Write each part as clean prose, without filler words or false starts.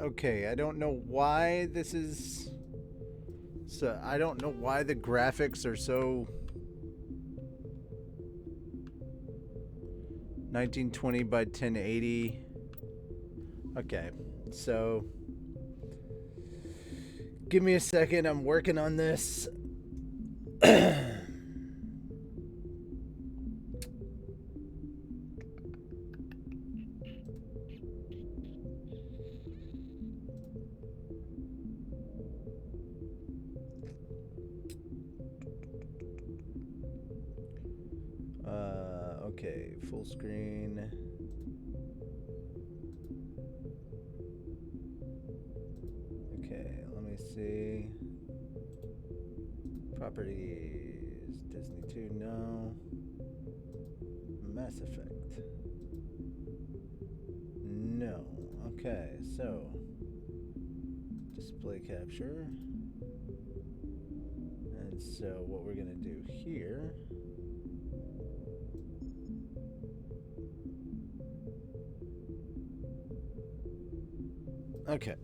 Okay, I don't know why this is. So I don't know why the graphics are so 1920 by 1080. Okay, so give me a second. I'm working on this. Okay, full screen. Okay, let me see. Properties. Disney 2, no. Mass Effect. No. Okay, so display capture. And so what we're going to do here. Okay.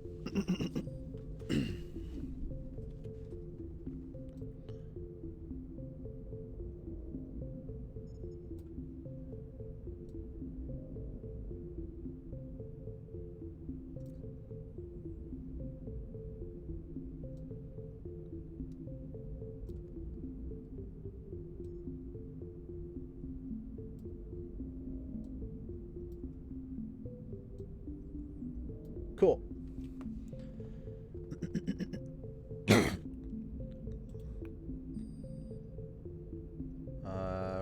Cool.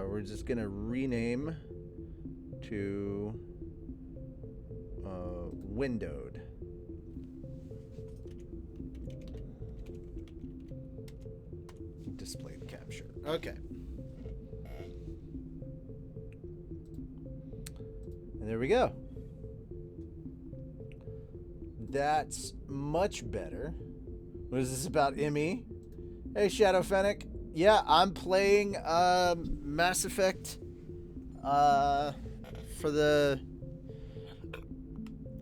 We're just gonna rename to windowed. Display capture. Okay. And there we go. That's much better. What is this about, Emmy? Hey, Shadow Fennec. Yeah, I'm playing Mass Effect for the...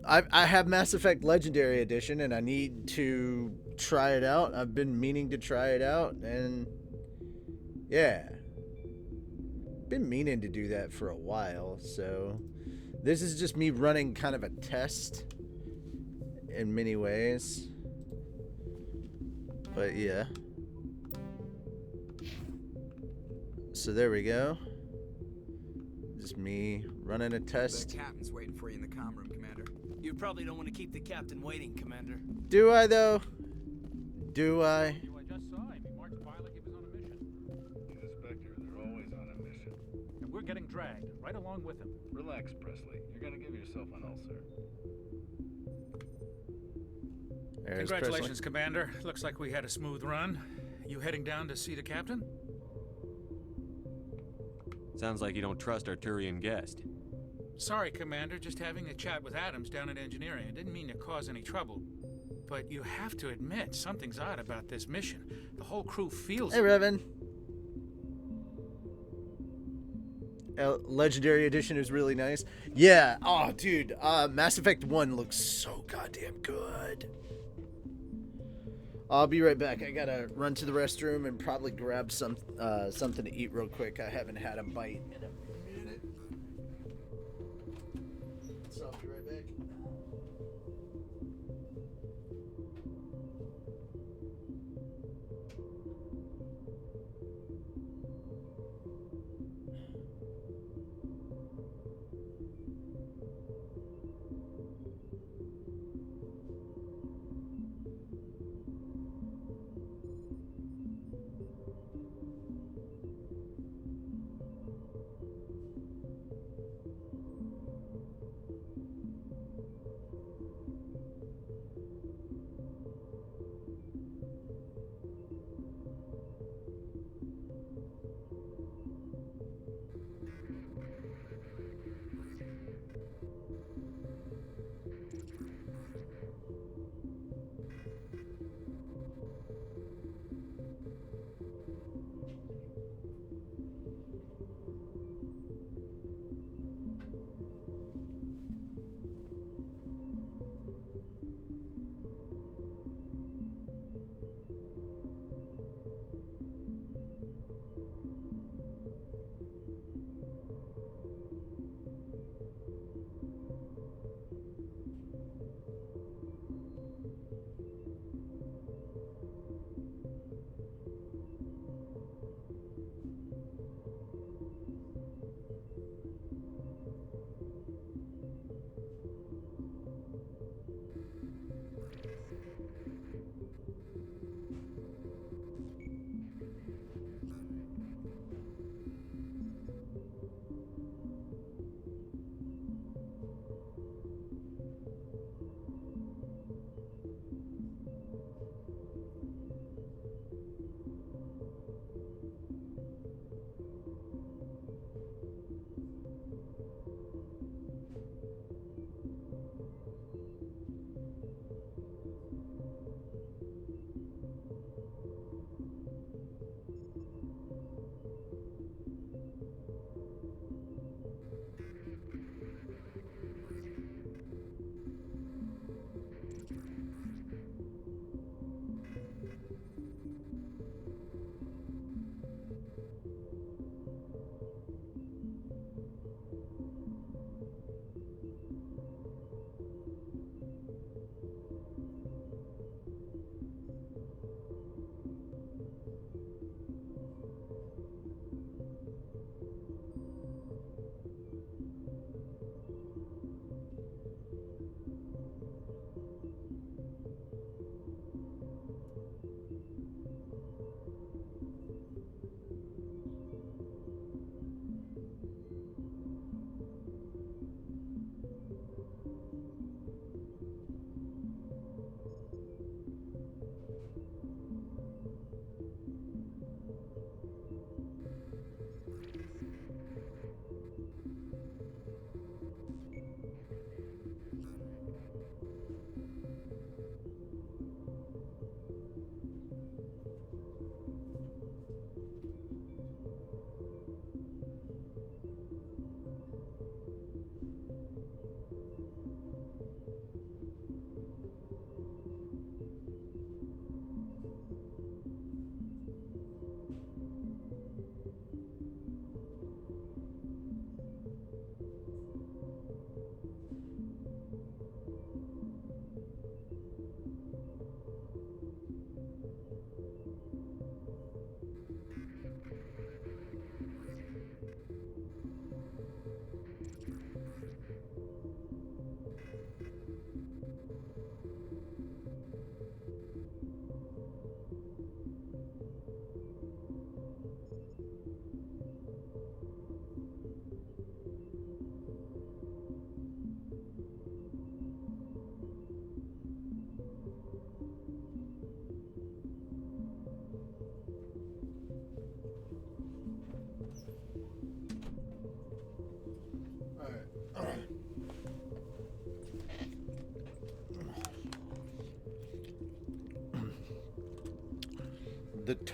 I have Mass Effect Legendary Edition, and I need to try it out. I've been meaning to try it out, and yeah. Been meaning to do that for a while, so... This is just me running kind of a test in many ways. But yeah. So there we go. Just me running a test. The captain's waiting for you in the comm room, Commander. You probably don't want to keep the captain waiting, Commander. Do I, though? Do I? I just saw him. He marched by like he was on a mission. Inspector, they're always on a mission. And we're getting dragged, right along with him. Relax, Presley. You're gonna give yourself an ulcer. There's Congratulations, Presley. Commander. Looks like we had a smooth run. You heading down to see the captain? Sounds like you don't trust our Turian guest. Sorry, Commander. Just having a chat with Adams down at engineering. I didn't mean to cause any trouble. But you have to admit, something's odd about this mission. The whole crew feels Hey, it. Revan. Legendary Edition is really nice. Yeah. Oh, dude. Mass Effect 1 looks so goddamn good. I'll be right back. I gotta run to the restroom and probably grab something to eat real quick. I haven't had a bite in a minute. So I'll be right back.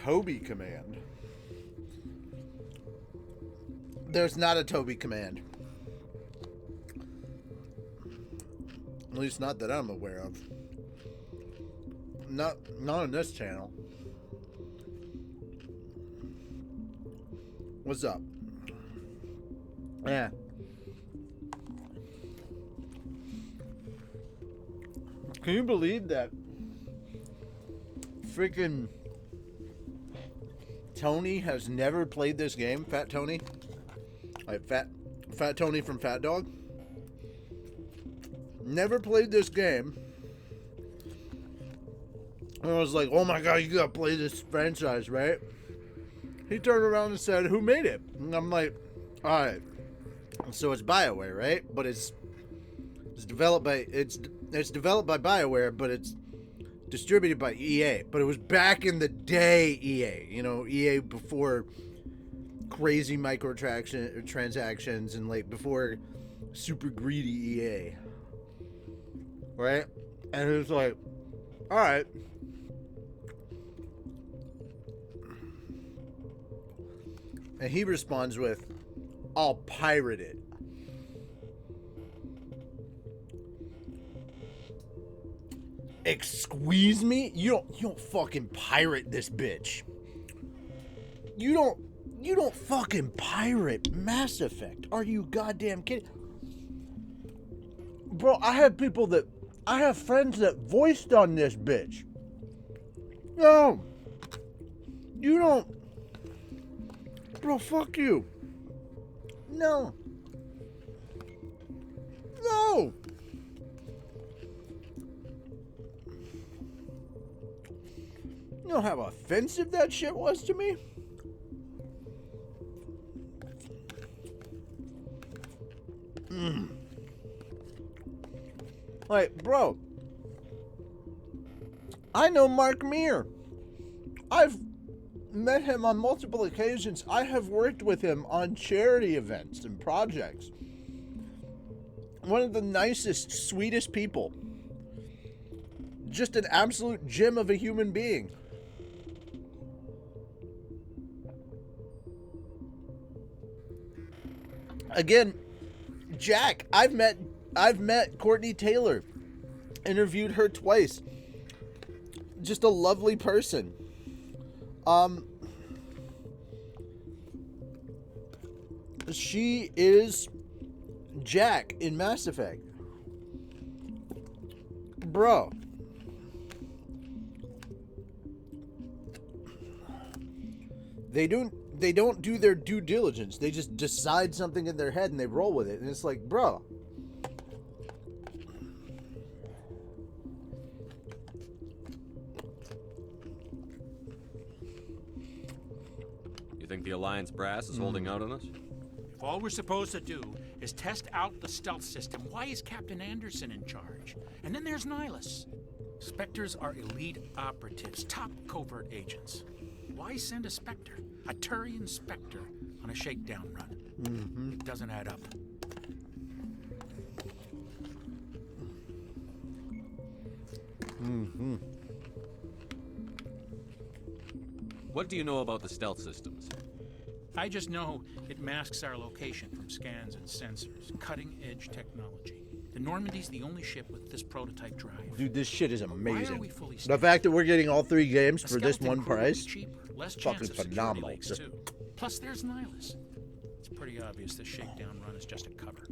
Toby command. There's not a Toby command. At least not that I'm aware of. Not on this channel. What's up? Yeah. Can you believe that freaking Tony has never played this game? Fat Tony? Like Fat Tony from Fat Dog? Never played this game. And I was like, oh my god, you gotta play this franchise, right? He turned around and said, who made it? And I'm like, alright. So it's BioWare, right? But it's developed by developed by BioWare, but it's distributed by EA. But it was back in the day EA. You know, EA before crazy microtransactions and like before super greedy EA. Right? And it was like, alright. And he responds with, I'll pirate it. Excuse me? You don't fucking pirate this bitch. You don't fucking pirate Mass Effect. Are you goddamn kidding? Bro, I have friends that voiced on this bitch. No. You don't. Bro, fuck you. No. No. You know how offensive that shit was to me? Like, bro, I know Mark Meer. I've met him on multiple occasions. I have worked with him on charity events and projects. One of the nicest, sweetest people. Just an absolute gem of a human being. Again, Jack, I've met Courtney Taylor. Interviewed her twice. Just a lovely person. She is Jack in Mass Effect. Bro. They don't do their due diligence. They just decide something in their head and they roll with it. And it's like, bro. You think the Alliance brass is holding out on us? If all we're supposed to do is test out the stealth system, why is Captain Anderson in charge? And then there's Nihilus. Spectres are elite operatives, top covert agents. Why send a Spectre, a Turian Spectre, on a shakedown run? Mm-hmm. It doesn't add up. Mm-hmm. What do you know about the stealth systems? I just know it masks our location from scans and sensors. Cutting-edge technology. The Normandy's the only ship with this prototype drive. Dude, this shit is Why are amazing. we fully The staffed? fact that we're getting all 3 games A for this skeleton one crew will be price. cheaper, less fucking chance of security phenomenal. leaks, too. Plus, there's Nihilus. It's pretty obvious this shakedown run is just a cover.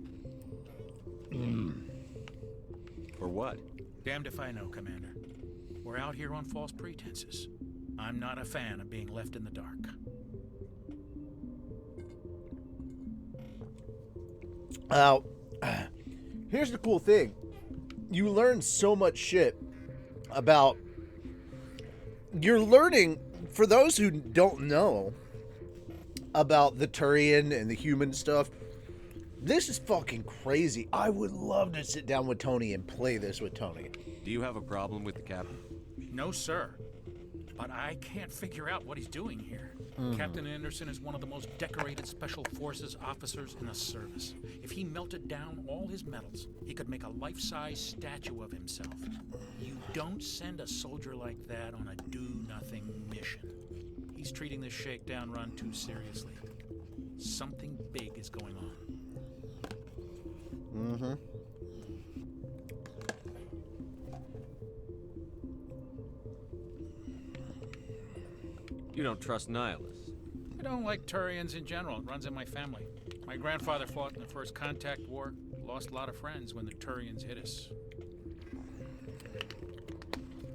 For what? Damned if I know, Commander. We're out here on false pretenses. I'm not a fan of being left in the dark. Here's the cool thing. You learn so much shit about... You're learning, for those who don't know about the Turian and the human stuff, this is fucking crazy. I would love to sit down with Tony and play this with Tony. Do you have a problem with the captain? No, sir. But I can't figure out what he's doing here. Captain Anderson is one of the most decorated Special Forces officers in the service. If he melted down all his medals, he could make a life-size statue of himself. You don't send a soldier like that on a do-nothing mission. he's treating this shakedown run too seriously. Something big is going on. Mm-hmm. You don't trust Nihilus. I don't like Turians in general. It runs in my family. My grandfather fought in the First Contact War. Lost a lot of friends when the Turians hit us.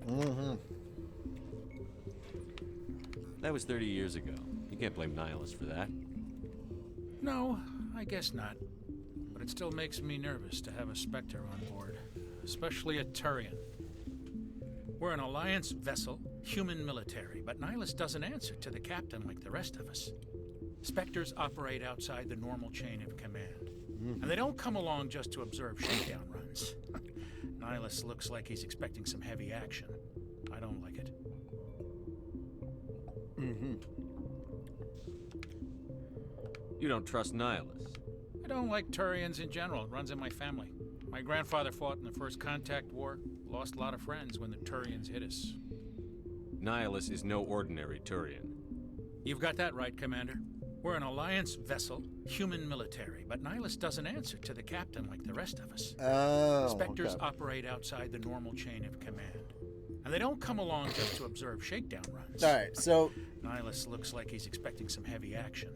Mm-hmm. That was 30 years ago. You can't blame Nihilus for that. No, I guess not. But it still makes me nervous to have a Spectre on board. Especially a Turian. We're an Alliance vessel, human military, but Nihilus doesn't answer to the captain like the rest of us. Spectres operate outside the normal chain of command. And they don't come along just to observe shakedown runs. Nihilus looks like he's expecting some heavy action. I don't like it. Mm-hmm. You don't trust Nihilus. I don't like Turians in general. It runs in my family. My grandfather fought in the First Contact War. Lost a lot of friends when the Turians hit us. Nihilus is no ordinary Turian. You've got that right, Commander. We're an Alliance vessel, human military, but Nihilus doesn't answer to the captain like the rest of us. Oh, Spectres okay. operate outside the normal chain of command. And they don't come along just to observe shakedown runs. All right, so Nihilus looks like he's expecting some heavy action.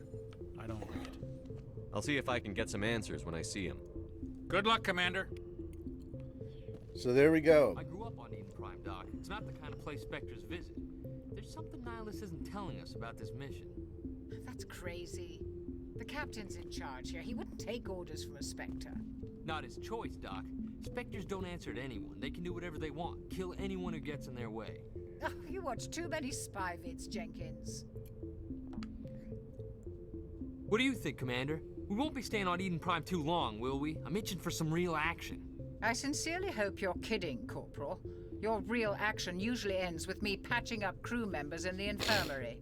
I don't like it. I'll see if I can get some answers when I see him. Good luck, Commander. there we go. I grew up on Eden Prime, Doc. It's not the kind of place Spectres visit. There's something Nihilus isn't telling us about this mission. That's crazy. The captain's in charge here. He wouldn't take orders from a Spectre. Not his choice, Doc. Spectres don't answer to anyone. They can do whatever they want, kill anyone who gets in their way. Oh, you watch too many spy vids, Jenkins. What do you think, Commander? We won't be staying on Eden Prime too long, will we? I'm itching for some real action. I sincerely hope you're kidding, Corporal. Your real action usually ends with me patching up crew members in the infirmary.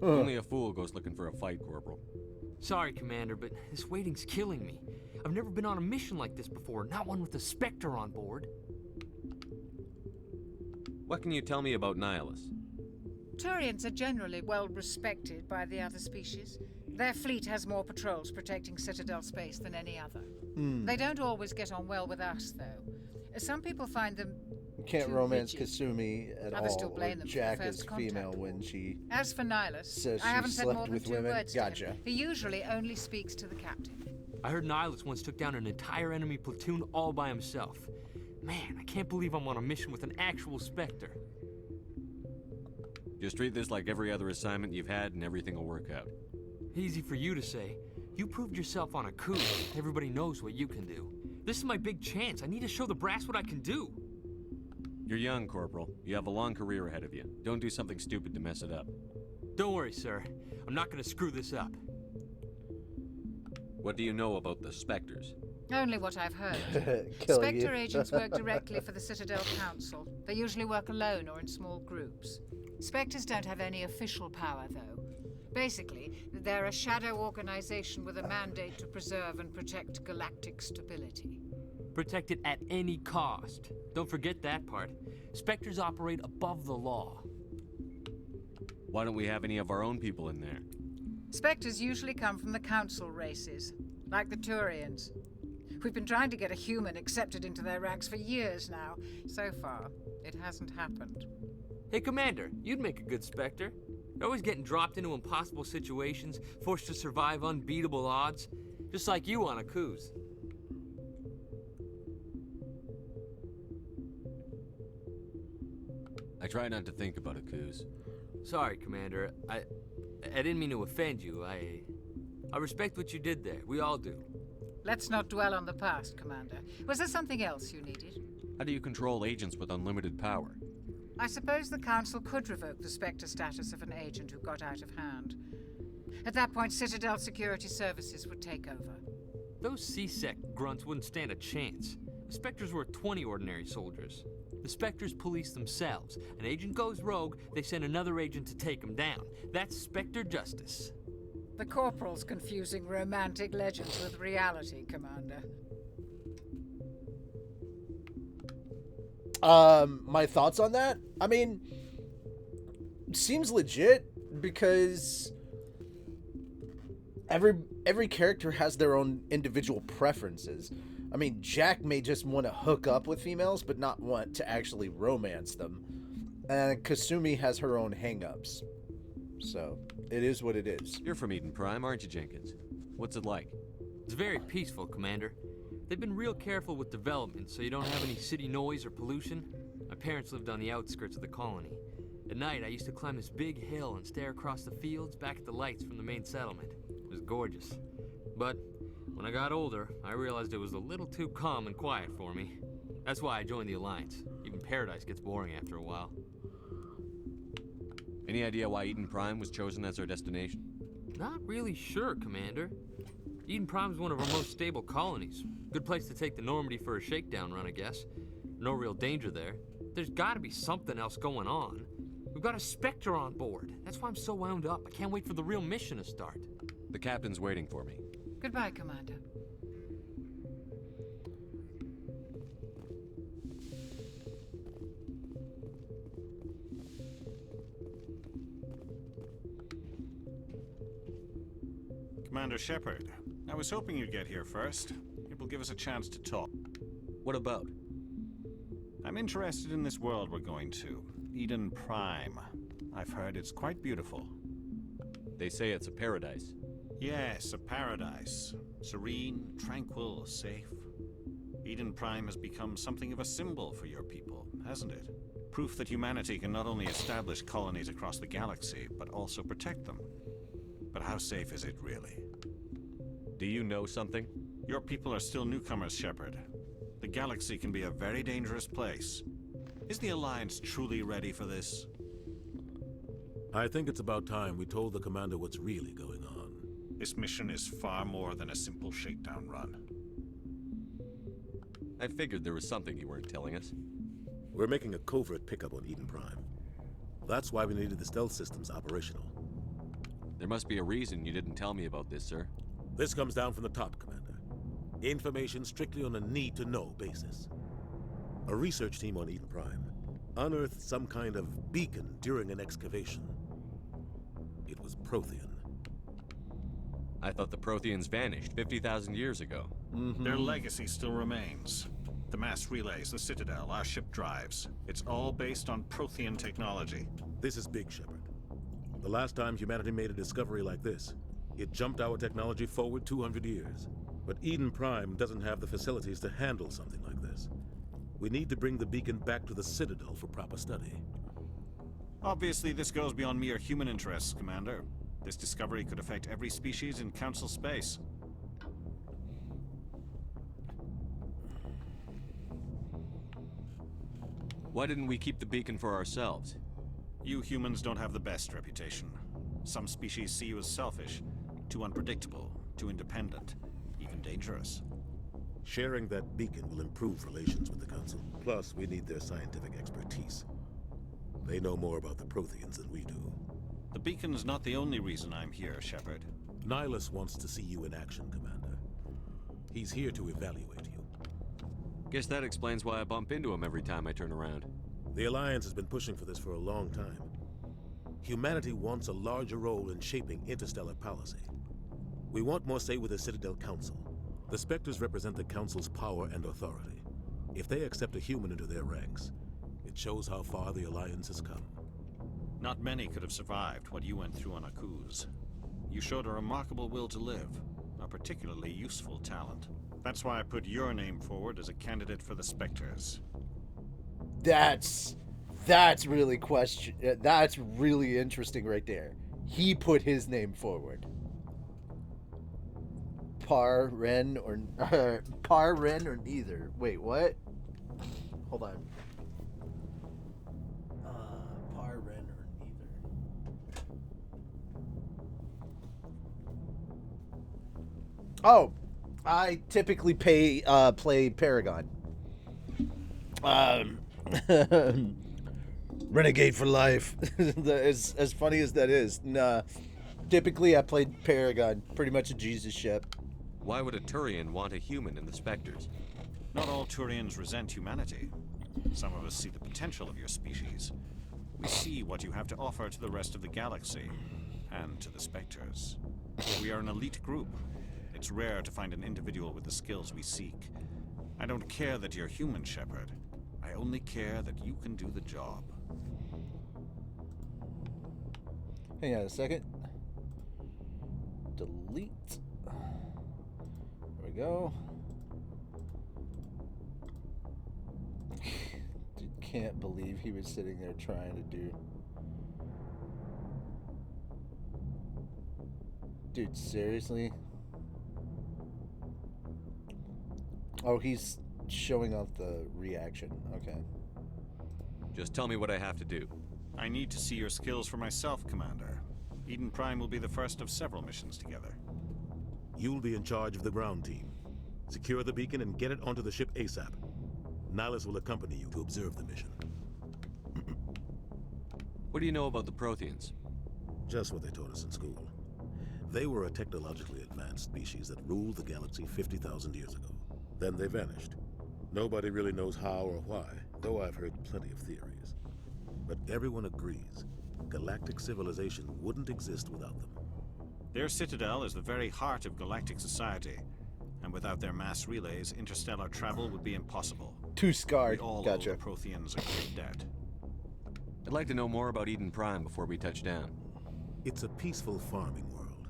Only a fool goes looking for a fight, Corporal. Sorry, Commander, but this waiting's killing me. I've never been on a mission like this before, not one with a Spectre on board. What can you tell me about Nihilus? Turians are generally well respected by the other species. Their fleet has more patrols protecting Citadel space than any other. They don't always get on well with us, though. Some people find them You can't too romance rigid. Kasumi at Others still all. Or blame them for Jack their is first female contact. when she As for Nihilus, says I she haven't said slept more than with 2 women. words to Gotcha. him. He usually only speaks to the captain. I heard Nihilus once took down an entire enemy platoon all by himself. Man, I can't believe I'm on a mission with an actual Spectre. Just treat this like every other assignment you've had and everything will work out. Easy for you to say. You proved yourself on a coup. Everybody knows what you can do. This is my big chance. I need to show the brass what I can do. You're young, Corporal. You have a long career ahead of you. Don't do something stupid to mess it up. Don't worry, sir. I'm not gonna screw this up. What do you know about the Spectres? Only what I've heard. Killing Spectre you. agents work directly for the Citadel Council. They usually work alone or in small groups. Spectres don't have any official power, though. Basically, they're a shadow organization with a mandate to preserve and protect galactic stability. Protect it at any cost. Don't forget that part. Spectres operate above the law. Why don't we have any of our own people in there? Spectres usually come from the Council races, like the Turians. We've been trying to get a human accepted into their ranks for years now. So far, it hasn't happened. Hey, Commander, you'd make a good Spectre. You're always getting dropped into impossible situations, forced to survive unbeatable odds. Just like you on a cruise. I try not to think about Akuz. Sorry, Commander. I didn't mean to offend you. I respect what you did there. We all do. Let's not dwell on the past, Commander. Was there something else you needed? How do you control agents with unlimited power? I suppose the Council could revoke the Spectre status of an agent who got out of hand. At that point, Citadel Security Services would take over. Those C-Sec grunts wouldn't stand a chance. The Spectres were 20 ordinary soldiers. The Spectres police themselves. An agent goes rogue, they send another agent to take him down. That's Spectre justice. The Corporal's confusing romantic legends with reality, Commander. My thoughts on that? I mean, seems legit because every character has their own individual preferences. I mean, Jack may just want to hook up with females, but not want to actually romance them. And Kasumi has her own hang-ups. So, it is what it is. You're from Eden Prime, aren't you, Jenkins? What's it like? It's very peaceful, Commander. They've been real careful with development, so you don't have any city noise or pollution. My parents lived on the outskirts of the colony. At night, I used to climb this big hill and stare across the fields back at the lights from the main settlement. It was gorgeous. But when I got older, I realized it was a little too calm and quiet for me. That's why I joined the Alliance. Even Paradise gets boring after a while. Any idea why Eden Prime was chosen as our destination? Not really sure, Commander. Eden Prime's one of our most stable colonies. Good place to take the Normandy for a shakedown run, I guess. No real danger there. There's gotta be something else going on. We've got a Spectre on board. That's why I'm so wound up. I can't wait for the real mission to start. The captain's waiting for me. Goodbye, Commander. Commander Shepard, I was hoping you'd get here first. It will give us a chance to talk. What about? I'm interested in this world we're going to, Eden Prime. I've heard it's quite beautiful. They say it's a paradise. Yes, a paradise. Serene, tranquil, safe. Eden Prime has become something of a symbol for your people, hasn't it? Proof that humanity can not only establish colonies across the galaxy, but also protect them. But how safe is it really? Do you know something? Your people are still newcomers, Shepard. The galaxy can be a very dangerous place. Is the Alliance truly ready for this? I think it's about time we told the commander what's really going on. This mission is far more than a simple shakedown run. I figured there was something you weren't telling us. We're making a covert pickup on Eden Prime. That's why we needed the stealth systems operational. There must be a reason you didn't tell me about this, sir. This comes down from the top, Commander. Information strictly on a need-to-know basis. A research team on Eden Prime unearthed some kind of beacon during an excavation. It was Prothean. I thought the Protheans vanished 50,000 years ago. Their legacy still remains. The mass relays, the Citadel, our ship drives. It's all based on Prothean technology. This is big, Shepard. The last time humanity made a discovery like this, it jumped our technology forward 200 years. But Eden Prime doesn't have the facilities to handle something like this. We need to bring the beacon back to the Citadel for proper study. Obviously, this goes beyond mere human interests, Commander. This discovery could affect every species in Council space. Why didn't we keep the beacon for ourselves? You humans don't have the best reputation. Some species see you as selfish, too unpredictable, too independent, even dangerous. Sharing that beacon will improve relations with the Council. Plus, we need their scientific expertise. They know more about the Protheans than we do. The beacon's not the only reason I'm here, Shepard. Nihilus wants to see you in action, Commander. He's here to evaluate you. Guess that explains why I bump into him every time I turn around. The Alliance has been pushing for this for a long time. Humanity wants a larger role in shaping interstellar policy. We want more say with the Citadel Council. The Spectres represent the Council's power and authority. If they accept a human into their ranks, it shows how far the Alliance has come. Not many could have survived what you went through on Akuz. You showed a remarkable will to live, a particularly useful talent. That's why I put your name forward as a candidate for the Spectres. That's really that's really interesting right there. He put his name forward. Par, Ren, or neither. Wait, what? Hold on. Par, Ren, or neither. Oh, I typically play Paragon. Renegade for life. as funny as that is. Nah. Typically I played Paragon, pretty much a Jesus ship. Why would a Turian want a human in the Spectres? Not all Turians resent humanity. Some of us see the potential of your species. We see what you have to offer to the rest of the galaxy, and to the Spectres. We are an elite group. It's rare to find an individual with the skills we seek. I don't care that you're human, Shepard. I only care that you can do the job. Hang on a second. Delete. There we go. Dude, can't believe he was sitting there trying to do. Dude, seriously? Oh, he's showing off the reaction. Okay. Just tell me what I have to do. I need to see your skills for myself, Commander. Eden Prime will be the first of several missions together. You'll be in charge of the ground team. Secure the beacon and get it onto the ship ASAP. Nihilus will accompany you to observe the mission. What do you know about the Protheans? Just what they taught us in school. They were a technologically advanced species that ruled the galaxy 50,000 years ago. Then they vanished. Nobody really knows how or why, though I've heard plenty of theories. But everyone agrees, galactic civilization wouldn't exist without them. Their citadel is the very heart of galactic society, and without their mass relays, interstellar travel would be impossible. Too scarred. We all Gotcha. owe the Protheans a great debt. I'd like to know more about Eden Prime before we touch down. It's a peaceful farming world,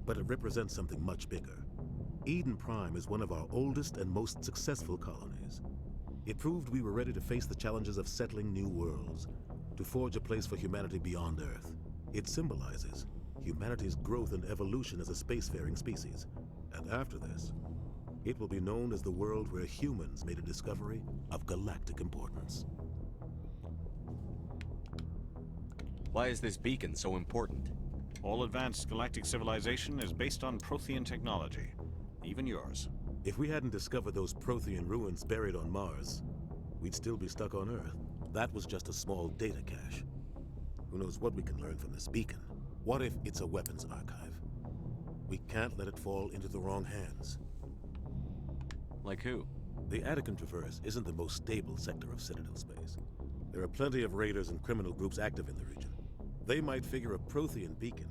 but it represents something much bigger. Eden Prime is one of our oldest and most successful colonies. It proved we were ready to face the challenges of settling new worlds, to forge a place for humanity beyond Earth. It symbolizes humanity's growth and evolution as a spacefaring species. And after this, it will be known as the world where humans made a discovery of galactic importance. Why is this beacon so important? All advanced galactic civilization is based on Prothean technology, even yours. If we hadn't discovered those Prothean ruins buried on Mars, we'd still be stuck on Earth. That was just a small data cache. Who knows what we can learn from this beacon? What if it's a weapons archive? We can't let it fall into the wrong hands. Like who? The Attican Traverse isn't the most stable sector of Citadel space. There are plenty of raiders and criminal groups active in the region. They might figure a Prothean beacon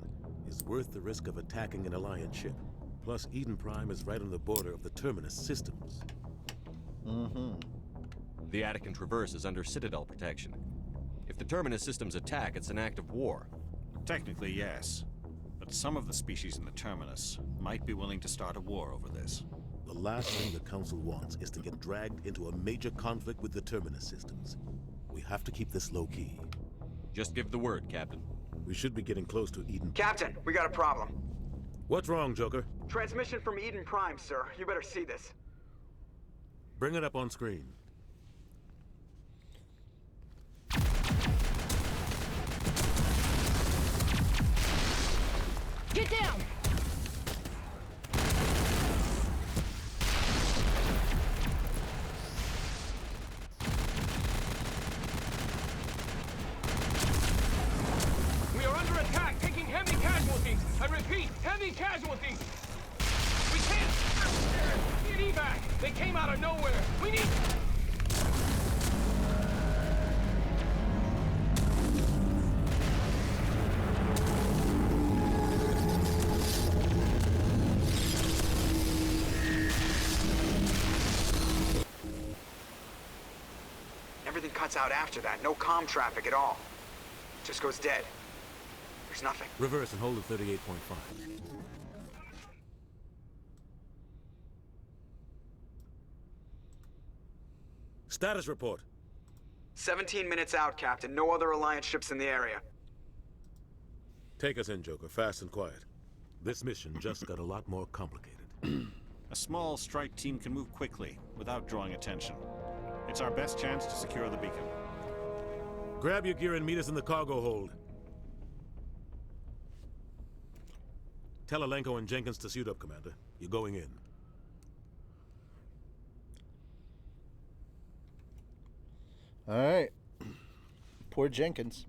is worth the risk of attacking an Alliance ship. Plus, Eden Prime is right on the border of the Terminus systems. The Attican Traverse is under Citadel protection. If the Terminus systems attack, it's an act of war. Technically, yes. But some of the species in the Terminus might be willing to start a war over this. The last thing the Council wants is to get dragged into a major conflict with the Terminus systems. We have to keep this low-key. Just give the word, Captain. We should be getting close to Eden. Captain, we got a problem. What's wrong, Joker? Transmission from Eden Prime, sir. You better see this. Bring it up on screen. Get down! We are under attack, taking heavy casualties. I repeat, heavy casualties. We can't. Need evac. They came out of nowhere. We need. Everything cuts out after that. No comm traffic at all. Just goes dead. There's nothing. Reverse and hold at 38.5. Status report. 17 minutes out, Captain. No other Alliance ships in the area. Take us in, Joker, fast and quiet. This mission just got a lot more complicated. A small strike team can move quickly, without drawing attention. It's our best chance to secure the beacon. Grab your gear and meet us in the cargo hold. Tell Alenko and Jenkins to suit up, Commander. You're going in. All right. Poor Jenkins.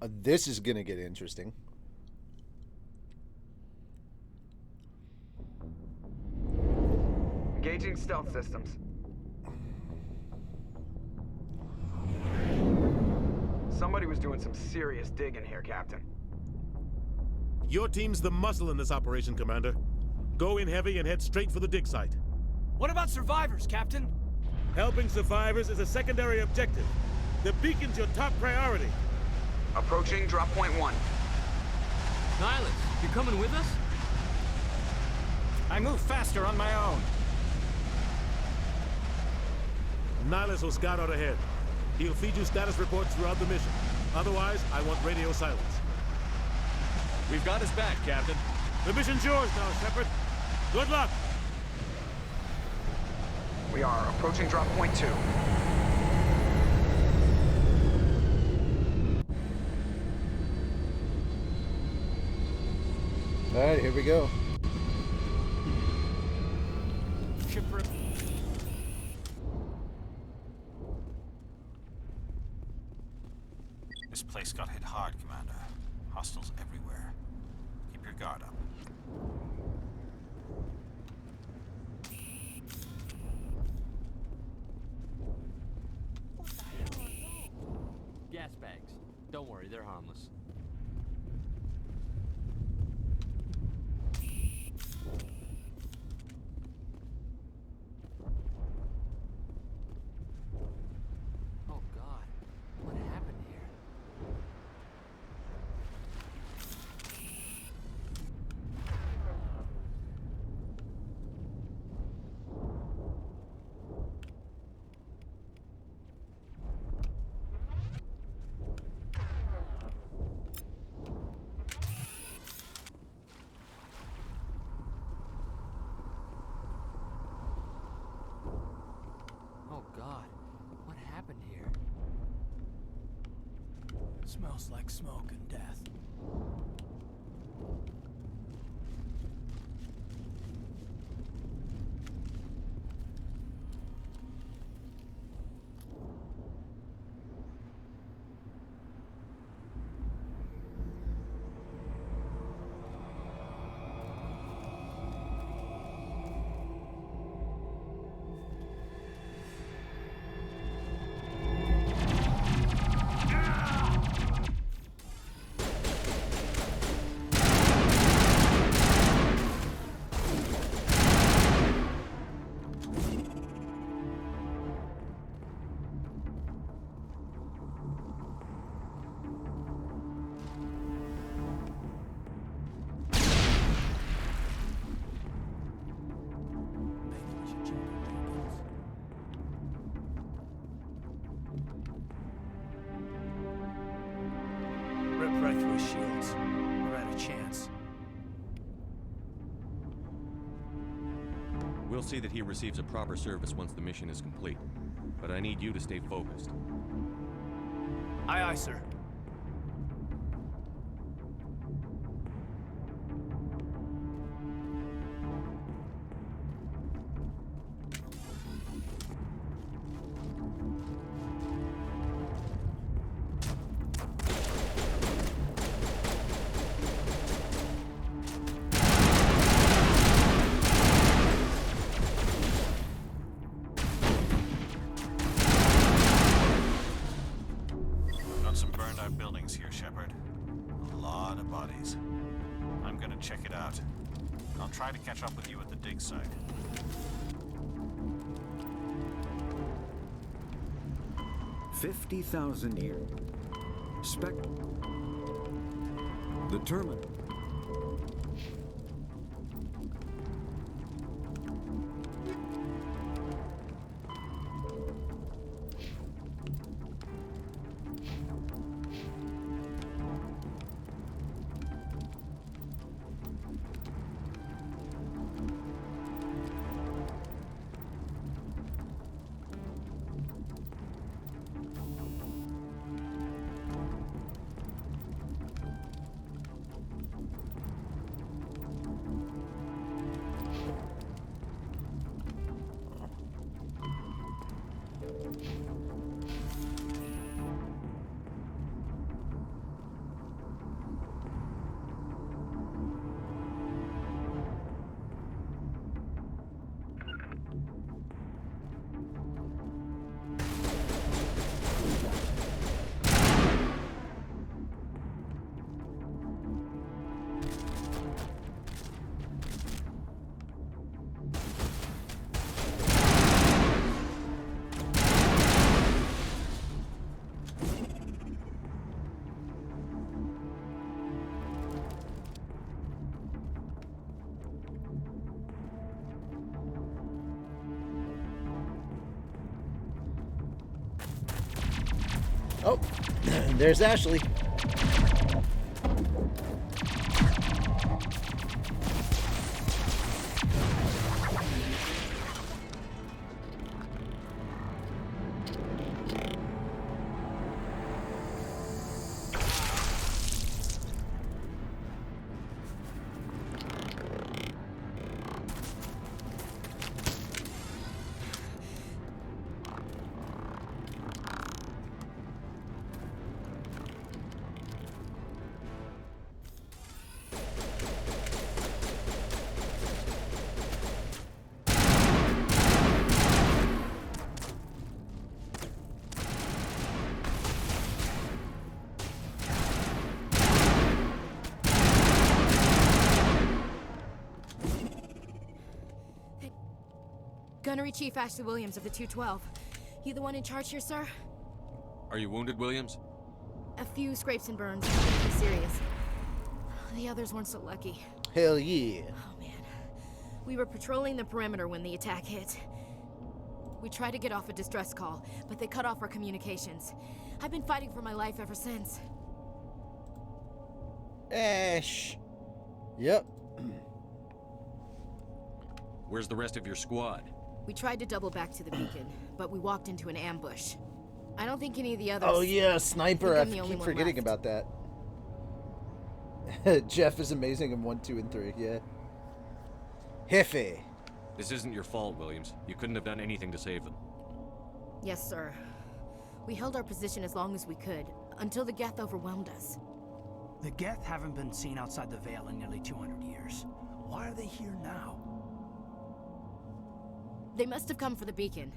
This is gonna get interesting. Engaging stealth systems. Somebody was doing some serious digging here, Captain. Your team's the muscle in this operation, Commander. Go in heavy and head straight for the dig site. What about survivors, Captain? Helping survivors is a secondary objective. The beacon's your top priority. Approaching drop point 1. Nihilus, you coming with us? I move faster on my own. Nihilus will scout out ahead. He'll feed you status reports throughout the mission. Otherwise, I want radio silence. We've got his back, Captain. The mission's yours now, Shepard. Good luck! We are approaching drop point 2. Alright, here we go. Shipwreck. This place got hit hard, Commander. Hostiles everywhere. Keep your guard up. Gas bags. Don't worry, they're harmless. Oh God, what happened here? Oh God, what happened here? Smells like smoke and death. Rip right through his shields. We're out of chance. We'll see that he receives a proper service once the mission is complete. But I need you to stay focused. Aye, aye, sir. Got some burned out buildings here, Shepard. A lot of bodies. I'm gonna check it out. I'll try to catch up with you at the dig site. $50,000 a year. The terminal. Oh, there's Ashley. Gunnery Chief Ashley Williams of the 212. You the one in charge here, sir? Are you wounded, Williams? A few scrapes and burns, nothing serious. The others weren't so lucky. Hell yeah. Oh man. We were patrolling the perimeter when the attack hit. We tried to get off a distress call, but they cut off our communications. I've been fighting for my life ever since. Ash. Yep. Where's the rest of your squad? We tried to double back to the beacon, but we walked into an ambush. I don't think any of the others... Oh yeah, sniper. I keep forgetting about that. Jeff is amazing in 1, 2, and 3. Yeah. Hefe. This isn't your fault, Williams. You couldn't have done anything to save them. Yes, sir. We held our position as long as we could, until the Geth overwhelmed us. The Geth haven't been seen outside the Veil in nearly 200 years. Why are they here now? They must have come for the beacon.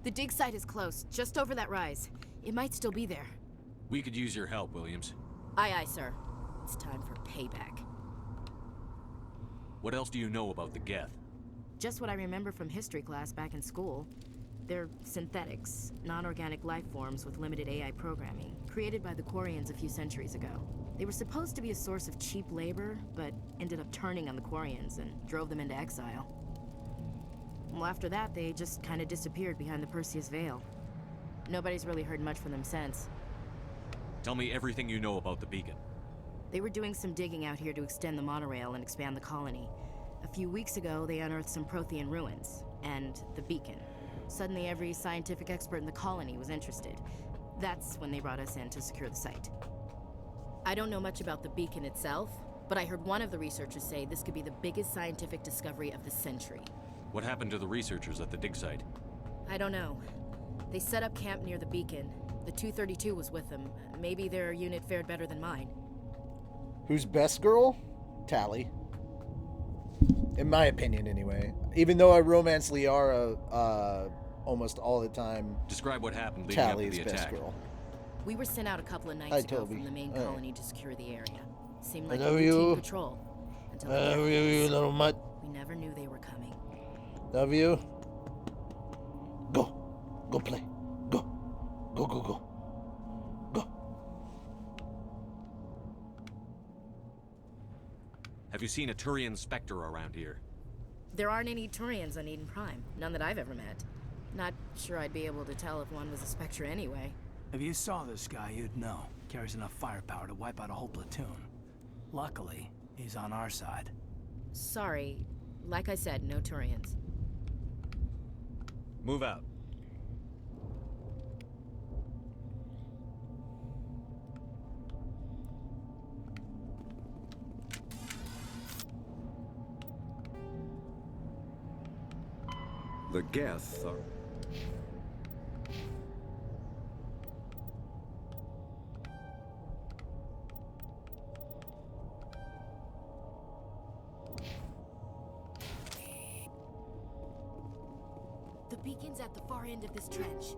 The dig site is close, just over that rise. It might still be there. We could use your help, Williams. Aye, aye, sir. It's time for payback. What else do you know about the Geth? Just what I remember from history class back in school. They're synthetics, non-organic life forms with limited AI programming, created by the Quarians a few centuries ago. They were supposed to be a source of cheap labor, but ended up turning on the Quarians and drove them into exile. Well, after that, they just kind of disappeared behind the Perseus Veil. Nobody's really heard much from them since. Tell me everything you know about the beacon. They were doing some digging out here to extend the monorail and expand the colony. A few weeks ago, they unearthed some Prothean ruins, and the beacon. Suddenly, every scientific expert in the colony was interested. That's when they brought us in to secure the site. I don't know much about the beacon itself, but I heard one of the researchers say this could be the biggest scientific discovery of the century. What happened to the researchers at the dig site? I don't know. They set up camp near the beacon. The 232 was with them. Maybe their unit fared better than mine. Who's best girl? Tally. In my opinion, anyway. Even though I romance Liara almost all the time. Describe what happened leading up to the attack. Best girl. We were sent out a couple of nights ago from the main colony to secure the area. Seemed like a routine patrol. Until you little mutt. We never knew they were coming. Love you. Go. Go play. Go. Go, go, go. Go. Have you seen a Turian Spectre around here? There aren't any Turians on Eden Prime. None that I've ever met. Not sure I'd be able to tell if one was a Spectre anyway. If you saw this guy, you'd know. Carries enough firepower to wipe out a whole platoon. Luckily, he's on our side. Sorry. Like I said, no Turians. Move out. The Geth are... The beacon's at the far end of this trench.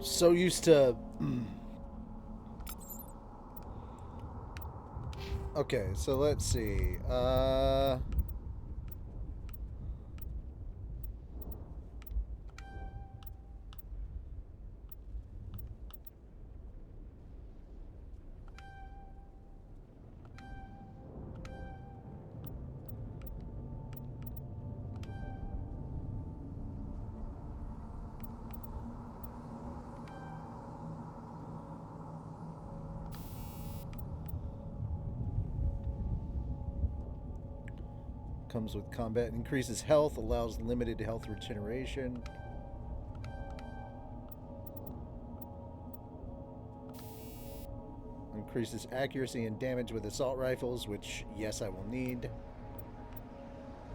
so used to... Okay, so let's see. Comes with combat, increases health, allows limited health regeneration. Increases accuracy and damage with assault rifles, which, yes, I will need.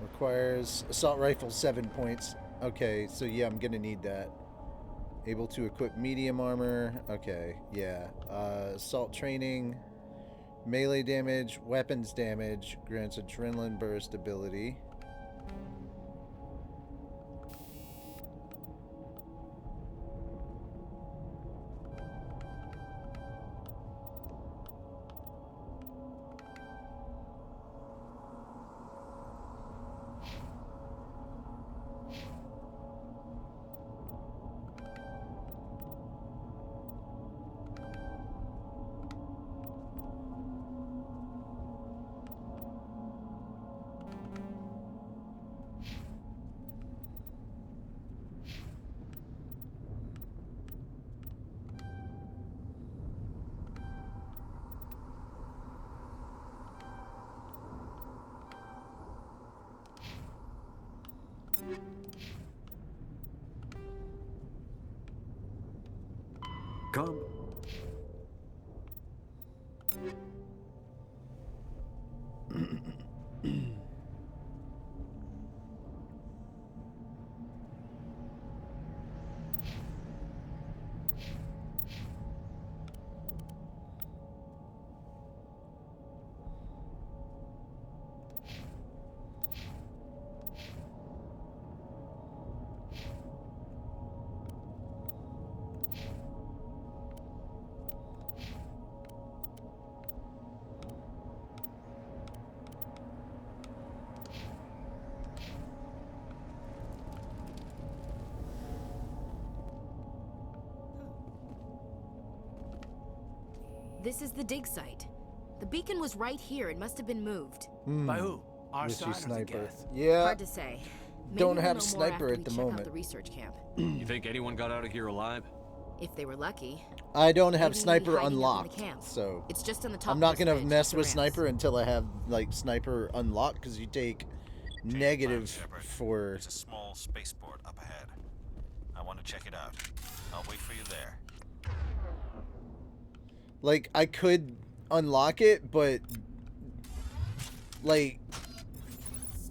Requires assault rifle 7 points. Okay, so yeah, I'm gonna need that. Able to equip medium armor. Okay, yeah. Assault training. Melee damage, weapons damage, grants adrenaline burst ability. Come. This is the dig site. The beacon was right here. It must have been moved. By who? Our Mystery side or the sniper. Geth? Yeah. Hard to say. Maybe Don't we'll have know more sniper after at we the check out moment. the research camp. You think anyone got out of here alive? If they were lucky. I don't have Maybe sniper hiding up in the unlocked, camp. so It's just on the top I'm of not this gonna ridge, mess the with ramps. sniper until I have like sniper unlocked, because you take negative Shepard. for. There's a small spaceport up ahead. I want to check it out. I'll wait for you there. Like, I could unlock it, but like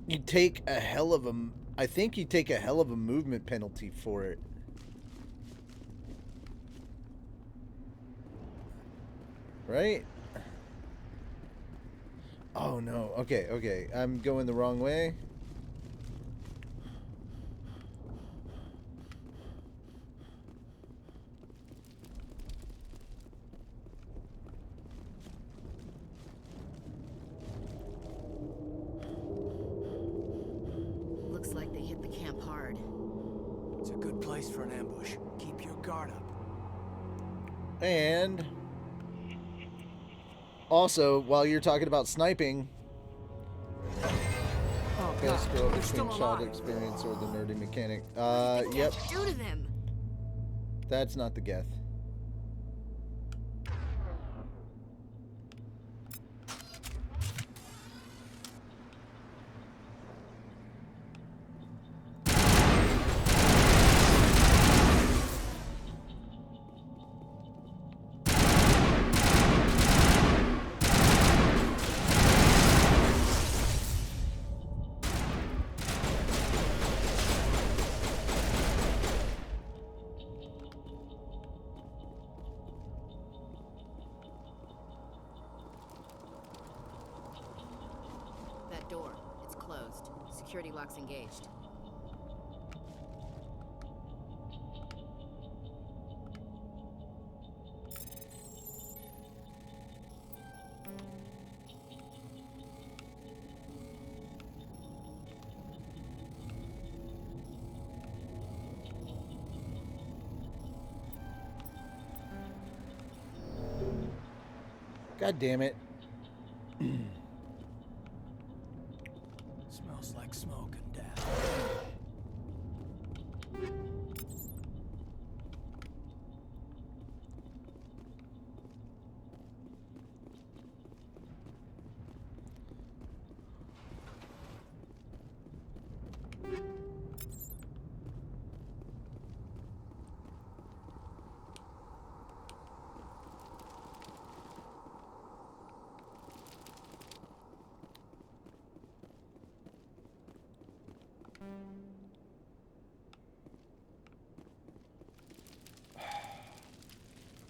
you take a hell of a. I think you take a hell of a movement penalty for it. Right? Oh no. Okay, okay. I'm going the wrong way. Looks like they hit the camp hard. It's a good place for an ambush. Keep your guard up. And also, while you're talking about sniping, Oh best girl they're between still child alive. experience or the nerdy mechanic. What Yep, did you do to them? that's not the Geth. That door. It's closed. Security lock's engaged. God damn it. Smells like smoke and death.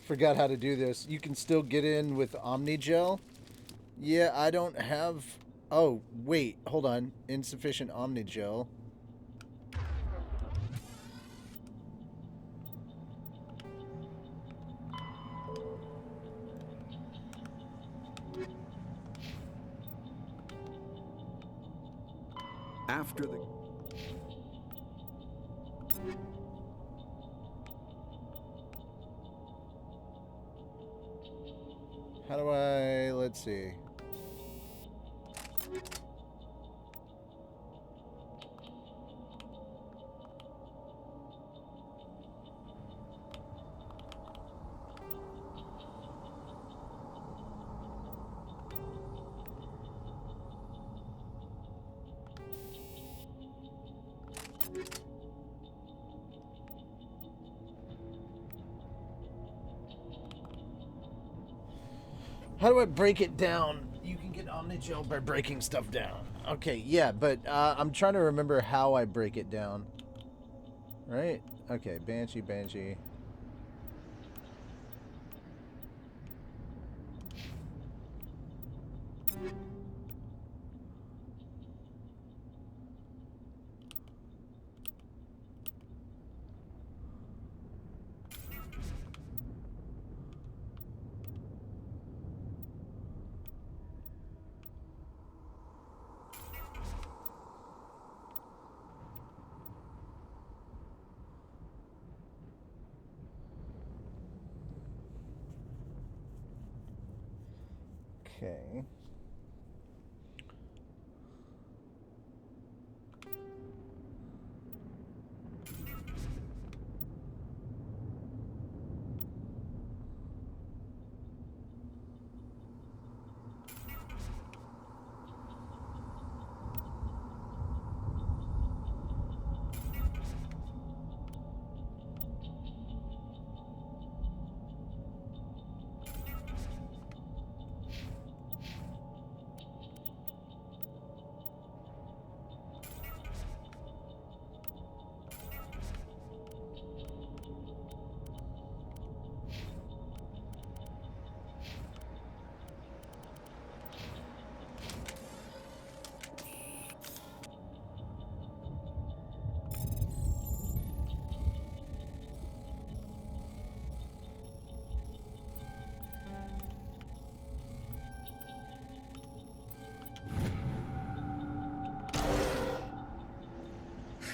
Forgot how to do this. You can still get in with Omnigel. Yeah, I don't have... Oh, wait. Hold on. Insufficient Omnigel. After the... How do I... Let's see. How do I break it down? You can get Omnigel by breaking stuff down. Okay, yeah, but I'm trying to remember how I break it down. Right? Okay, Banshee. Okay.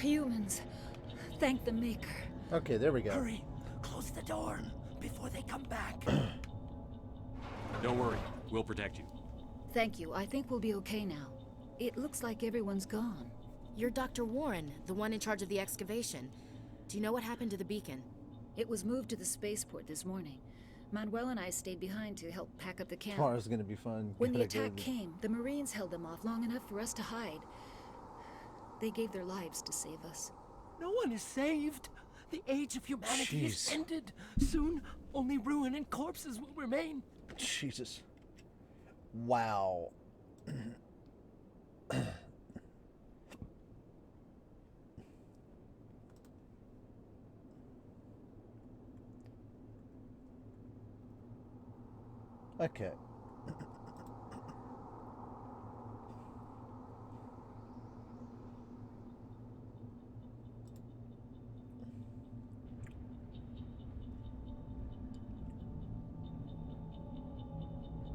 Humans. Thank the Maker. Okay, there we go. Hurry! Close the door before they come back. Don't worry. We'll protect you. Thank you. I think we'll be okay now. It looks like everyone's gone. You're Dr. Warren, the one in charge of the excavation. Do you know what happened to the beacon? It was moved to the spaceport this morning. Manuel and I stayed behind to help pack up the camp. Tomorrow's gonna be fun. When the Gotta go attack came, the Marines held them off long enough for us to hide. They gave their lives to save us. No one is saved. The age of humanity is Jeez. ended. Soon, only ruin and corpses will remain. Jesus. Wow. Okay.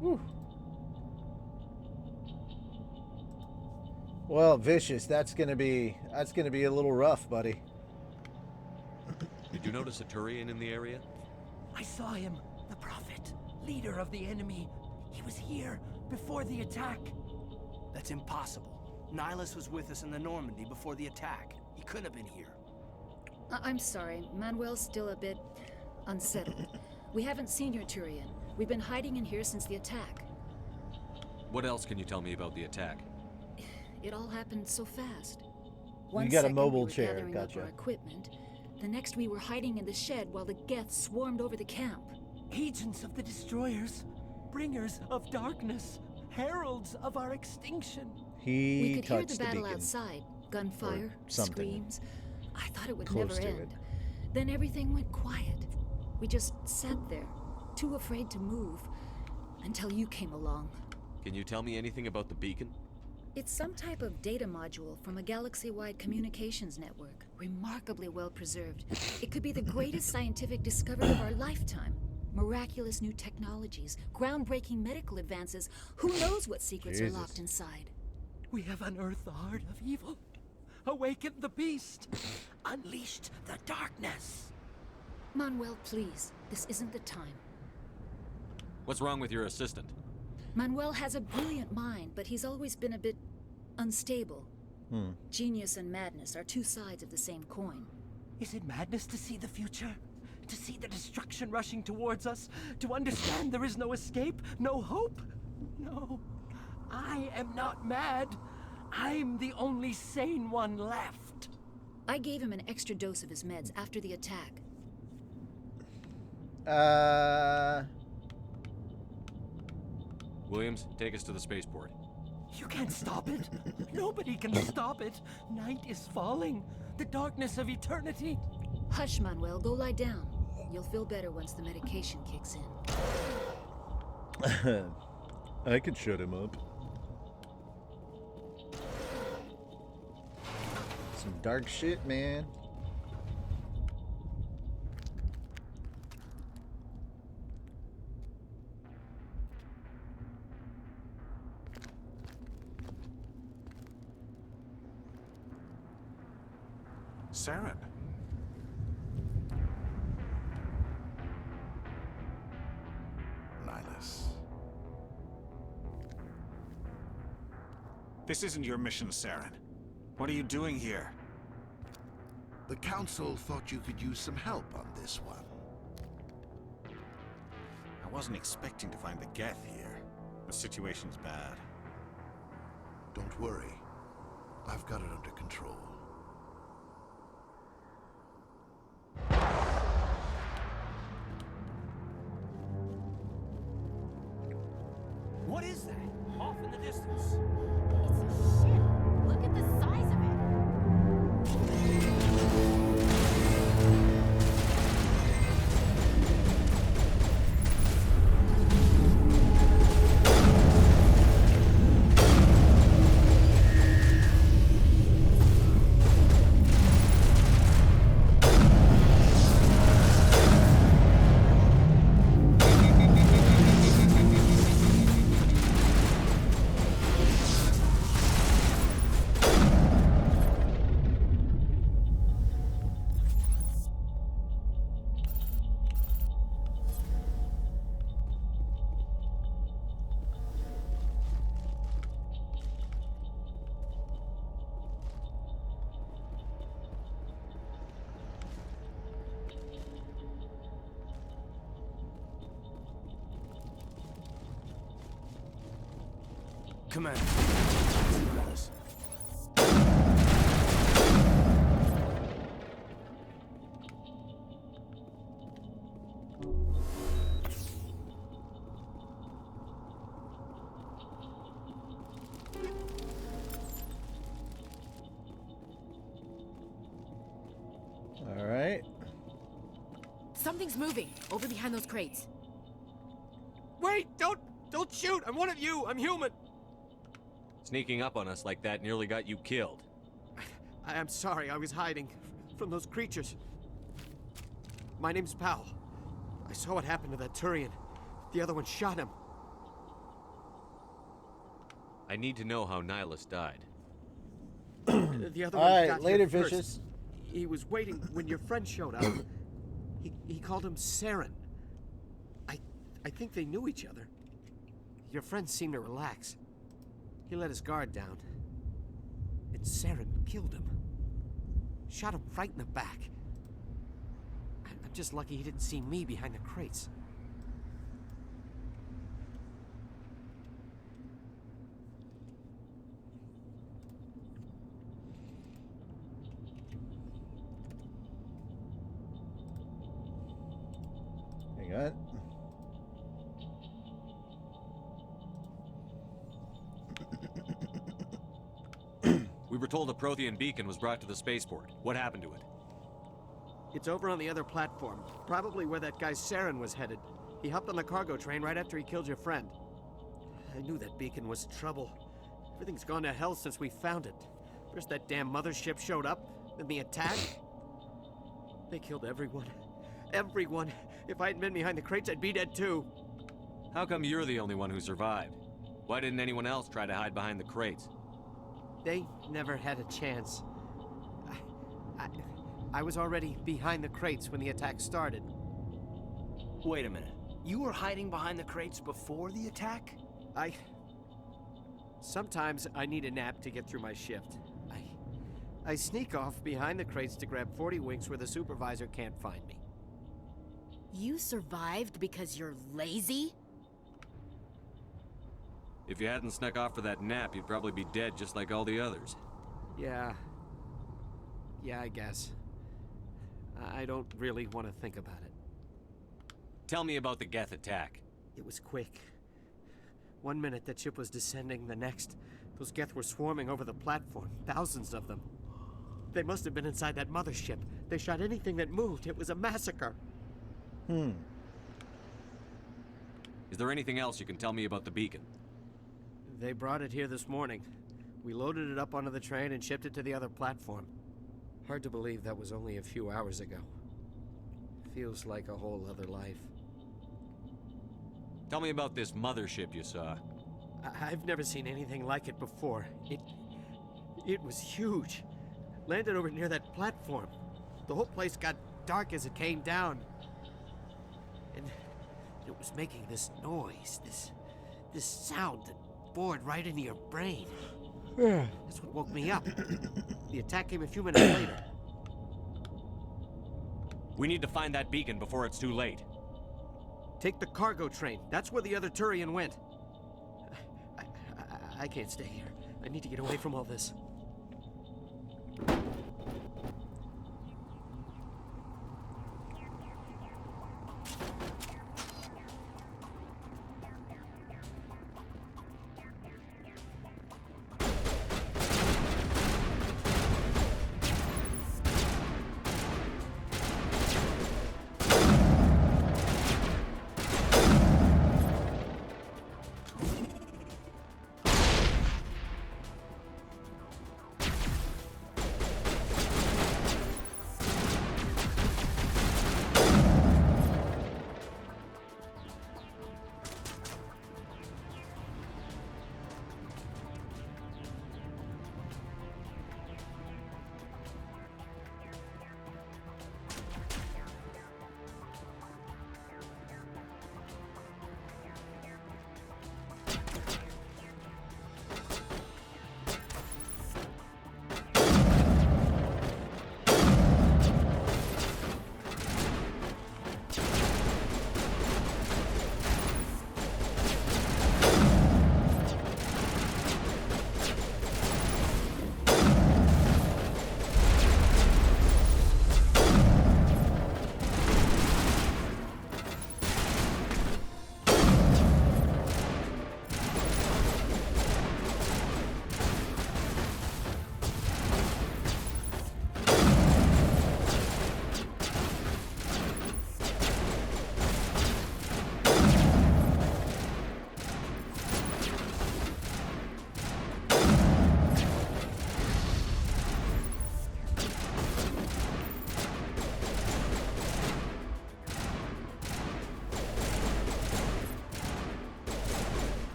Whew. Well, Vicious, that's gonna be a little rough, buddy. Did you notice a Turian in the area? I saw him, the Prophet, leader of the enemy. He was here before the attack. That's impossible. Nihilus was with us in the Normandy before the attack. He couldn't have been here. I'm sorry. Manuel's still a bit unsettled. We haven't seen your Turian. We've been hiding in here since the attack. What else can you tell me about the attack? It all happened so fast. You got a mobile we were chair, gathering up gotcha. our equipment. The next we were hiding in the shed while the Geth swarmed over the camp. Agents of the Destroyers, bringers of darkness, heralds of our extinction. He We could hear touched the the battle beacon. outside. Gunfire, something. screams. I thought it would Close never to end. it. Then everything went quiet. We just sat there, too afraid to move, until you came along. Can you tell me anything about the beacon? It's some type of data module from a galaxy-wide communications network, remarkably well preserved. It could be the greatest scientific discovery of our lifetime. Miraculous new technologies, groundbreaking medical advances. Who knows what secrets are locked inside? We have unearthed the heart of evil, awakened the beast, unleashed the darkness. Manuel, please, this isn't the time. What's wrong with your assistant? Manuel has a brilliant mind, but he's always been a bit unstable. Genius and madness are two sides of the same coin. Is it madness to see the future? To see the destruction rushing towards us? To understand there is no escape, no hope? No, I am not mad. I'm the only sane one left. I gave him an extra dose of his meds after the attack. Williams, take us to the spaceport. You can't stop it. Nobody can stop it. Night is falling. The darkness of eternity. Hush, Manuel. Go lie down. You'll feel better once the medication kicks in. I could shut him up. Some dark shit, man. Saren. Nihilus. This isn't your mission, Saren. What are you doing here? The Council thought you could use some help on this one. I wasn't expecting to find the Geth here. The situation's bad. Don't worry. I've got it under control. What is that? Off in the distance. It's a ship. Look at the size of it. Commander. All right. Something's moving over behind those crates. Wait! Don't shoot! I'm one of you! I'm human! Sneaking up on us like that nearly got you killed. I'm sorry, I was hiding from those creatures. My name's Powell. I saw what happened to that Turian. The other one shot him. I need to know how Nihilus died. The other All one right, got later, here first. Vicious. He was waiting when your friend showed up. He called him Saren. I think they knew each other. your friend seemed to relax. He let his guard down. And Saren killed him. Shot him right in the back. I'm just lucky he didn't see me behind the crates. Hang on. We were told a Prothean beacon was brought to the spaceport. What happened to it? It's over on the other platform. Probably where that guy Saren was headed. He hopped on the cargo train right after he killed your friend. I knew that beacon was trouble. Everything's gone to hell since we found it. First that damn mothership showed up, then the attack. They killed everyone. Everyone. If I hadn't been behind the crates, I'd be dead too. How come you're the only one who survived? Why didn't anyone else try to hide behind the crates? They never had a chance. I was already behind the crates when the attack started. Wait a minute. You were hiding behind the crates before the attack? Sometimes I need a nap to get through my shift. I sneak off behind the crates to grab 40 winks where the supervisor can't find me. You survived because you're lazy? If you hadn't snuck off for that nap, you'd probably be dead just like all the others. Yeah, I guess. I don't really want to think about it. Tell me about the Geth attack. It was quick. 1 minute the ship was descending, the next, those Geth were swarming over the platform, thousands of them. They must have been inside that mothership. They shot anything that moved. It was a massacre. Is there anything else you can tell me about the beacon? They brought it here this morning. We loaded it up onto the train and shipped it to the other platform. Hard to believe that was only a few hours ago. Feels like a whole other life. Tell me about this mothership you saw. I've never seen anything like it before. It was huge. Landed over near that platform. The whole place got dark as it came down. And it was making this noise, this sound that bored right into your brain. That's what woke me up. The attack came a few minutes later. We need to find that beacon before it's too late. Take the cargo train. That's where the other Turian went. I can't stay here. I need to get away from all this.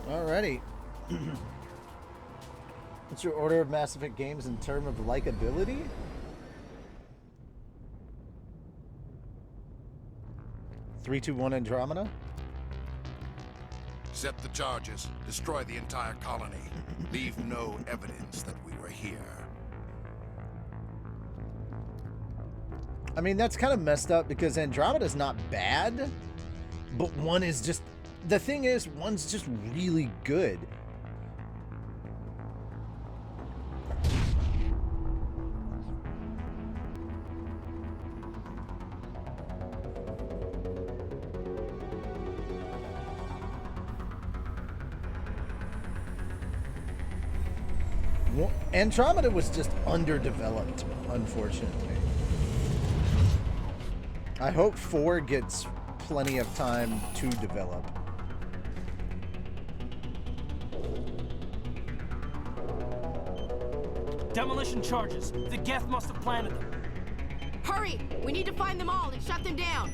Alrighty. What's your order of Mass Effect games in terms of likability? Three, 2, 1 Andromeda? Set the charges. Destroy the entire colony. Leave no evidence that we were here. I mean, that's kind of messed up because Andromeda's not bad, but one is just... The thing is, one's just really good. Andromeda was just underdeveloped, unfortunately. I hope 4 gets plenty of time to develop. Demolition charges. The Geth must have planted them. Hurry! We need to find them all and shut them down!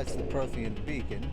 that's the Prothean beacon.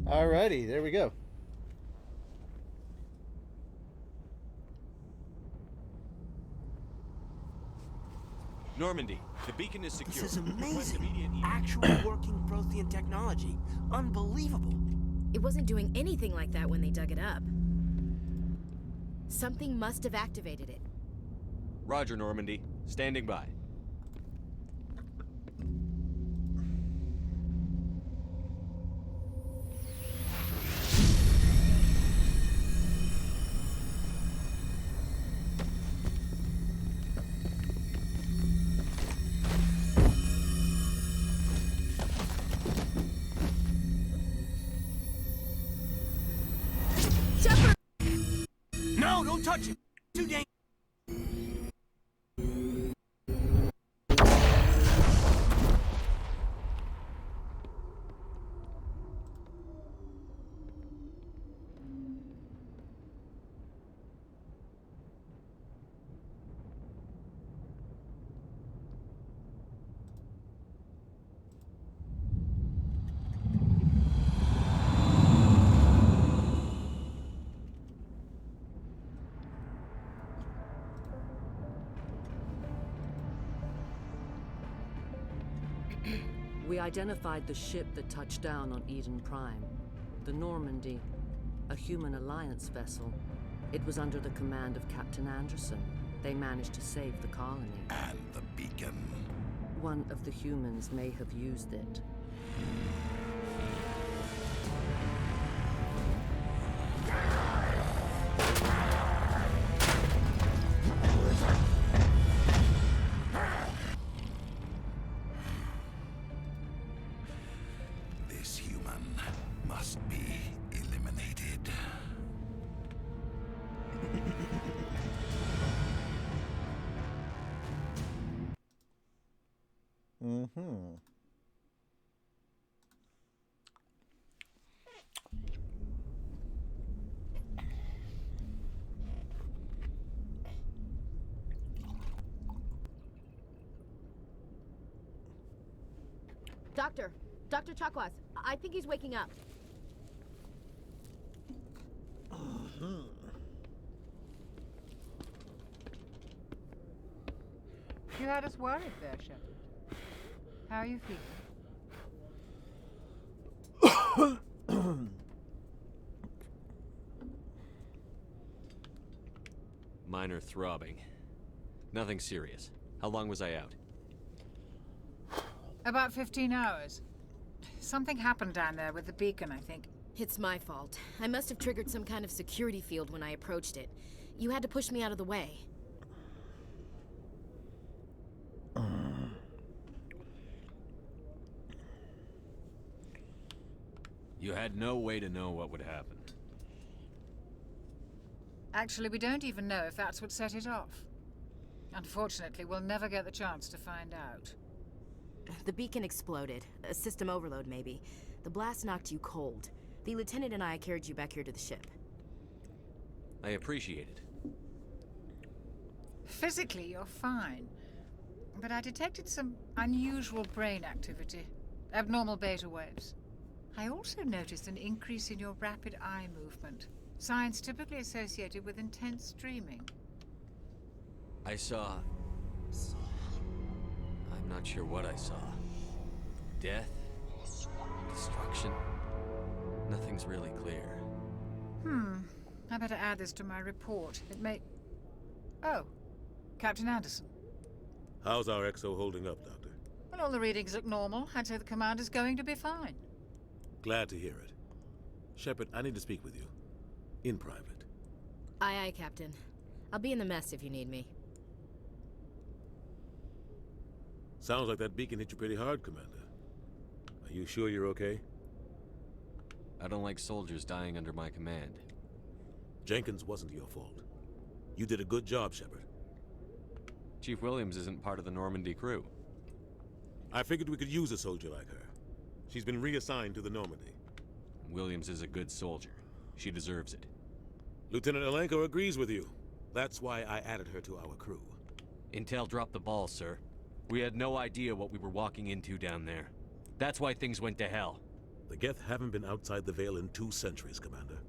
Alrighty, there we go. Normandy, the beacon is secure. This is amazing. Actual working Prothean technology. Unbelievable. It wasn't doing anything like that when they dug it up. Something must have activated it. Roger, Normandy. Standing by. No, don't touch him. Too dangerous. We identified the ship that touched down on Eden Prime. The Normandy, a human alliance vessel. It was under the command of Captain Anderson. They managed to save the colony. And the beacon. One of the humans may have used it. This human must be eliminated. Mm-hmm. Dr. Chakwas, I think he's waking up. You had us worried there, Shepard. How are you feeling? Minor throbbing. Nothing serious. How long was I out? About 15 hours. Something happened down there with the beacon, I think. It's my fault. I must have triggered some kind of security field when I approached it. You had to push me out of the way. You had no way to know what would happen. Actually, we don't even know if that's what set it off. Unfortunately, we'll never get the chance to find out. The beacon exploded. A system overload, maybe. The blast knocked you cold. The lieutenant and I carried you back here to the ship. I appreciate it. Physically, you're fine. But I detected some unusual brain activity. Abnormal beta waves. I also noticed an increase in your rapid eye movement. Signs typically associated with intense dreaming. I saw... I'm not sure what I saw. Death? Destruction? Nothing's really clear. I better add this to my report. It may... Oh, Captain Anderson. How's our XO holding up, Doctor? Well, all the readings look normal. I'd say the commander's going to be fine. Glad to hear it. Shepard, I need to speak with you. In private. Aye, aye, Captain. I'll be in the mess if you need me. Sounds like that beacon hit you pretty hard, Commander. Are you sure you're okay? I don't like soldiers dying under my command. Jenkins wasn't your fault. You did a good job, Shepard. Chief Williams isn't part of the Normandy crew. I figured we could use a soldier like her. She's been reassigned to the Normandy. Williams is a good soldier. She deserves it. Lieutenant Alenko agrees with you. That's why I added her to our crew. Intel dropped the ball, sir. We had no idea what we were walking into down there. That's why things went to hell. The Geth haven't been outside the Veil in 2 centuries, Commander.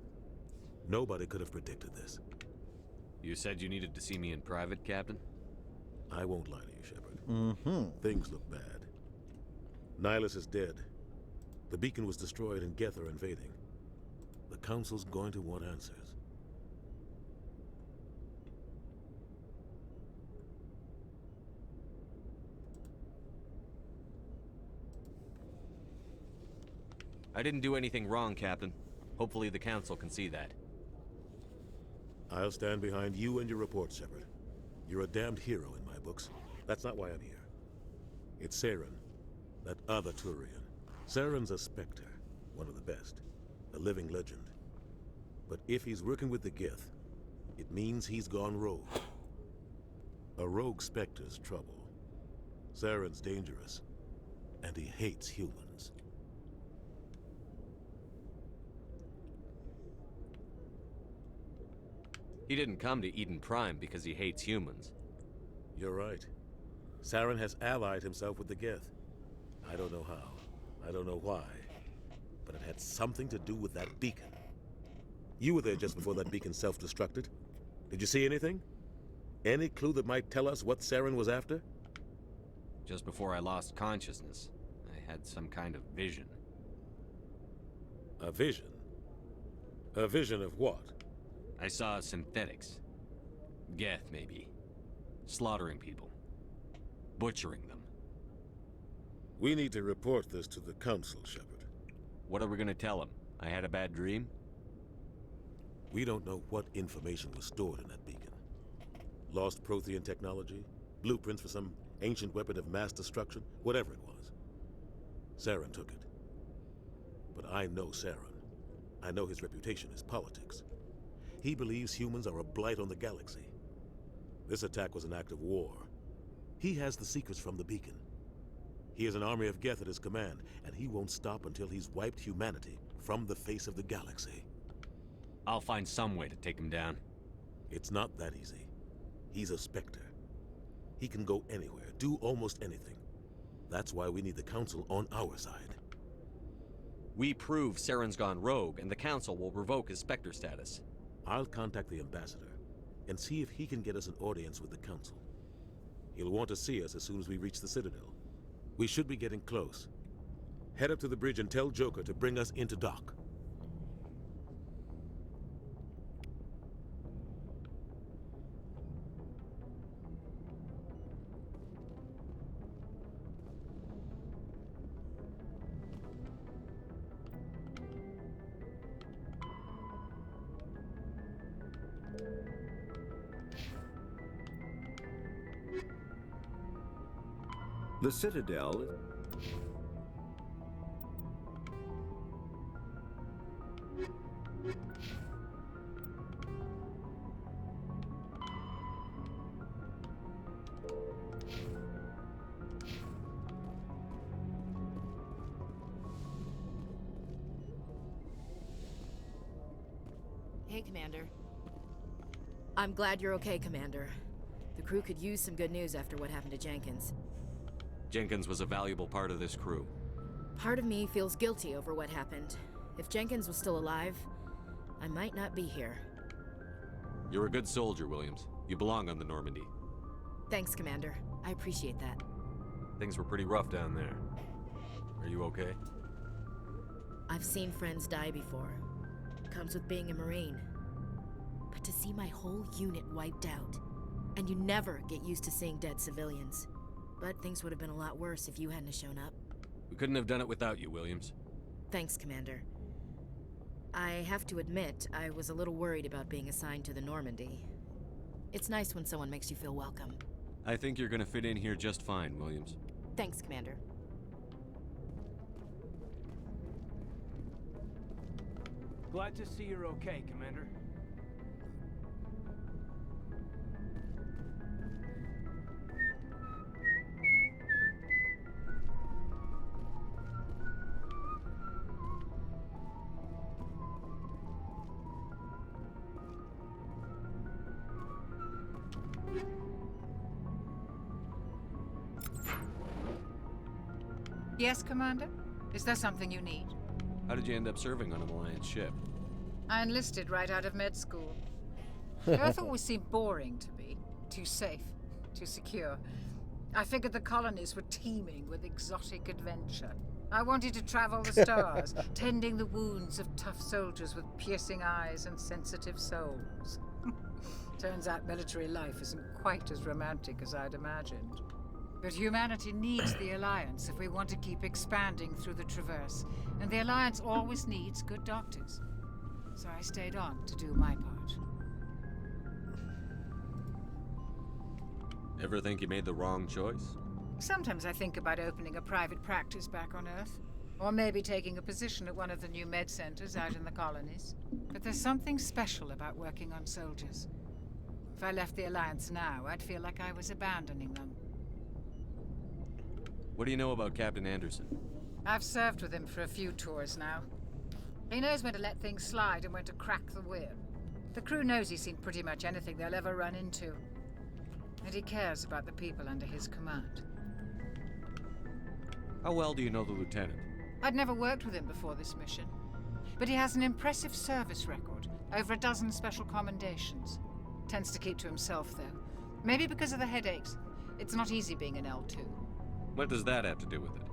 Nobody could have predicted this. You said you needed to see me in private, Captain? I won't lie to you, Shepard. Things look bad. Nihilus is dead. The beacon was destroyed and Geth are invading. The Council's going to want answers. I didn't do anything wrong, Captain. Hopefully the Council can see that. I'll stand behind you and your report, Shepard. You're a damned hero in my books. That's not why I'm here. It's Saren, that other Turian. Saren's a Spectre, one of the best, a living legend. But if he's working with the Geth, it means he's gone rogue. A rogue Spectre's trouble. Saren's dangerous, and he hates humans. He didn't come to Eden Prime because he hates humans. You're right. Saren has allied himself with the Geth. I don't know how. I don't know why. But it had something to do with that beacon. You were there just before that beacon self-destructed. Did you see anything? Any clue that might tell us what Saren was after? Just before I lost consciousness, I had some kind of vision. A vision? A vision of what? I saw synthetics. Geth, maybe. Slaughtering people. Butchering them. We need to report this to the Council, Shepard. What are we gonna tell them? I had a bad dream? We don't know what information was stored in that beacon. Lost Prothean technology? Blueprints for some ancient weapon of mass destruction? Whatever it was. Saren took it. But I know Saren. I know his reputation is politics. He believes humans are a blight on the galaxy. This attack was an act of war. He has the secrets from the beacon. He has an army of Geth at his command, and he won't stop until he's wiped humanity from the face of the galaxy. I'll find some way to take him down. It's not that easy. He's a Spectre. He can go anywhere, do almost anything. That's why we need the Council on our side. We prove Saren's gone rogue, and the Council will revoke his Spectre status. I'll contact the Ambassador and see if he can get us an audience with the Council. He'll want to see us as soon as we reach the Citadel. We should be getting close. Head up to the bridge and tell Joker to bring us into dock. The Citadel... Hey, Commander. I'm glad you're okay, Commander. The crew could use some good news after what happened to Jenkins. Jenkins was a valuable part of this crew. Part of me feels guilty over what happened. If Jenkins was still alive, I might not be here. You're a good soldier, Williams. You belong on the Normandy. Thanks, Commander. I appreciate that. Things were pretty rough down there. Are you okay? I've seen friends die before. Comes with being a Marine. But to see my whole unit wiped out, and you never get used to seeing dead civilians. But things would have been a lot worse if you hadn't shown up. We couldn't have done it without you, Williams. Thanks, Commander. I have to admit, I was a little worried about being assigned to the Normandy. It's nice when someone makes you feel welcome. I think you're gonna fit in here just fine, Williams. Thanks, Commander. Glad to see you're okay, Commander. Yes, Commander? Is there something you need? How did you end up serving on an Alliance ship? I enlisted right out of med school. Earth always seemed boring to me. Too safe, too secure. I figured the colonies were teeming with exotic adventure. I wanted to travel the stars, tending the wounds of tough soldiers with piercing eyes and sensitive souls. Turns out military life isn't quite as romantic as I'd imagined. But humanity needs the Alliance if we want to keep expanding through the Traverse, and the Alliance always needs good doctors. So I stayed on to do my part. Ever think you made the wrong choice? Sometimes I think about opening a private practice back on Earth, or maybe taking a position at one of the new med centers out in the colonies. But there's something special about working on soldiers. If I left the Alliance now, I'd feel like I was abandoning them. What do you know about Captain Anderson? I've served with him for a few tours now. He knows when to let things slide and when to crack the whip. The crew knows he's seen pretty much anything they'll ever run into. And he cares about the people under his command. How well do you know the lieutenant? I'd never worked with him before this mission. But he has an impressive service record, over a dozen special commendations. Tends to keep to himself, though. Maybe because of the headaches. It's not easy being an L2. What does that have to do with it?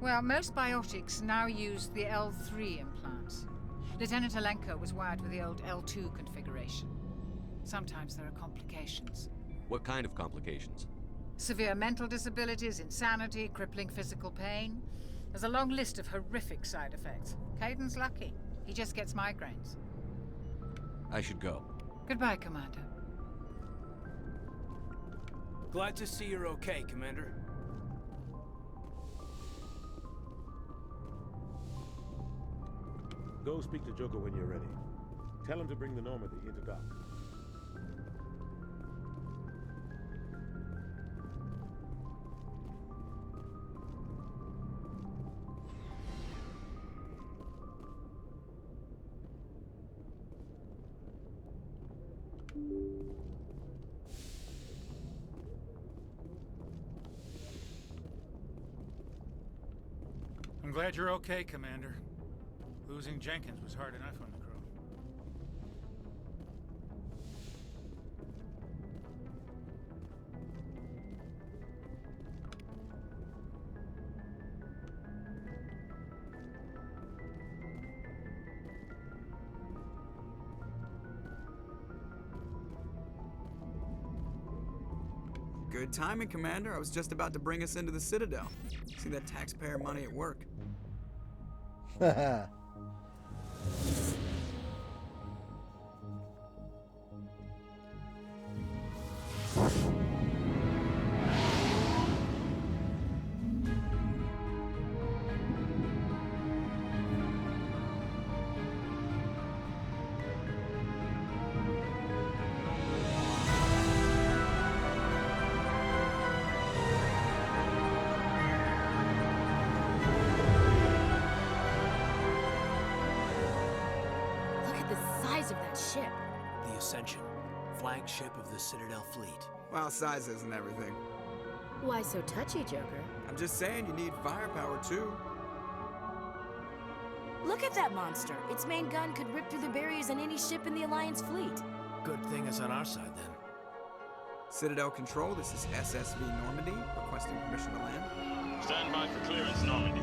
Well, most biotics now use the L3 implants. Lieutenant Alenko was wired with the old L2 configuration. Sometimes there are complications. What kind of complications? Severe mental disabilities, insanity, crippling physical pain. There's a long list of horrific side effects. Caden's lucky. He just gets migraines. I should go. Goodbye, Commander. Glad to see you're okay, Commander. Go speak to Joker when you're ready. Tell him to bring the Normandy into dock. I'm glad you're okay, Commander. Losing Jenkins was hard enough on the crew. Good timing, Commander. I was just about to bring us into the Citadel. See that taxpayer money at work. Haha. Look at the size of that ship. The Ascension, flagship of the Citadel fleet. Well, sizes and everything. Why so touchy, Joker? I'm just saying you need firepower too. Look at that monster. Its main gun could rip through the barriers in any ship in the Alliance fleet. Good thing it's on our side, then. Citadel Control, this is SSV Normandy, requesting permission to land. Stand by for clearance, Normandy.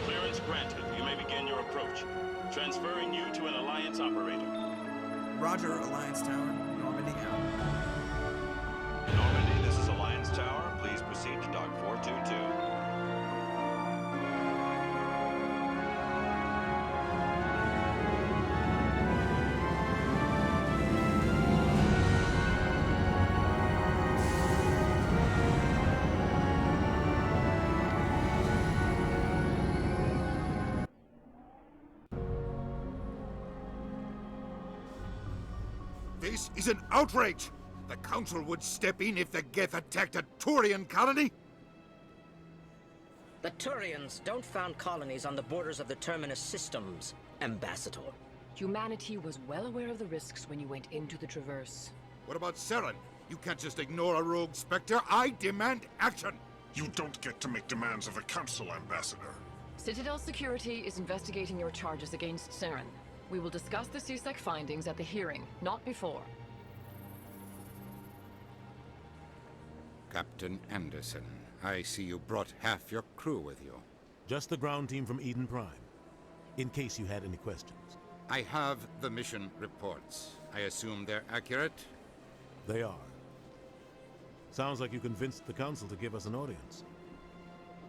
Clearance granted. You may begin your approach. Transferring you to an Alliance operator. Roger, Alliance Tower. Normandy out. Normandy, this is Alliance Tower. Please proceed to Dock 422. This is an outrage! The Council would step in if the Geth attacked a Turian colony? The Turians don't found colonies on the borders of the Terminus systems, Ambassador. Humanity was well aware of the risks when you went into the Traverse. What about Saren? You can't just ignore a rogue Spectre. I demand action! You don't get to make demands of the Council, Ambassador. Citadel Security is investigating your charges against Saren. We will discuss the CSEC findings at the hearing, not before. Captain Anderson, I see you brought half your crew with you. Just the ground team from Eden Prime, in case you had any questions. I have the mission reports. I assume they're accurate? They are. Sounds like you convinced the Council to give us an audience.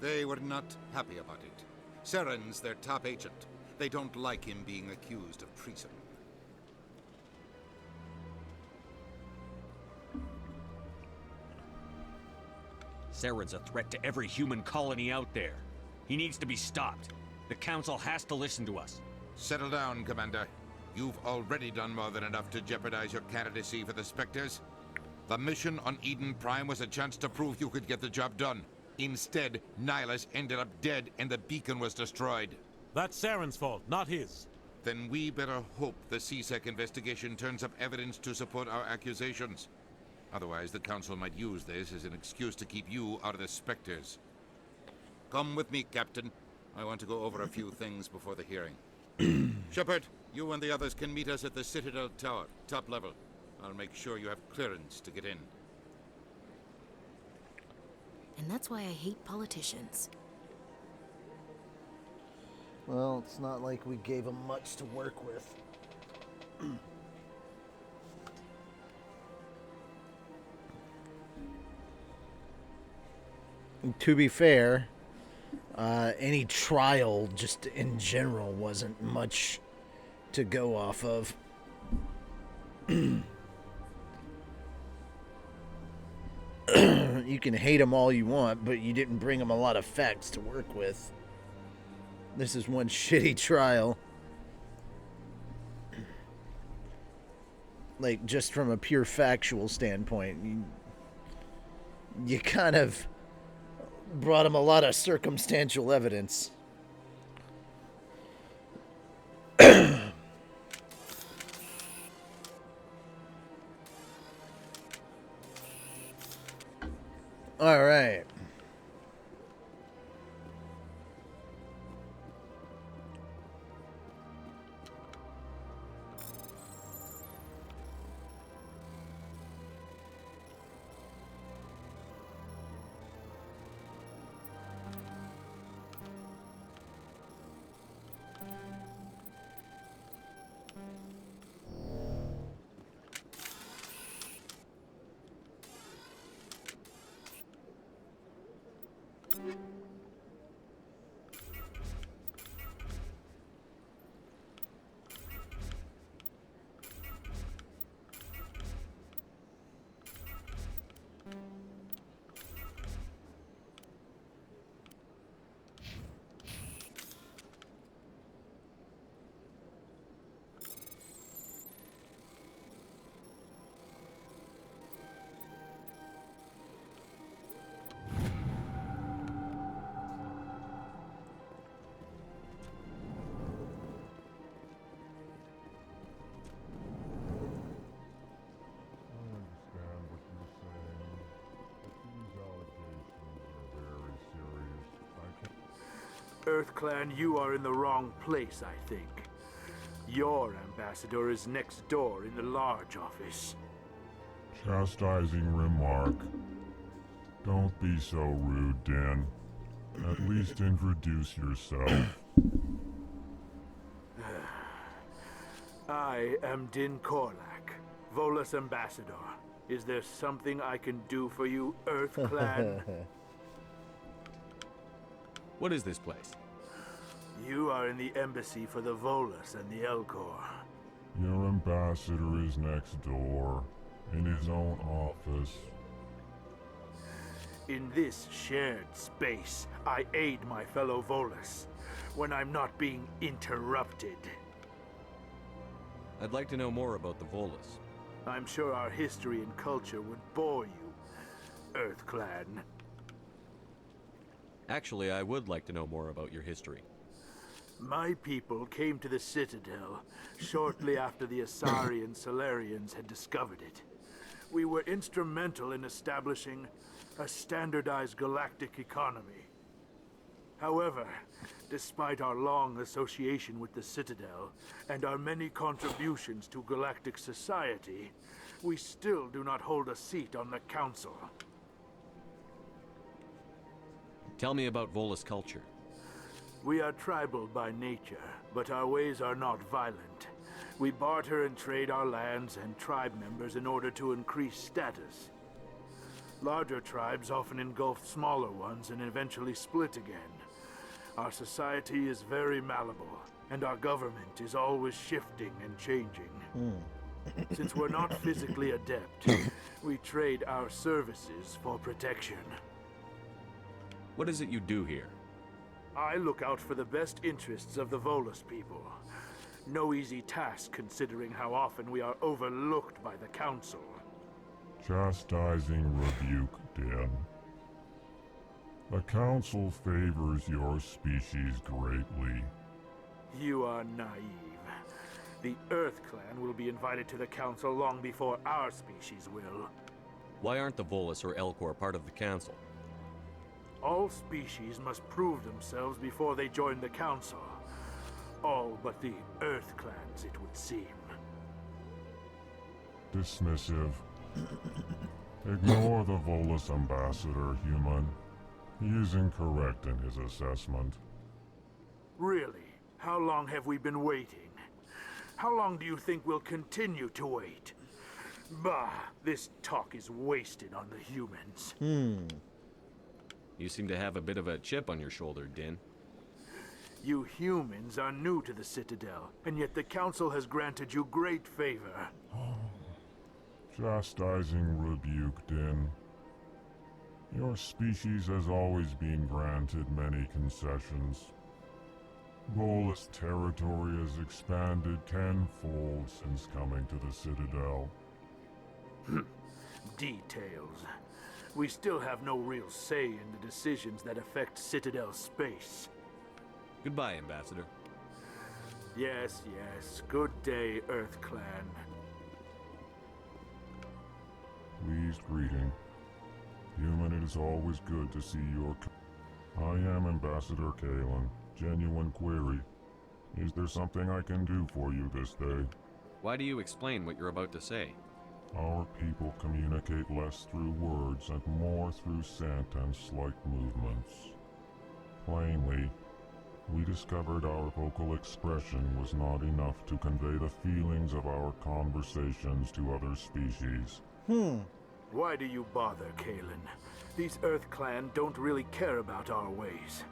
They were not happy about it. Saren's their top agent. They don't like him being accused of treason. Saren's a threat to every human colony out there. He needs to be stopped. The Council has to listen to us. Settle down, Commander. You've already done more than enough to jeopardize your candidacy for the Spectres. The mission on Eden Prime was a chance to prove you could get the job done. Instead, Nihilus ended up dead and the beacon was destroyed. That's Saren's fault, not his. Then we better hope the CSEC investigation turns up evidence to support our accusations. Otherwise, the Council might use this as an excuse to keep you out of the Spectres. Come with me, Captain. I want to go over a few things before the hearing. Shepard, you and the others can meet us at the Citadel Tower, top level. I'll make sure you have clearance to get in. And that's why I hate politicians. Well, it's not like we gave him much to work with. To be fair, any trial just in general wasn't much to go off of. You can hate him all you want, but you didn't bring him a lot of facts to work with. This is one shitty trial. Like, just from a pure factual standpoint, you kind of brought him a lot of circumstantial evidence. All right. EarthClan, you are in the wrong place, I think. Your ambassador is next door in the large office. Chastising remark. Don't be so rude, Din. At least introduce yourself. I am Din Korlak, Volus ambassador. Is there something I can do for you, EarthClan? What is this place? You are in the embassy for the Volus and the Elcor. Your ambassador is next door, in his own office. In this shared space, I aid my fellow Volus when I'm not being interrupted. I'd like to know more about the Volus. I'm sure our history and culture would bore you, EarthClan. Actually, I would like to know more about your history. My people came to the Citadel shortly after the Asari and Solarians had discovered it. We were instrumental in establishing a standardized galactic economy. However, despite our long association with the Citadel and our many contributions to galactic society, we still do not hold a seat on the Council. Tell me about Volus culture. We are tribal by nature, but our ways are not violent. We barter and trade our lands and tribe members in order to increase status. Larger tribes often engulf smaller ones and eventually split again. Our society is very malleable, and our government is always shifting and changing. Since we're not physically adept, we trade our services for protection. What is it you do here? I look out for the best interests of the Volus people. No easy task considering how often we are overlooked by the Council. Chastising rebuke, Din. The Council favors your species greatly. You are naive. The EarthClan will be invited to the Council long before our species will. Why aren't the Volus or Elcor part of the Council? All species must prove themselves before they join the Council. All but the EarthClans, it would seem. Dismissive. Ignore the Volus ambassador, human. He is incorrect in his assessment. Really? How long have we been waiting? How long do you think we'll continue to wait? Bah, this talk is wasted on the humans. You seem to have a bit of a chip on your shoulder, Din. You humans are new to the Citadel, and yet the Council has granted you great favor. Chastising rebuke, Din. Your species has always been granted many concessions. Volus territory has expanded tenfold since coming to the Citadel. Details. We still have no real say in the decisions that affect Citadel space. Goodbye, Ambassador. Yes, yes. Good day, EarthClan. Pleased greeting. Human, it is always good to see your... I am Ambassador Kalen. Genuine query. Is there something I can do for you this day? Why do you explain what you're about to say? Our people communicate less through words and more through scent and slight movements. Plainly, we discovered our vocal expression was not enough to convey the feelings of our conversations to other species. Why do you bother, Kalen? These EarthClan don't really care about our ways.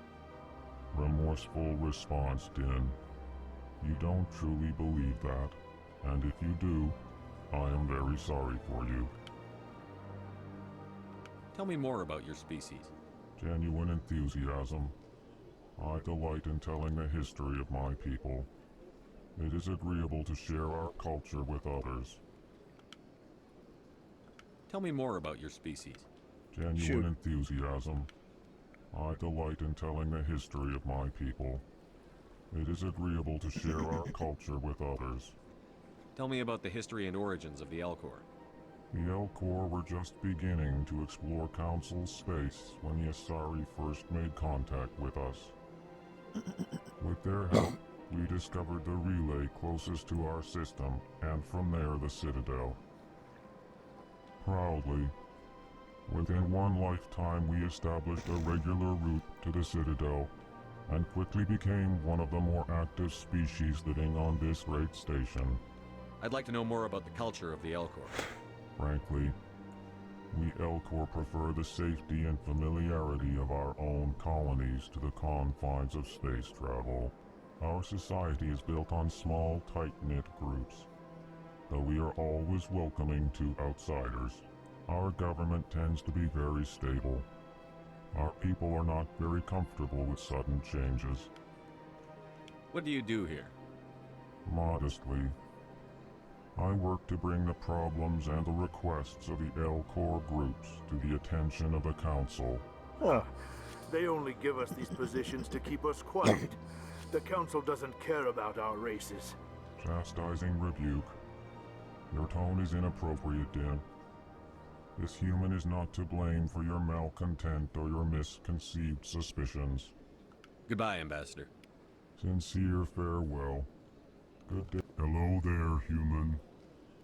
Remorseful response, Din. You don't truly believe that, and if you do, I am very sorry for you. Tell me more about your species. Genuine enthusiasm. I delight in telling the history of my people. It is agreeable to share our culture with others. Tell me more about your species. Genuine enthusiasm. I delight in telling the history of my people. It is agreeable to share our culture with others. Tell me about the history and origins of the Elcor. The Elcor were just beginning to explore Council space when the Asari first made contact with us. With their help, we discovered the relay closest to our system, and from there the Citadel. Proudly, within one lifetime we established a regular route to the Citadel, and quickly became one of the more active species living on this great station. I'd like to know more about the culture of the Elcor. Frankly, we Elcor prefer the safety and familiarity of our own colonies to the confines of space travel. Our society is built on small, tight-knit groups. Though we are always welcoming to outsiders, our government tends to be very stable. Our people are not very comfortable with sudden changes. What do you do here? Modestly, I work to bring the problems and the requests of the Elcor groups to the attention of the Council. Huh. They only give us these positions to keep us quiet. The Council doesn't care about our races. Chastising rebuke. Your tone is inappropriate, Din. This human is not to blame for your malcontent or your misconceived suspicions. Goodbye, Ambassador. Sincere farewell. Good day. Hello there, human.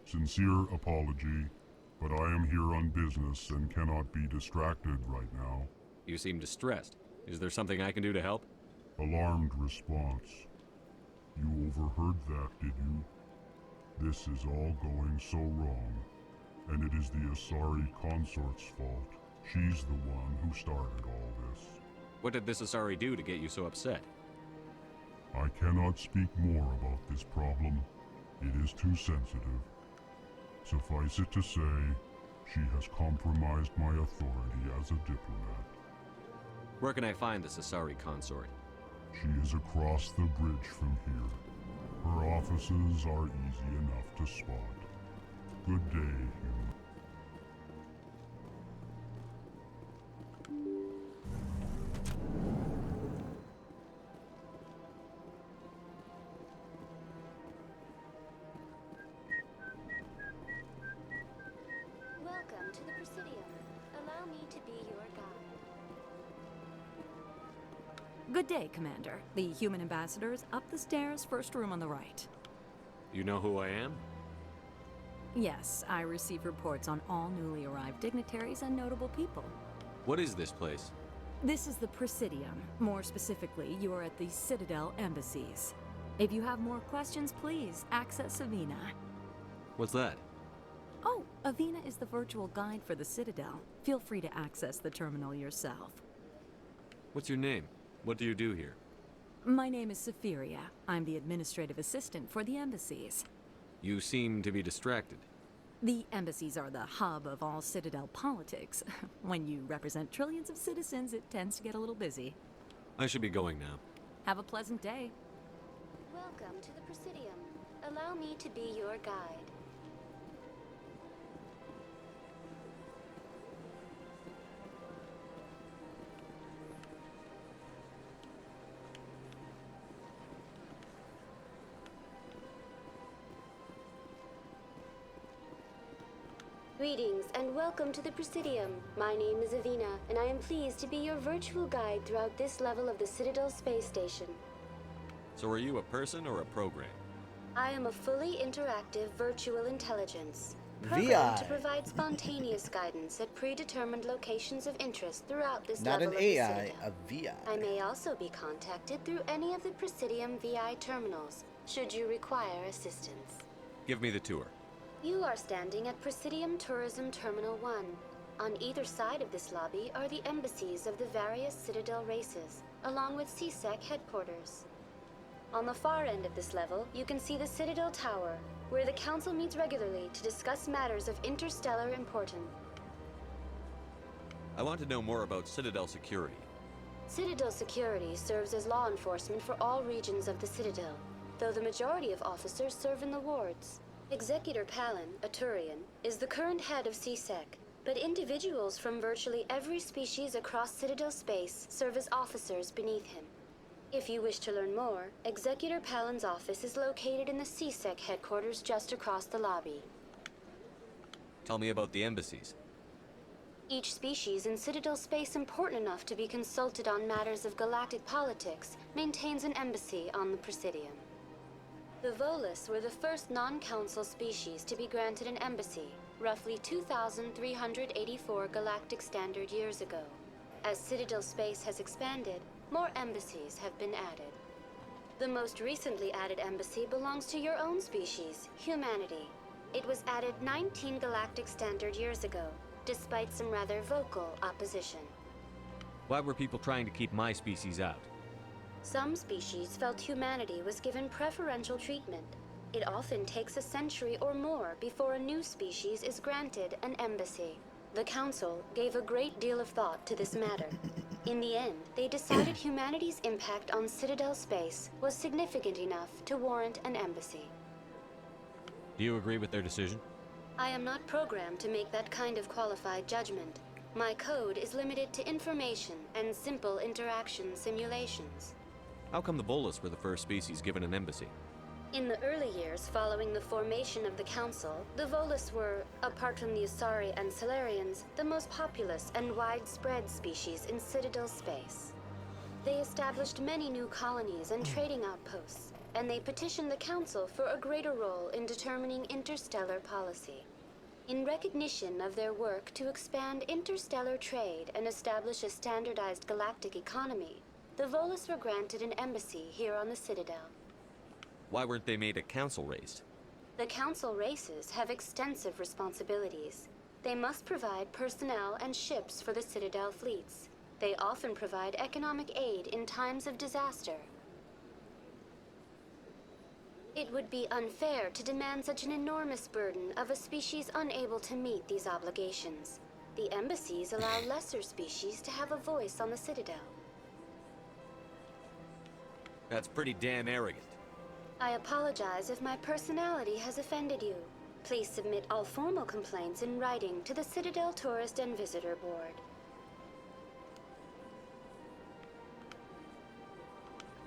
Sincere apology, but I am here on business and cannot be distracted right now. You seem distressed. Is there something I can do to help? Alarmed response. You overheard that, did you? This is all going so wrong, and it is the Asari consort's fault. She's the one who started all this. What did this Asari do to get you so upset? I cannot speak more about this problem. It is too sensitive. Suffice it to say, she has compromised my authority as a diplomat. Where can I find this Asari consort? She is across the bridge from here. Her offices are easy enough to spot. Good day, human. Welcome to the Presidium. Allow me to be your guide. Good day, Commander. The human ambassador is up the stairs, first room on the right. You know who I am? Yes, I receive reports on all newly arrived dignitaries and notable people. What is this place? This is the Presidium. More specifically, you are at the Citadel embassies. If you have more questions, please access Avina. What's that? Oh, Avina is the virtual guide for the Citadel. Feel free to access the terminal yourself. What's your name? What do you do here? My name is Safiria. I'm the administrative assistant for the embassies. You seem to be distracted. The embassies are the hub of all Citadel politics. When you represent trillions of citizens, it tends to get a little busy. I should be going now. Have a pleasant day. Welcome to the Presidium. Allow me to be your guide. Greetings and welcome to the Presidium. My name is Avina, and I am pleased to be your virtual guide throughout this level of the Citadel space station. So are you a person or a program? I am a fully interactive virtual intelligence, VI. programmed to provide spontaneous guidance at predetermined locations of interest throughout this Not level an of the AI, Citadel. a VI. I may also be contacted through any of the Presidium VI terminals, should you require assistance. Give me the tour. You are standing at Presidium Tourism Terminal 1. On either side of this lobby are the embassies of the various Citadel races, along with CSEC headquarters. On the far end of this level, you can see the Citadel Tower, where the Council meets regularly to discuss matters of interstellar importance. I want to know more about Citadel security. Citadel security serves as law enforcement for all regions of the Citadel, though the majority of officers serve in the wards. Executor Palin, a Turian, is the current head of CSEC, but individuals from virtually every species across Citadel space serve as officers beneath him. If you wish to learn more, Executor Palin's office is located in the CSEC headquarters just across the lobby. Tell me about the embassies. Each species in Citadel space important enough to be consulted on matters of galactic politics maintains an embassy on the Presidium. The Volus were the first non-council species to be granted an embassy, roughly 2,384 galactic standard years ago. As Citadel space has expanded, more embassies have been added. The most recently added embassy belongs to your own species, humanity. It was added 19 galactic standard years ago, despite some rather vocal opposition. Why were people trying to keep my species out? Some species felt humanity was given preferential treatment. It often takes a century or more before a new species is granted an embassy. The Council gave a great deal of thought to this matter. In the end, they decided humanity's impact on Citadel space was significant enough to warrant an embassy. Do you agree with their decision? I am not programmed to make that kind of qualified judgment. My code is limited to information and simple interaction simulations. How come the Volus were the first species given an embassy? In the early years following the formation of the Council, the Volus were, apart from the Asari and Salarians, the most populous and widespread species in Citadel space. They established many new colonies and trading outposts, and they petitioned the Council for a greater role in determining interstellar policy. In recognition of their work to expand interstellar trade and establish a standardized galactic economy, the Volus were granted an embassy here on the Citadel. Why weren't they made a council race? The Council races have extensive responsibilities. They must provide personnel and ships for the Citadel fleets. They often provide economic aid in times of disaster. It would be unfair to demand such an enormous burden of a species unable to meet these obligations. The embassies allow lesser species to have a voice on the Citadel. That's pretty damn arrogant. I apologize if my personality has offended you. Please submit all formal complaints in writing to the Citadel Tourist and Visitor Board.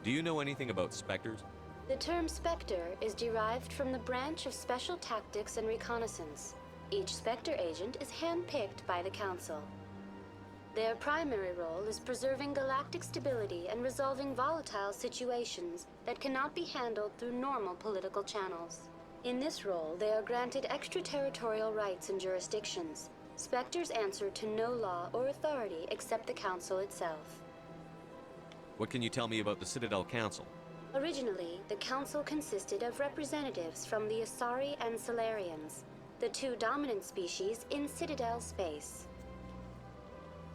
Do you know anything about specters? The term Spectre is derived from the branch of Special Tactics and Reconnaissance. Each Spectre agent is handpicked by the Council. Their primary role is preserving galactic stability and resolving volatile situations that cannot be handled through normal political channels. In this role, they are granted extraterritorial rights and jurisdictions. Spectres answer to no law or authority except the Council itself. What can you tell me about the Citadel Council? Originally, the Council consisted of representatives from the Asari and Salarians, the two dominant species in Citadel space.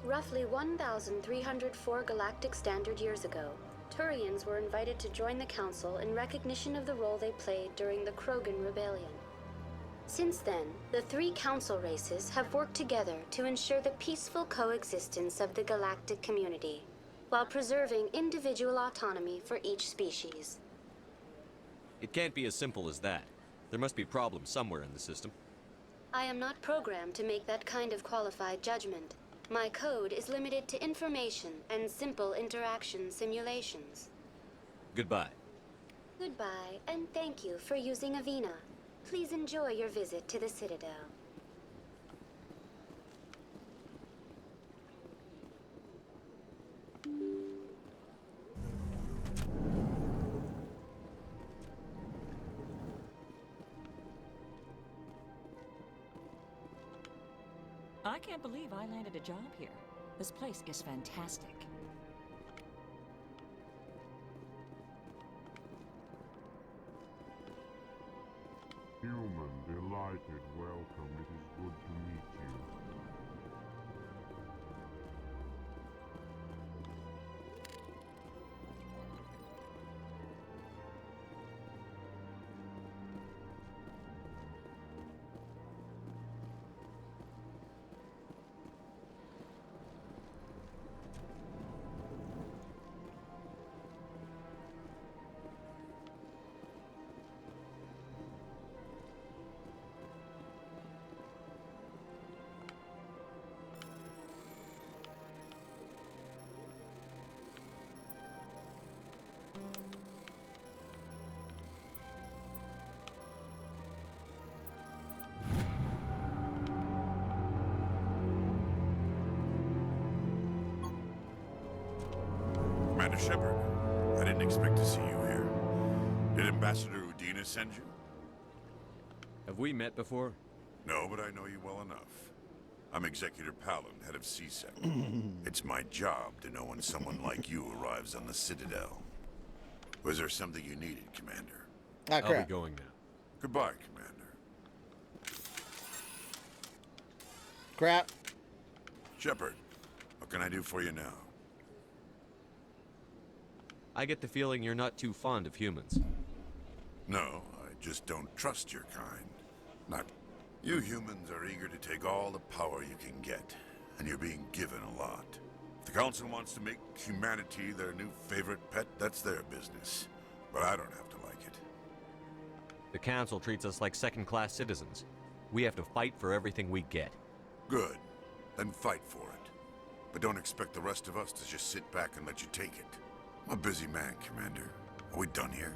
Roughly 1,304 galactic standard years ago, Turians were invited to join the Council in recognition of the role they played during the Krogan Rebellion. Since then, the three Council races have worked together to ensure the peaceful coexistence of the galactic community, while preserving individual autonomy for each species. It can't be as simple as that. There must be problems somewhere in the system. I am not programmed to make that kind of qualified judgment. My code is limited to information and simple interaction simulations. Goodbye. Goodbye, and thank you for using Avina. Please enjoy your visit to the Citadel. I can't believe I landed a job here. This place is fantastic. Human, delighted, welcome. It is good to meet you. Shepard, I didn't expect to see you here. Did Ambassador Udina send you? Have we met before? No, but I know you well enough. I'm Executor Palin, head of C-Sec. It's my job to know when someone like you arrives on the Citadel. Was there something you needed, Commander? Ah, crap. I'll be going now. Goodbye, Commander. Crap. Shepard, what can I do for you now? I get the feeling you're not too fond of humans. No, I just don't trust your kind. Not... You humans are eager to take all the power you can get, and you're being given a lot. If the Council wants to make humanity their new favorite pet, that's their business. But I don't have to like it. The Council treats us like second-class citizens. We have to fight for everything we get. Good. Then fight for it. But don't expect the rest of us to just sit back and let you take it. I'm a busy man, Commander. Are we done here?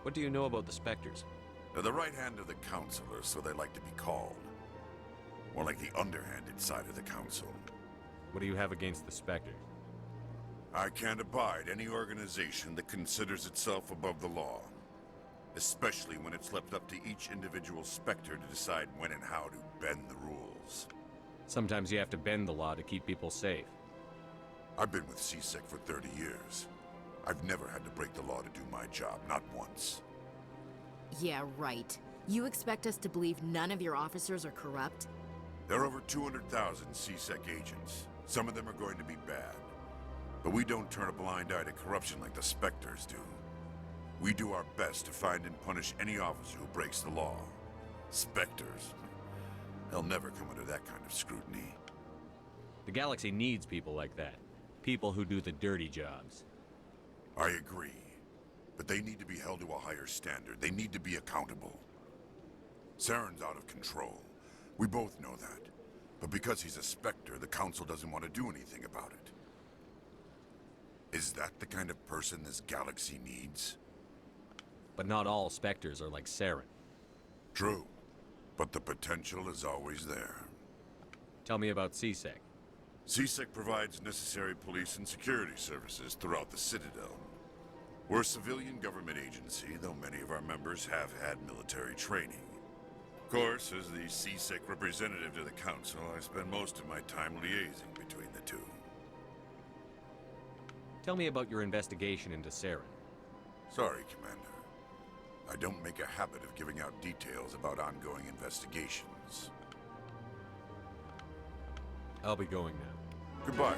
What do you know about the Spectres? They're the right hand of the Council, or so they like to be called. More like the underhanded side of the Council. What do you have against the Spectres? I can't abide any organization that considers itself above the law. Especially when it's left up to each individual Spectre to decide when and how to bend the rules. Sometimes you have to bend the law to keep people safe. I've been with C-Sec for 30 years. I've never had to break the law to do my job, not once. Yeah, right. You expect us to believe none of your officers are corrupt? There are over 200,000 C-Sec agents. Some of them are going to be bad. But we don't turn a blind eye to corruption like the Spectres do. We do our best to find and punish any officer who breaks the law. Spectres. They'll never come under that kind of scrutiny. The galaxy needs people like that. People who do the dirty jobs. I agree. But they need to be held to a higher standard. They need to be accountable. Saren's out of control. We both know that. But because he's a Spectre, the Council doesn't want to do anything about it. Is that the kind of person this galaxy needs? But not all Spectres are like Saren. True. But the potential is always there. Tell me about C-Sec. C-Sec provides necessary police and security services throughout the Citadel. We're a civilian government agency, though many of our members have had military training. Of course, as the C-Sec representative to the Council, I spend most of my time liaising between the two. Tell me about your investigation into Saren. Sorry, Commander. I don't make a habit of giving out details about ongoing investigations. I'll be going now. Goodbye.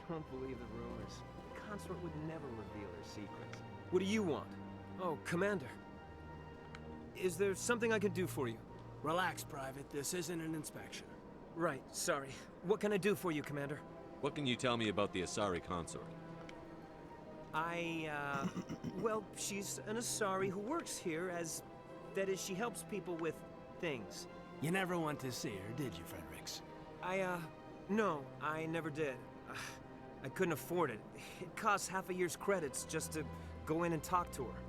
Don't believe the rumors. The consort would never reveal their secrets. What do you want? Oh, Commander. Is there something I can do for you? Relax, Private. This isn't an inspection. Right, sorry. What can I do for you, Commander? What can you tell me about the Asari consort? Well, she's an Asari who works here as... That is, she helps people with things. You never went to see her, did you, Fredericks? No, I never did. I couldn't afford it. It costs half a year's credits just to go in and talk to her.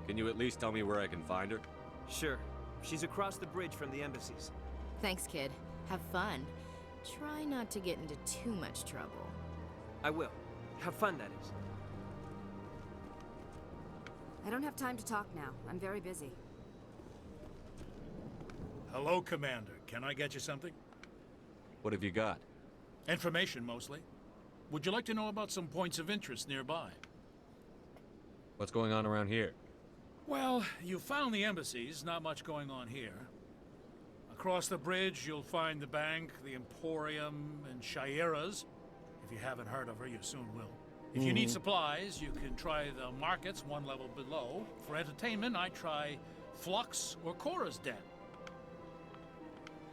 Can you at least tell me where I can find her? Sure. She's across the bridge from the embassies. Thanks, kid. Have fun. Try not to get into too much trouble. I will. Have fun, that is. I don't have time to talk now. I'm very busy. Hello, Commander. Can I get you something? What have you got? Information, mostly. Would you like to know about some points of interest nearby? What's going on around here? Well, you found the embassies. Not much going on here. Across the bridge, you'll find the bank, the Emporium, and Shaira's. If you haven't heard of her, you soon will. If you need supplies, you can try the markets one level below. For entertainment, I try Flux or Cora's Den.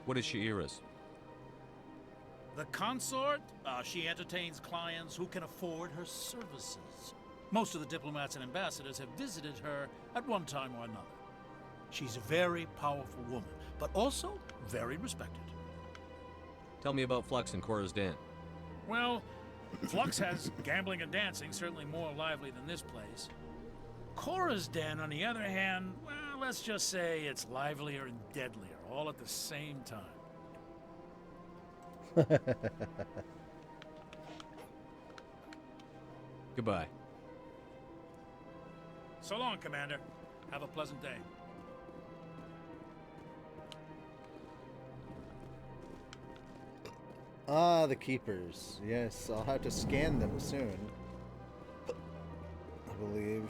What is Shaira's? The consort, she entertains clients who can afford her services. Most of the diplomats and ambassadors have visited her at one time or another. She's a very powerful woman, but also very respected. Tell me about Flux and Cora's Den. Well, Flux has gambling and dancing, certainly more lively than this place. Cora's Den, on the other hand, well, let's just say it's livelier and deadlier, all at the same time. Goodbye. So long, Commander. Have a pleasant day. Ah, the keepers. Yes, I'll have to scan them soon. I believe.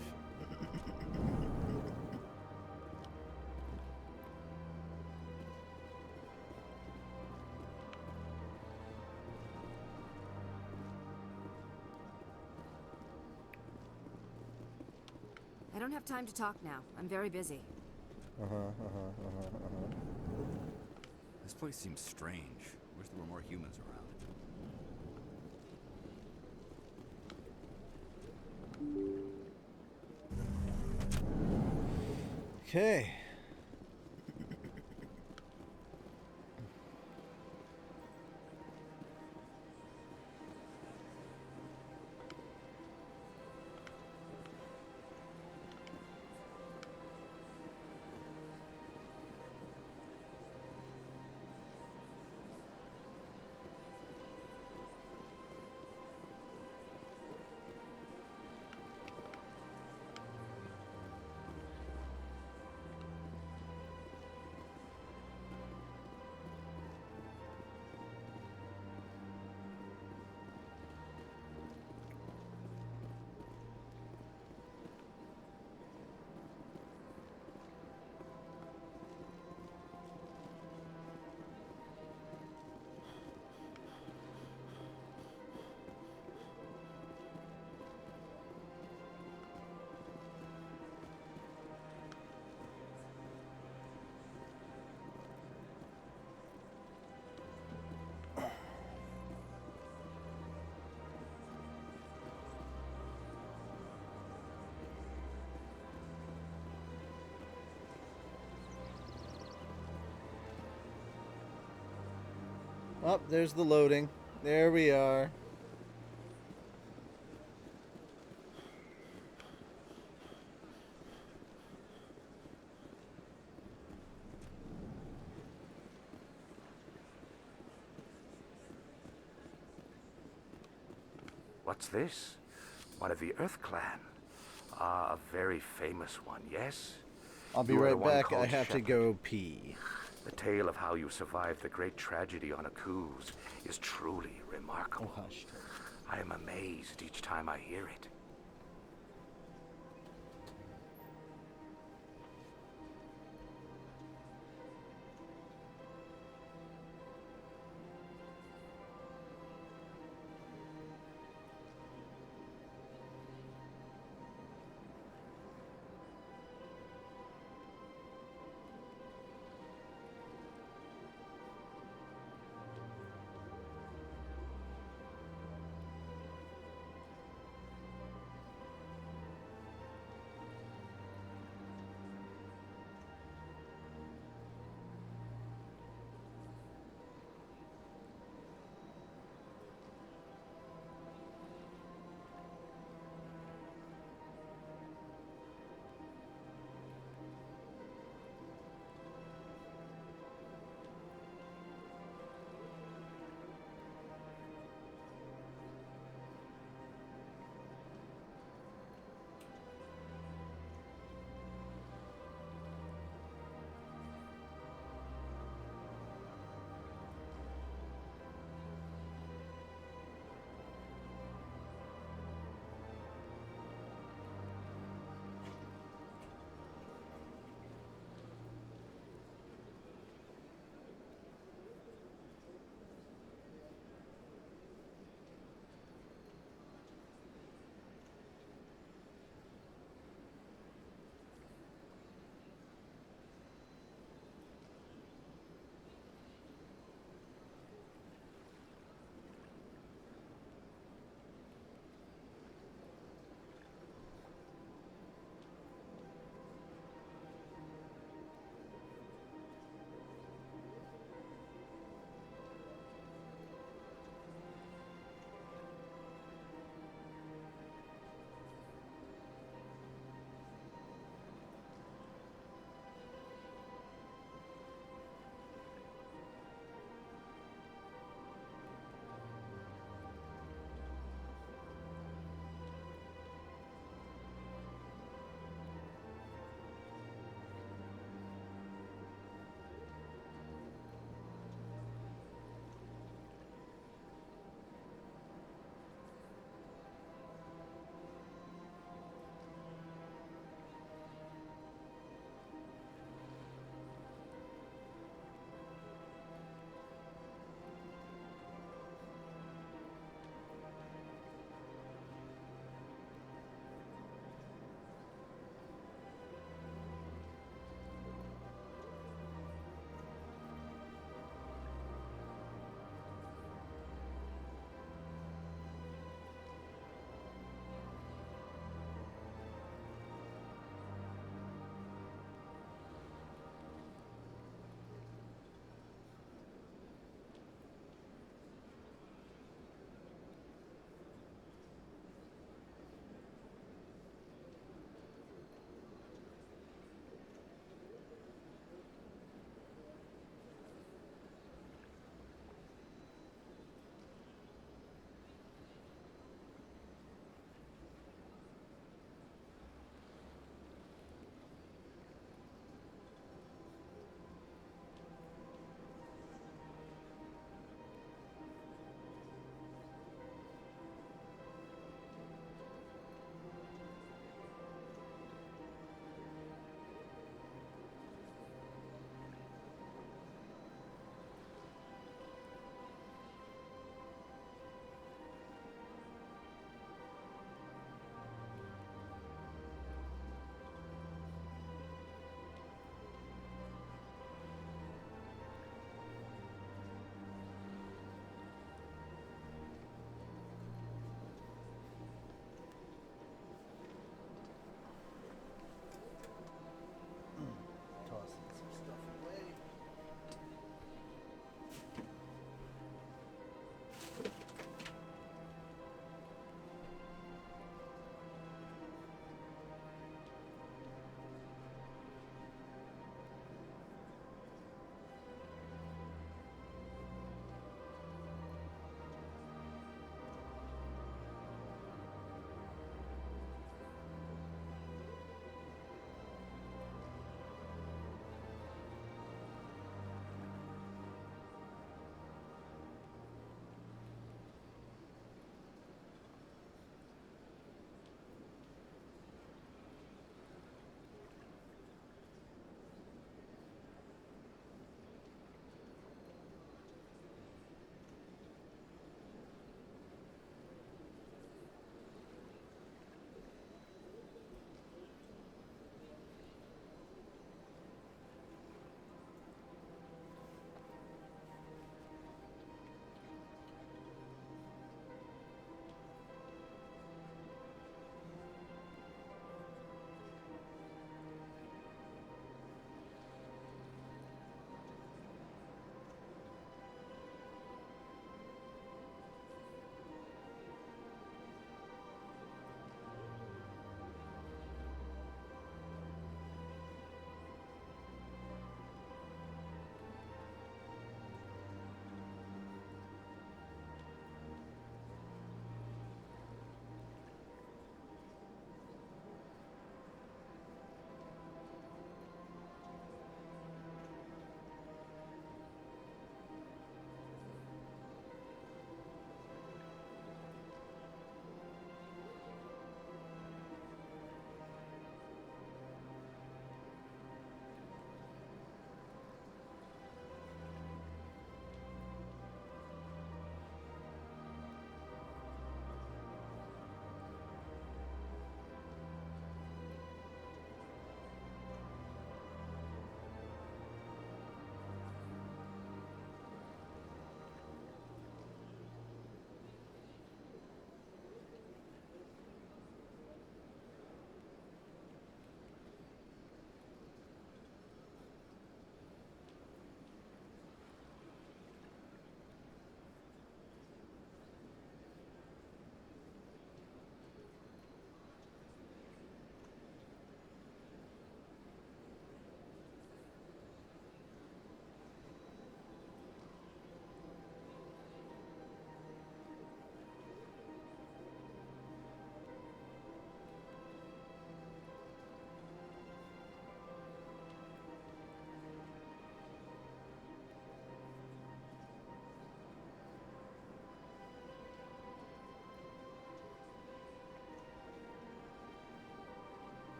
I don't have time to talk now. I'm very busy. This place seems strange. Wish there were more humans around. Okay. Oh, there's the loading. There we are. What's this? One of the Earth Clan. Ah, a very famous one, yes? I'll be You are the right one back. I called have to Shepard. go pee. The tale of how you survived the great tragedy on Akuz is truly remarkable. Oh, hush. I am amazed each time I hear it.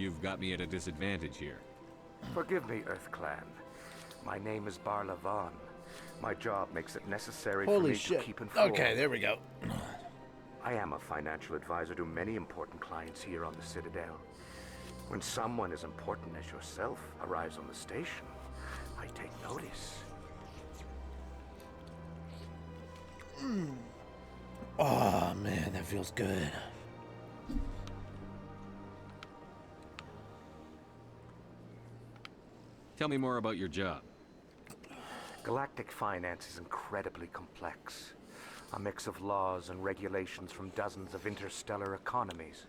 you've got me at a disadvantage here. Forgive me, EarthClan. My name is Barla Vaughn. My job makes it necessary for Holy me shit. to keep informed. Okay, there we go. I am a financial advisor to many important clients here on the Citadel. When someone as important as yourself arrives on the station, I take notice. Oh, man, that feels good. Tell me more about your job. Galactic finance is incredibly complex. A mix of laws and regulations from dozens of interstellar economies.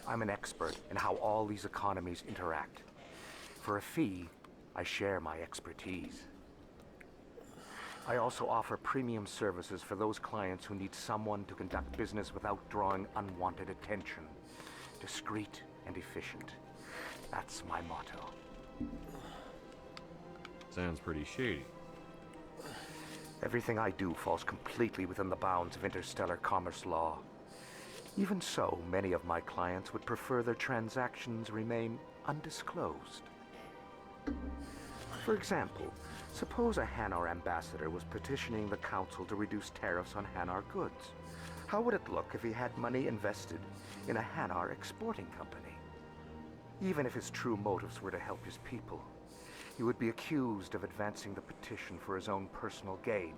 I'm an expert in how all these economies interact. For a fee, I share my expertise. I also offer premium services for those clients who need someone to conduct business without drawing unwanted attention. Discreet and efficient. That's my motto. Sounds pretty shady. Everything I do falls completely within the bounds of interstellar commerce law. Even so, many of my clients would prefer their transactions remain undisclosed. For example, suppose a Hanar ambassador was petitioning the council to reduce tariffs on Hanar goods. How would it look if he had money invested in a Hanar exporting company? Even if his true motives were to help his people, he would be accused of advancing the petition for his own personal gain.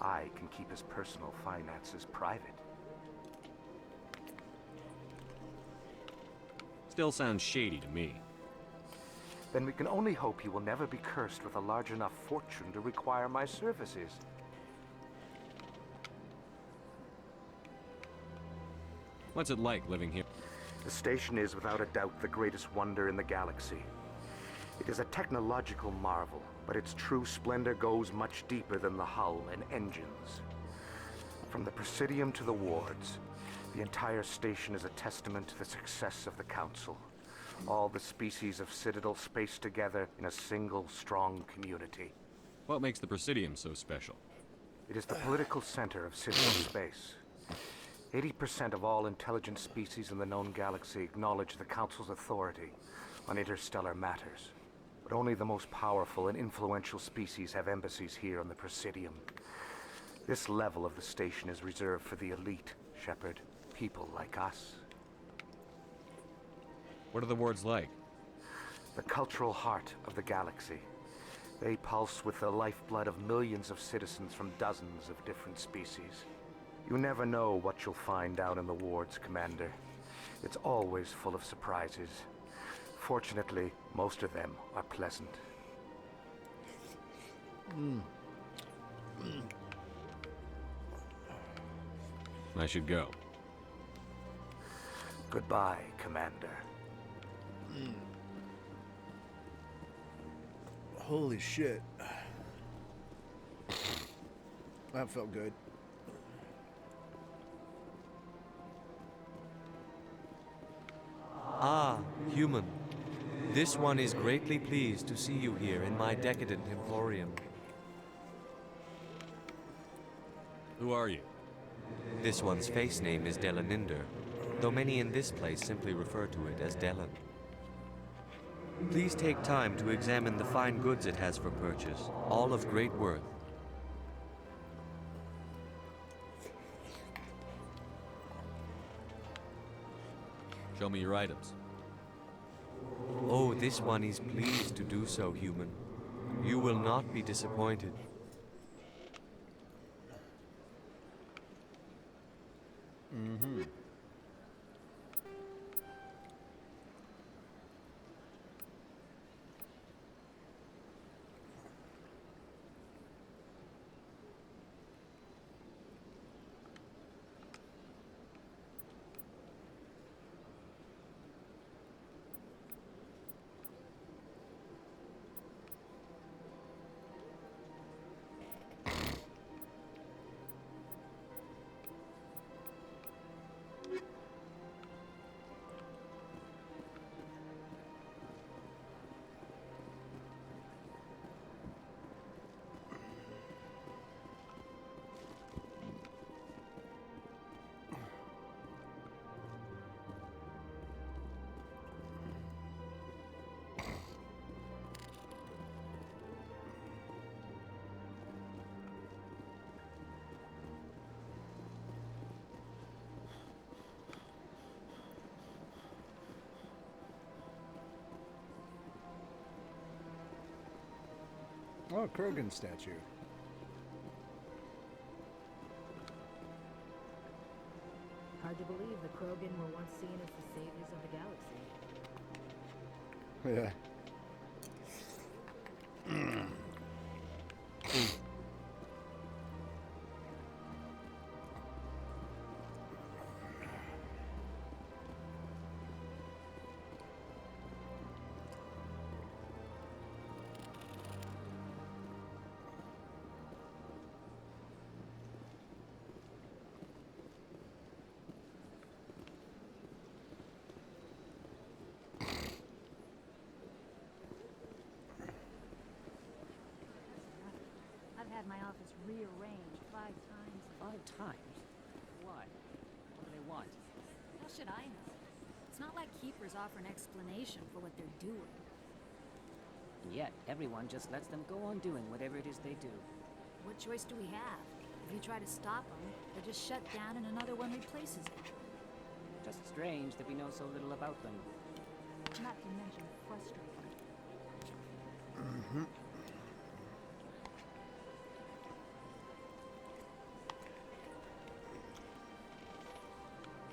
I can keep his personal finances private. Still sounds shady to me. Then we can only hope he will never be cursed with a large enough fortune to require my services. What's it like living here? The station is without a doubt the greatest wonder in the galaxy. It is a technological marvel, but its true splendor goes much deeper than the hull and engines. From the Presidium to the wards, the entire station is a testament to the success of the Council. All the species of Citadel spaced together in a single, strong community. What makes the Presidium so special? It is the political center of Citadel space. 80% of all intelligent species in the known galaxy acknowledge the Council's authority on interstellar matters. But only the most powerful and influential species have embassies here on the Presidium. This level of the station is reserved for the elite, Shepard. People like us. What are the wards like? The cultural heart of the galaxy. They pulse with the lifeblood of millions of citizens from dozens of different species. You never know what you'll find out in the wards, Commander. It's always full of surprises. Fortunately, most of them are pleasant. I should go. Goodbye, Commander. Holy shit. That felt good. Ah, human. This one is greatly pleased to see you here in my decadent emporium. Who are you? This one's face name is Delaninder, though many in this place simply refer to it as Delan. Please take time to examine the fine goods it has for purchase, all of great worth. Show me your items. Oh, this one is pleased to do so, human. You will not be disappointed. Mm-hmm. Oh, Krogan statue. Hard to believe the Krogan were once seen as the saviors of the galaxy. Yeah. I've had my office rearranged 5 times. 5 times? Why? What do they want? How should I know? It's not like keepers offer an explanation for what they're doing. And yet, everyone just lets them go on doing whatever it is they do. What choice do we have? If you try to stop them, they're just shut down and another one replaces it. Just strange that we know so little about them. Not to mention frustrating. Mm-hmm.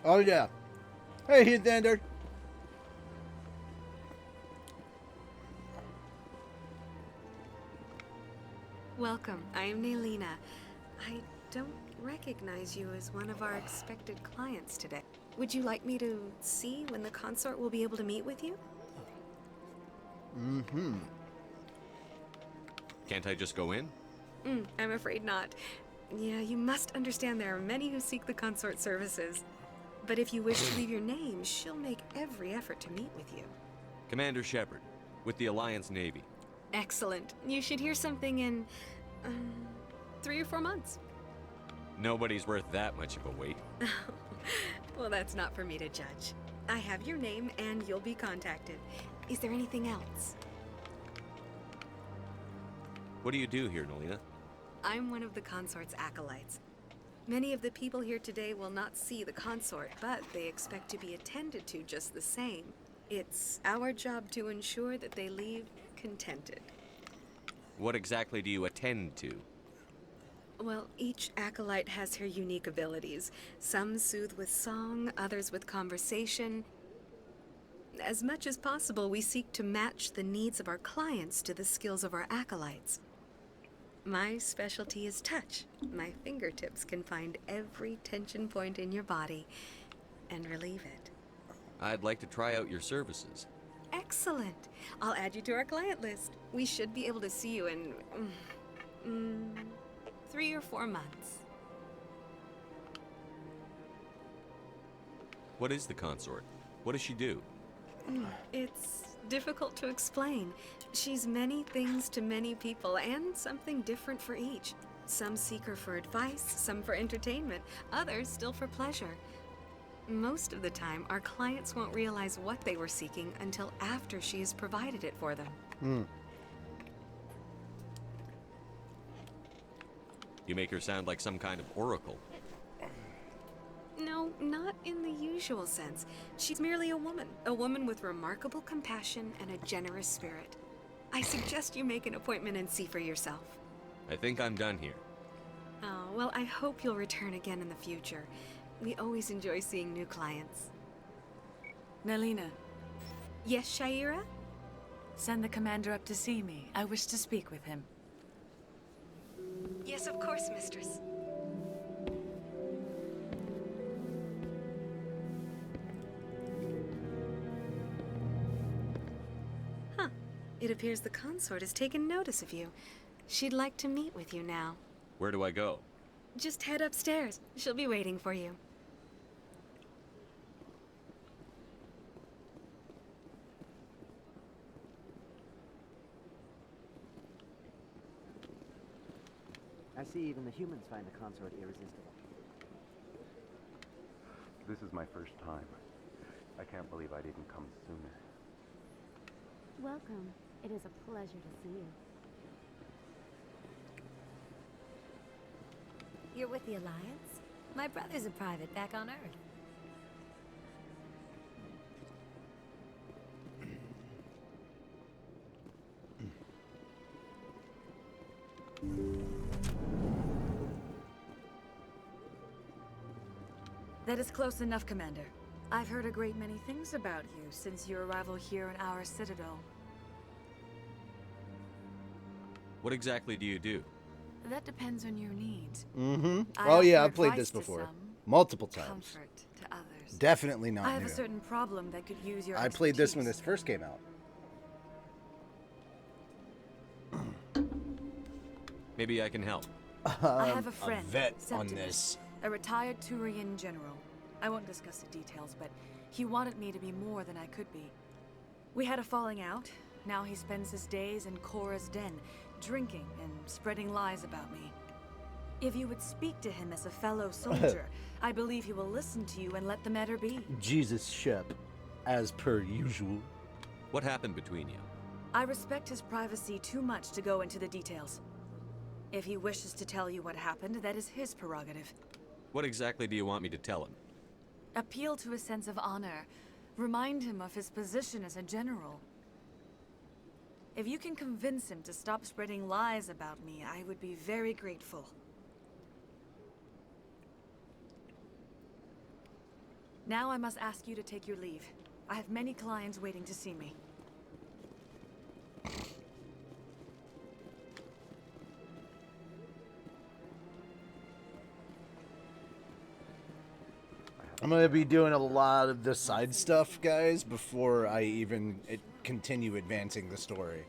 Oh yeah. Hey, Heathander. Welcome. I am Nelina. I don't recognize you as one of our expected clients today. Would you like me to see when the consort will be able to meet with you? Mm-hmm. Can't I just go in? I'm afraid not. Yeah, you must understand there are many who seek the consort services. But if you wish to leave your name, she'll make every effort to meet with you. Commander Shepard, with the Alliance Navy. Excellent. You should hear something in 3 or 4 months. Nobody's worth that much of a wait. Well, that's not for me to judge. I have your name and you'll be contacted. Is there anything else? What do you do here, Nelina? I'm one of the consort's acolytes. Many of the people here today will not see the consort, but they expect to be attended to just the same. It's our job to ensure that they leave contented. What exactly do you attend to? Well, each acolyte has her unique abilities. Some soothe with song, others with conversation. As much as possible, we seek to match the needs of our clients to the skills of our acolytes. My specialty is touch. My fingertips can find every tension point in your body and relieve it. I'd like to try out your services. Excellent. I'll add you to our client list. We should be able to see you in 3 or 4 months. What is the consort? What does she do? It's difficult to explain. She's many things to many people, and something different for each. Some seek her for advice, some for entertainment, others still for pleasure. Most of the time, our clients won't realize what they were seeking until after she has provided it for them. You make her sound like some kind of oracle. No, not in the usual sense. She's merely a woman with remarkable compassion and a generous spirit. I suggest you make an appointment and see for yourself. I think I'm done here. Oh, well, I hope you'll return again in the future. We always enjoy seeing new clients. Nelina. Yes, Shaira? Send the commander up to see me. I wish to speak with him. Yes, of course, mistress. Huh. It appears the consort has taken notice of you. She'd like to meet with you now. Where do I go? Just head upstairs. She'll be waiting for you. I see even the humans find the consort irresistible. This is my first time. I can't believe I didn't come sooner. Welcome. It is a pleasure to see you. You're with the Alliance? My brother's a private back on Earth. That is close enough, Commander. I've heard a great many things about you since your arrival here in our citadel. What exactly do you do? That depends on your needs. Mm-hmm. I Oh yeah, offer I've played advice this to before. some, Multiple times. comfort to others. Definitely not I have new. a certain problem that could use your I played this when expertise. this first came out. Maybe I can help. I have a friend, vet on Septimus, this. a retired Turian general. I won't discuss the details, but he wanted me to be more than I could be. We had a falling out. Now he spends his days in Korra's den, drinking and spreading lies about me. If you would speak to him as a fellow soldier, I believe he will listen to you and let the matter be. Jesus Shep, as per usual. What happened between you? I respect his privacy too much to go into the details. If he wishes to tell you what happened, that is his prerogative. What exactly do you want me to tell him? Appeal to his sense of honor. Remind him of his position as a general. If you can convince him to stop spreading lies about me, I would be very grateful. Now I must ask you to take your leave. I have many clients waiting to see me. I'm gonna be doing a lot of the side stuff, guys, before I even continue advancing the story.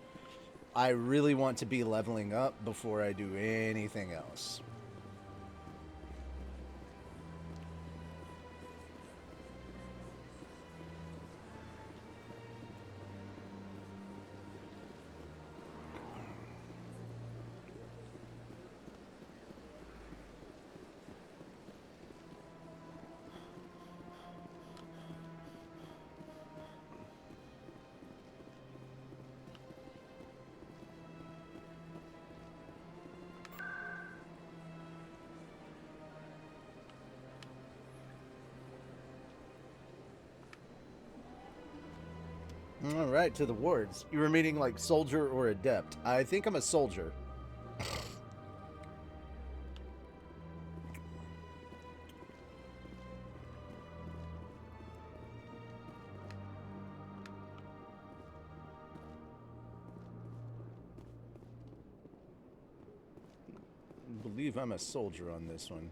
I really want to be leveling up before I do anything else. All right, to the wards. You were meaning like soldier or adept. I think I'm a soldier. I believe I'm a soldier on this one.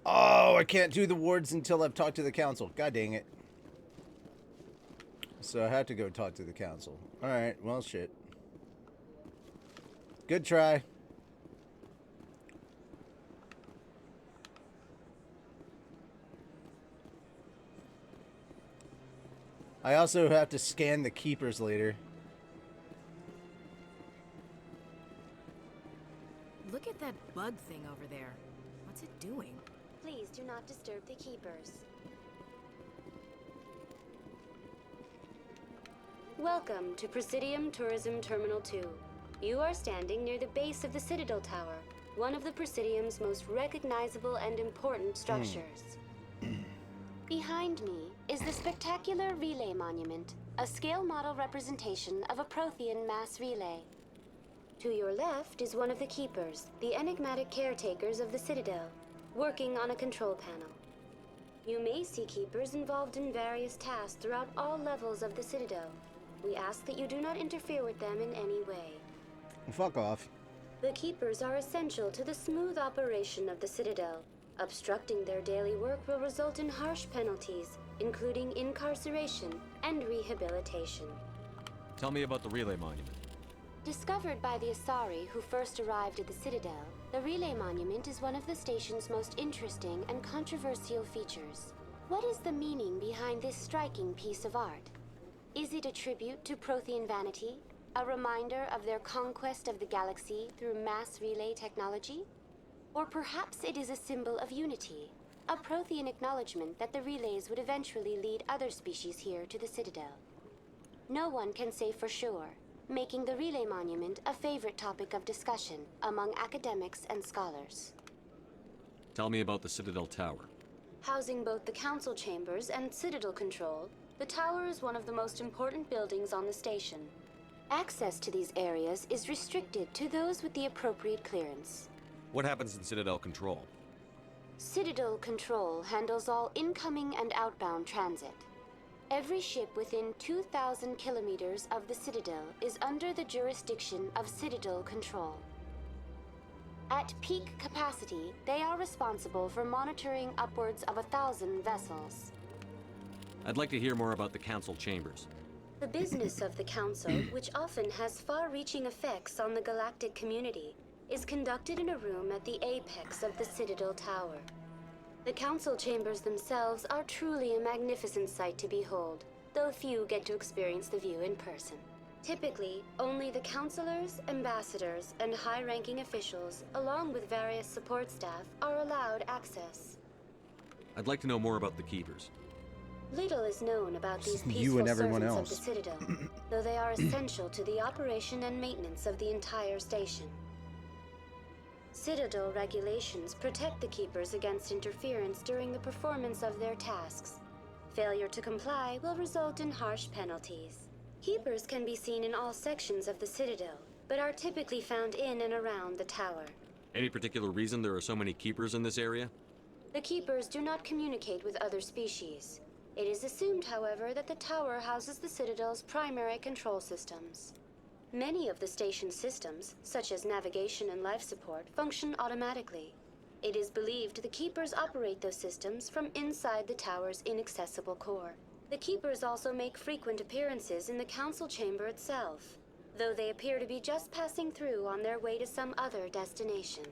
Oh, I can't do the wards until I've talked to the council. God dang it. So I had to go talk to the council. Alright, well, shit. Good try. I also have to scan the keepers later. Look at that bug thing over there. What's it doing? Please do not disturb the keepers. Welcome to Presidium Tourism Terminal 2. You are standing near the base of the Citadel Tower, one of the Presidium's most recognizable and important structures. Behind me is the spectacular Relay Monument, a scale model representation of a Prothean mass relay. To your left is one of the Keepers, the enigmatic caretakers of the Citadel, working on a control panel. You may see Keepers involved in various tasks throughout all levels of the Citadel. We ask that you do not interfere with them in any way. Fuck off. The Keepers are essential to the smooth operation of the Citadel. Obstructing their daily work will result in harsh penalties, including incarceration and rehabilitation. Tell me about the Relay Monument. Discovered by the Asari who first arrived at the Citadel, the Relay Monument is one of the station's most interesting and controversial features. What is the meaning behind this striking piece of art? Is it a tribute to Prothean vanity? A reminder of their conquest of the galaxy through mass relay technology? Or perhaps it is a symbol of unity, a Prothean acknowledgement that the relays would eventually lead other species here to the Citadel. No one can say for sure, making the Relay Monument a favorite topic of discussion among academics and scholars. Tell me about the Citadel Tower. Housing both the council chambers and Citadel control, the tower is one of the most important buildings on the station. Access to these areas is restricted to those with the appropriate clearance. What happens in Citadel Control? Citadel Control handles all incoming and outbound transit. Every ship within 2,000 kilometers of the Citadel is under the jurisdiction of Citadel Control. At peak capacity, they are responsible for monitoring upwards of 1,000 vessels. I'd like to hear more about the Council chambers. The business of the Council, which often has far-reaching effects on the galactic community, is conducted in a room at the apex of the Citadel Tower. The Council chambers themselves are truly a magnificent sight to behold, though few get to experience the view in person. Typically, only the councilors, ambassadors, and high-ranking officials, along with various support staff, are allowed access. I'd like to know more about the Keepers. Little is known about these You peaceful and everyone servants else. of the Citadel, though they are essential to the operation and maintenance of the entire station. Citadel regulations protect the Keepers against interference during the performance of their tasks. Failure to comply will result in harsh penalties. Keepers can be seen in all sections of the Citadel, but are typically found in and around the tower. Any particular reason there are so many Keepers in this area? The Keepers do not communicate with other species. It is assumed, however, that the tower houses the Citadel's primary control systems. Many of the station's systems, such as navigation and life support, function automatically. It is believed the Keepers operate those systems from inside the tower's inaccessible core. The Keepers also make frequent appearances in the Council chamber itself, though they appear to be just passing through on their way to some other destination.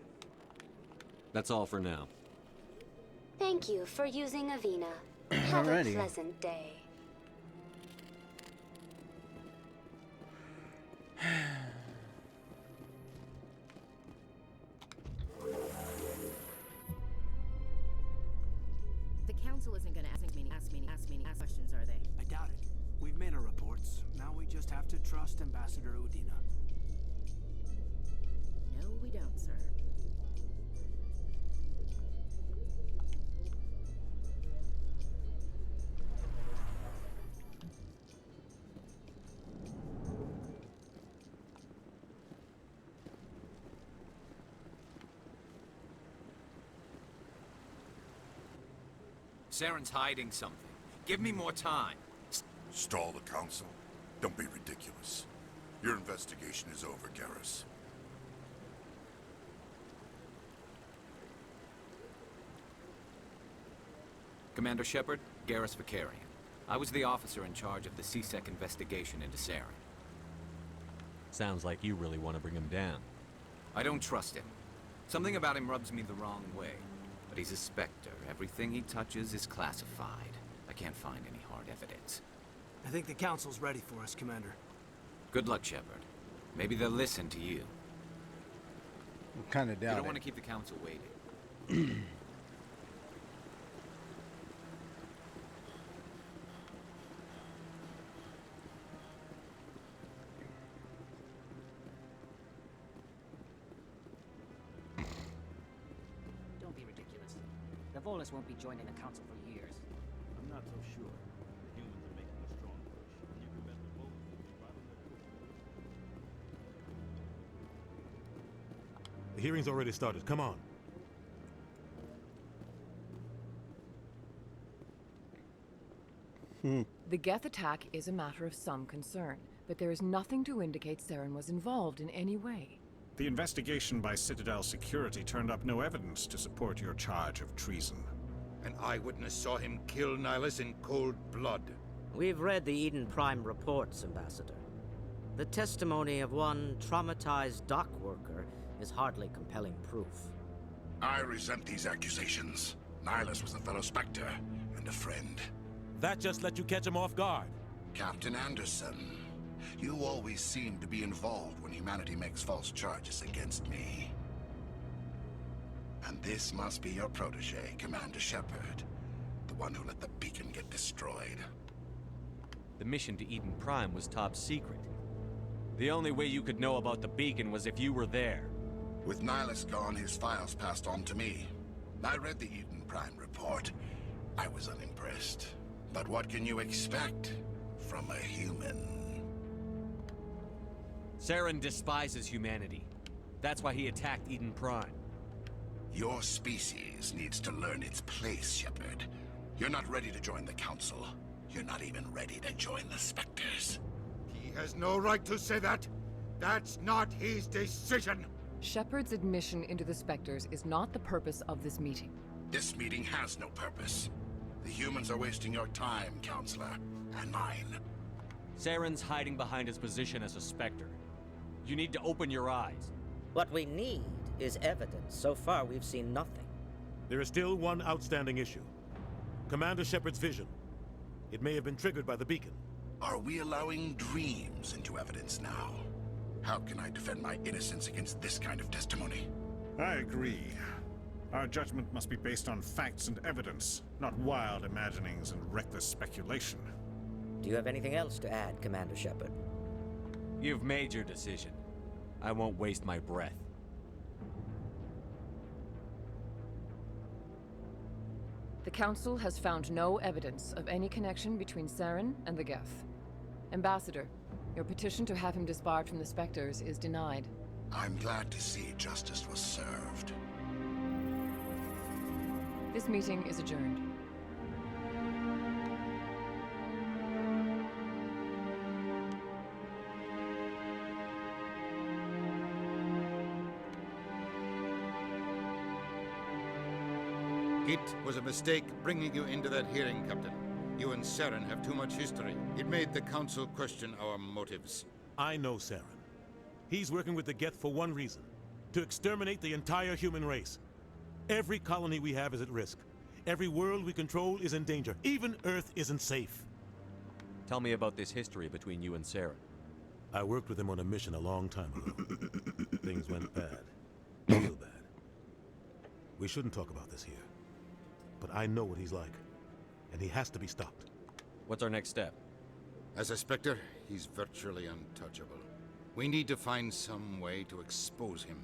That's all for now. Thank you for using Avina. Have Alrighty. a pleasant day. The council isn't gonna ask questions, are they? I doubt it. We've made our reports. Now we just have to trust Ambassador Udina. No, we don't, sir. Saren's hiding something. Give me more time. Stall the council? Don't be ridiculous. Your investigation is over, Garrus. Commander Shepard, Garrus Vakarian. I was the officer in charge of the CSEC investigation into Saren. Sounds like you really want to bring him down. I don't trust him. Something about him rubs me the wrong way. But he's a Spectre. Everything he touches is classified. I can't find any hard evidence. I think the Council's ready for us, Commander. Good luck, Shepard. Maybe they'll listen to you. Kind of You doubt don't it. want to keep the Council waiting. Don't be ridiculous. The Volus won't be joining the Council for years. I'm not so sure. The humans are making a strong push. You can bet the Volus will be right on their course. The hearing's already started. Come on. The Geth attack is a matter of some concern, but there is nothing to indicate Saren was involved in any way. The investigation by Citadel Security turned up no evidence to support your charge of treason. An eyewitness saw him kill Nihilus in cold blood. We've read the Eden Prime reports, Ambassador. The testimony of one traumatized dock worker is hardly compelling proof. I resent these accusations. Nihilus was a fellow Spectre and a friend. That just let you catch him off guard. Captain Anderson, you always seem to be involved when humanity makes false charges against me. And this must be your protege, Commander Shepard. The one who let the beacon get destroyed. The mission to Eden Prime was top secret. The only way you could know about the beacon was if you were there. With Nihilus gone, his files passed on to me. I read the Eden Prime report. I was unimpressed. But what can you expect from a human? Saren despises humanity. That's why he attacked Eden Prime. Your species needs to learn its place, Shepard. You're not ready to join the Council. You're not even ready to join the Spectres. He has no right to say that. That's not his decision. Shepard's admission into the Spectres is not the purpose of this meeting. This meeting has no purpose. The humans are wasting your time, Counselor, and mine. Saren's hiding behind his position as a Spectre. You need to open your eyes. What we need is evidence. So far, we've seen nothing. There is still one outstanding issue. Commander Shepard's vision. It may have been triggered by the beacon. Are we allowing dreams into evidence now? How can I defend my innocence against this kind of testimony? I agree. Our judgment must be based on facts and evidence, not wild imaginings and reckless speculation. Do you have anything else to add, Commander Shepard? You've made your decision. I won't waste my breath. The Council has found no evidence of any connection between Saren and the Geth. Ambassador, your petition to have him disbarred from the Spectres is denied. I'm glad to see justice was served. This meeting is adjourned. It was a mistake bringing you into that hearing, Captain. You and Saren have too much history. It made the Council question our motives. I know Saren. He's working with the Geth for one reason. To exterminate the entire human race. Every colony we have is at risk. Every world we control is in danger. Even Earth isn't safe. Tell me about this history between you and Saren. I worked with him on a mission a long time ago. Things went bad. Real bad. We shouldn't talk about this here. But I know what he's like. And he has to be stopped. What's our next step? As a Spectre, he's virtually untouchable. We need to find some way to expose him.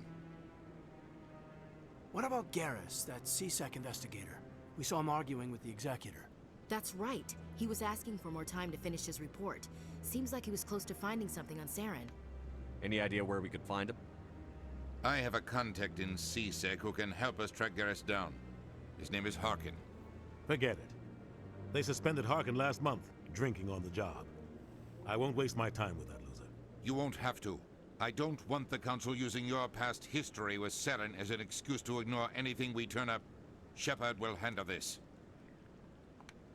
What about Garrus, that CSEC investigator? We saw him arguing with the Executor. That's right. He was asking for more time to finish his report. Seems like he was close to finding something on Saren. Any idea where we could find him? I have a contact in CSEC who can help us track Garrus down. His name is Harkin. Forget it. They suspended Harkin last month, drinking on the job. I won't waste my time with that loser. You won't have to. I don't want the Council using your past history with Saren as an excuse to ignore anything we turn up. Shepard will handle this.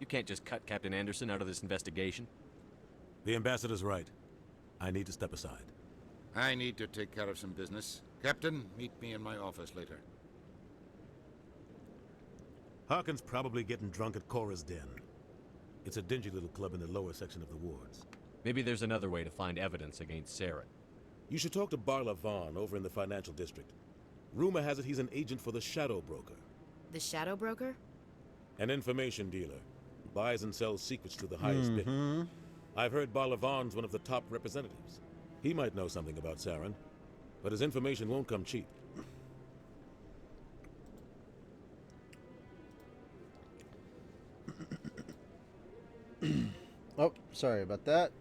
You can't just cut Captain Anderson out of this investigation. The Ambassador's right. I need to step aside. I need to take care of some business. Captain, meet me in my office later. Harkin's probably getting drunk at Cora's Den. It's a dingy little club in the lower section of the wards. Maybe there's another way to find evidence against Saren. You should talk to Barla Vaughn over in the financial district. Rumor has it he's an agent for the Shadow Broker. The Shadow Broker? An information dealer. Buys and sells secrets to the highest bidder. I've heard Barla Vaughn's one of the top representatives. He might know something about Saren, but his information won't come cheap. Oh, sorry about that.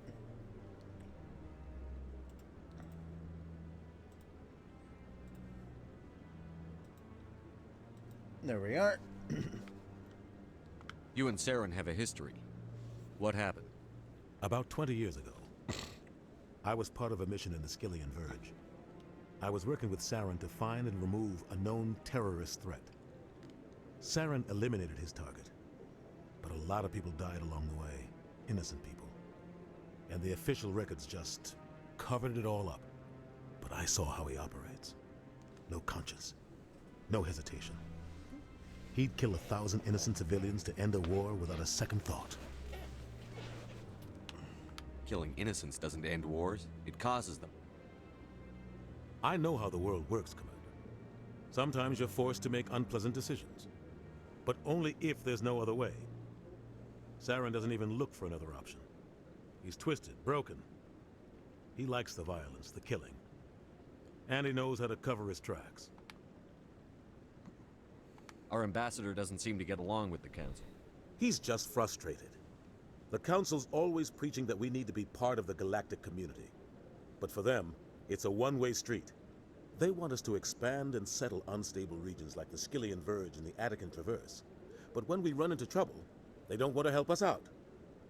There we are. You and Saren have a history. What happened? About 20 years ago, I was part of a mission in the Skillian Verge. I was working with Saren to find and remove a known terrorist threat. Saren eliminated his target, but a lot of people died along the way, innocent people. And the official records just covered it all up. But I saw how he operates. No conscience, no hesitation. He'd kill 1,000 innocent civilians to end a war without a second thought. Killing innocents doesn't end wars, it causes them. I know how the world works, Commander. Sometimes you're forced to make unpleasant decisions, but only if there's no other way. Saren doesn't even look for another option. He's twisted, broken. He likes the violence, the killing. And he knows how to cover his tracks. Our ambassador doesn't seem to get along with the Council. He's just frustrated. The Council's always preaching that we need to be part of the galactic community. But for them, it's a one-way street. They want us to expand and settle unstable regions like the Skillian Verge and the Attican Traverse. But when we run into trouble, they don't want to help us out.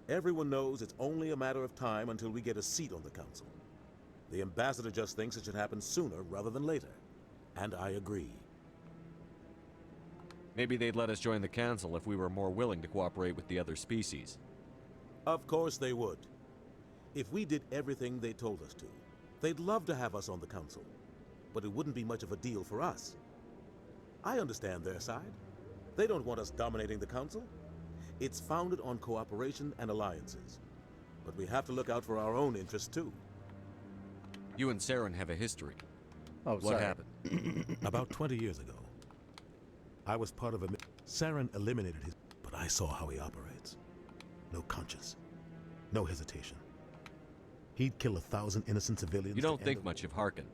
Everyone knows it's only a matter of time until we get a seat on the council. The ambassador just thinks it should happen sooner rather than later. And I agree. Maybe they'd let us join the council if we were more willing to cooperate with the other species. Of course they would. If we did everything they told us to, they'd love to have us on the council. But it wouldn't be much of a deal for us. I understand their side. They don't want us dominating the council. It's founded on cooperation and alliances. But we have to look out for our own interests too. You and Saren have a history. Oh, what sorry. happened? About 20 years ago, I was part of a... Saren eliminated his... But I saw how he operates. No conscience. No hesitation. He'd kill 1,000 innocent civilians. You don't think much of Harkin.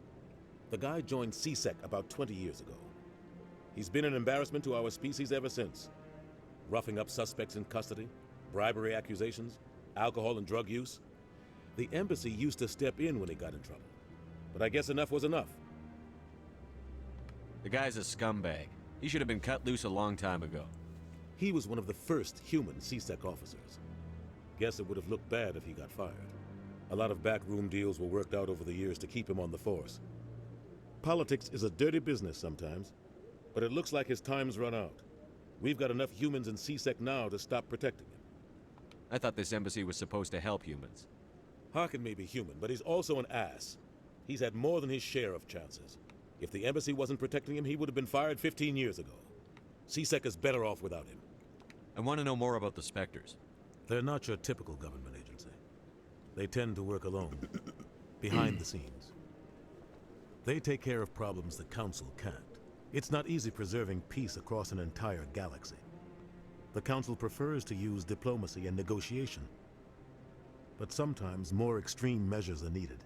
The guy joined CSEC about 20 years ago. He's been an embarrassment to our species ever since. Roughing up suspects in custody, bribery accusations, alcohol and drug use. The embassy used to step in when he got in trouble. But I guess enough was enough. The guy's a scumbag. He should have been cut loose a long time ago. He was one of the first human CSEC officers. Guess it would have looked bad if he got fired. A lot of backroom deals were worked out over the years to keep him on the force. Politics is a dirty business sometimes, but it looks like his time's run out. We've got enough humans in CSEC now to stop protecting him. I thought this embassy was supposed to help humans. Harkin may be human, but he's also an ass. He's had more than his share of chances. If the embassy wasn't protecting him, he would have been fired 15 years ago. CSEC is better off without him. I want to know more about the Spectres. They're not your typical government agency. They tend to work alone, behind the scenes. They take care of problems the Council can't. It's not easy preserving peace across an entire galaxy. The Council prefers to use diplomacy and negotiation. But sometimes more extreme measures are needed.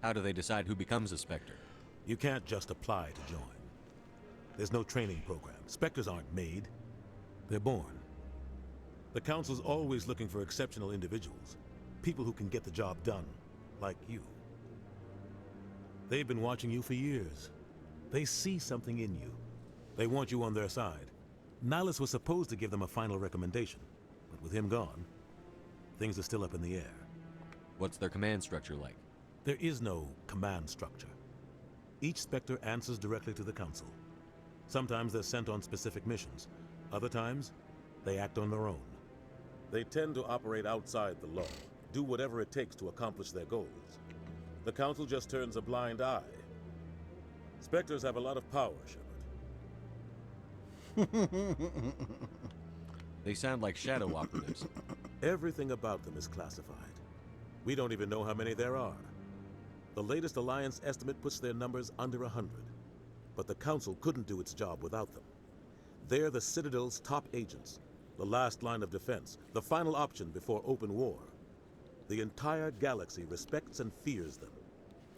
How do they decide who becomes a Spectre? You can't just apply to join. There's no training program. Spectres aren't made. They're born. The Council's always looking for exceptional individuals. People who can get the job done, like you. They've been watching you for years. They see something in you. They want you on their side. Nihilus was supposed to give them a final recommendation, but with him gone, things are still up in the air. What's their command structure like? There is no command structure. Each Spectre answers directly to the Council. Sometimes they're sent on specific missions. Other times, they act on their own. They tend to operate outside the law, do whatever it takes to accomplish their goals. The Council just turns a blind eye. Spectres have a lot of power, Shepard. They sound like shadow operatives. Everything about them is classified. We don't even know how many there are. The latest Alliance estimate puts their numbers under 100. But the Council couldn't do its job without them. They're the Citadel's top agents, the last line of defense, the final option before open war. The entire galaxy respects and fears them.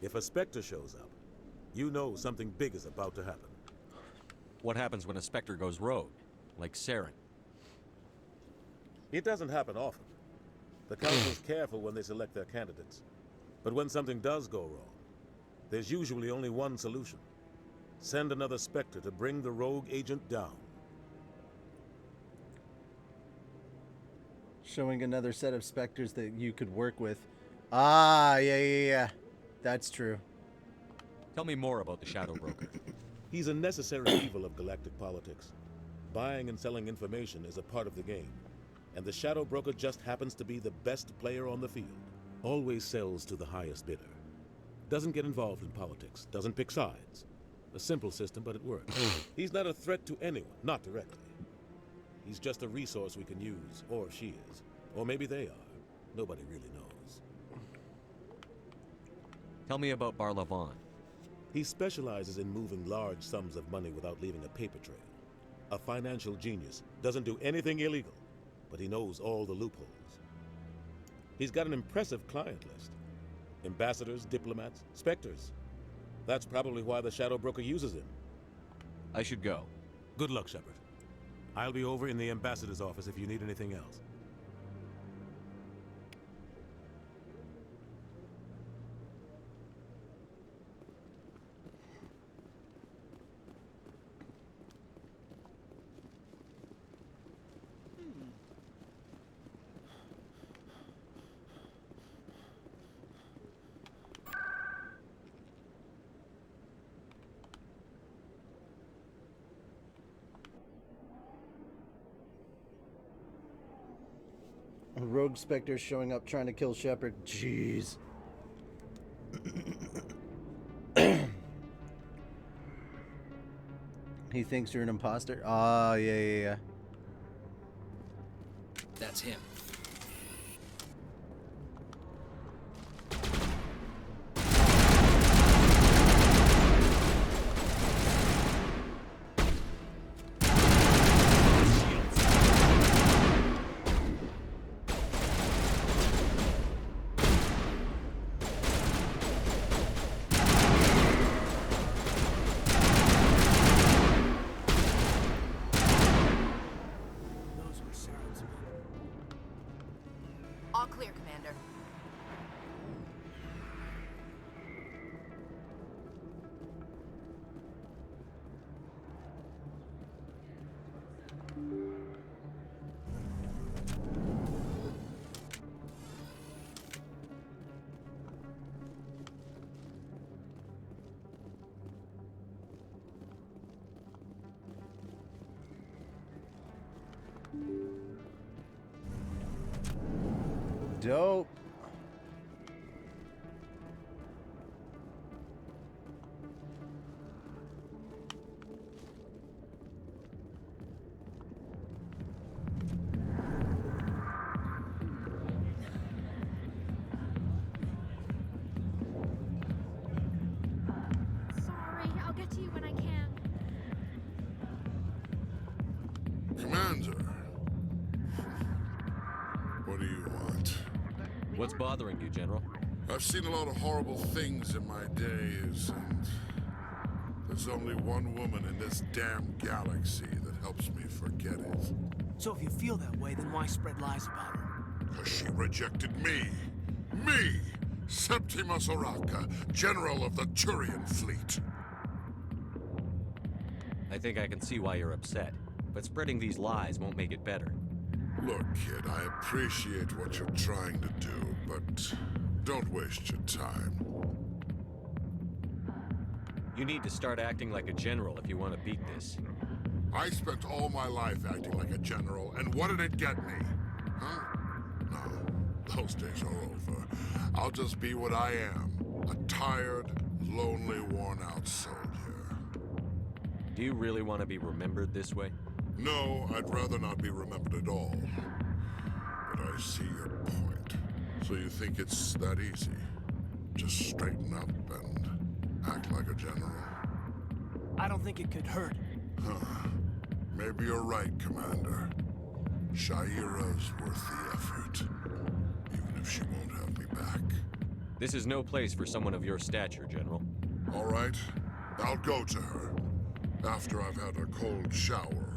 If a Spectre shows up, you know something big is about to happen. What happens when a Spectre goes rogue, like Saren? It doesn't happen often. The Council's careful when they select their candidates. But when something does go wrong, there's usually only one solution. Send another Spectre to bring the rogue agent down. Showing another set of Spectres that you could work with. Ah, yeah. That's true. Tell me more about the Shadow Broker. He's a necessary evil of galactic politics. Buying and selling information is a part of the game. And the Shadow Broker just happens to be the best player on the field. Always sells to the highest bidder. Doesn't get involved in politics. Doesn't pick sides. A simple system, but it works. He's not a threat to anyone, not directly. He's just a resource we can use, or she is. Or maybe they are. Nobody really knows. Tell me about Barlavan. He specializes in moving large sums of money without leaving a paper trail. A financial genius. Doesn't do anything illegal, but he knows all the loopholes. He's got an impressive client list. Ambassadors, diplomats, Spectres. That's probably why the Shadow Broker uses him. I should go. Good luck, Shepard. I'll be over in the ambassador's office if you need anything else. Rogue Spectre showing up trying to kill Shepard. Jeez. He thinks you're an imposter? Oh, yeah. That's him. All clear, Commander. Dope. Sorry, I'll get to you when I can. Commander. What do you want? What's bothering you, General? I've seen a lot of horrible things in my days, and there's only one woman in this damn galaxy that helps me forget it. So if you feel that way, then why spread lies about her? Because she rejected me. Me! Septimus Oraka, General of the Turian Fleet. I think I can see why you're upset, but spreading these lies won't make it better. Look, kid, I appreciate what you're trying to do, but don't waste your time. You need to start acting like a general if you want to beat this. I spent all my life acting like a general, and what did it get me? Huh? No, those days are over. I'll just be what I am. A tired, lonely, worn-out soldier. Do you really want to be remembered this way? No, I'd rather not be remembered at all. But I see your point. So you think it's that easy? Just straighten up and act like a general? I don't think it could hurt. Huh. Maybe you're right, Commander. Shaira's worth the effort. Even if she won't have me back. This is no place for someone of your stature, General. All right. I'll go to her. After I've had a cold shower.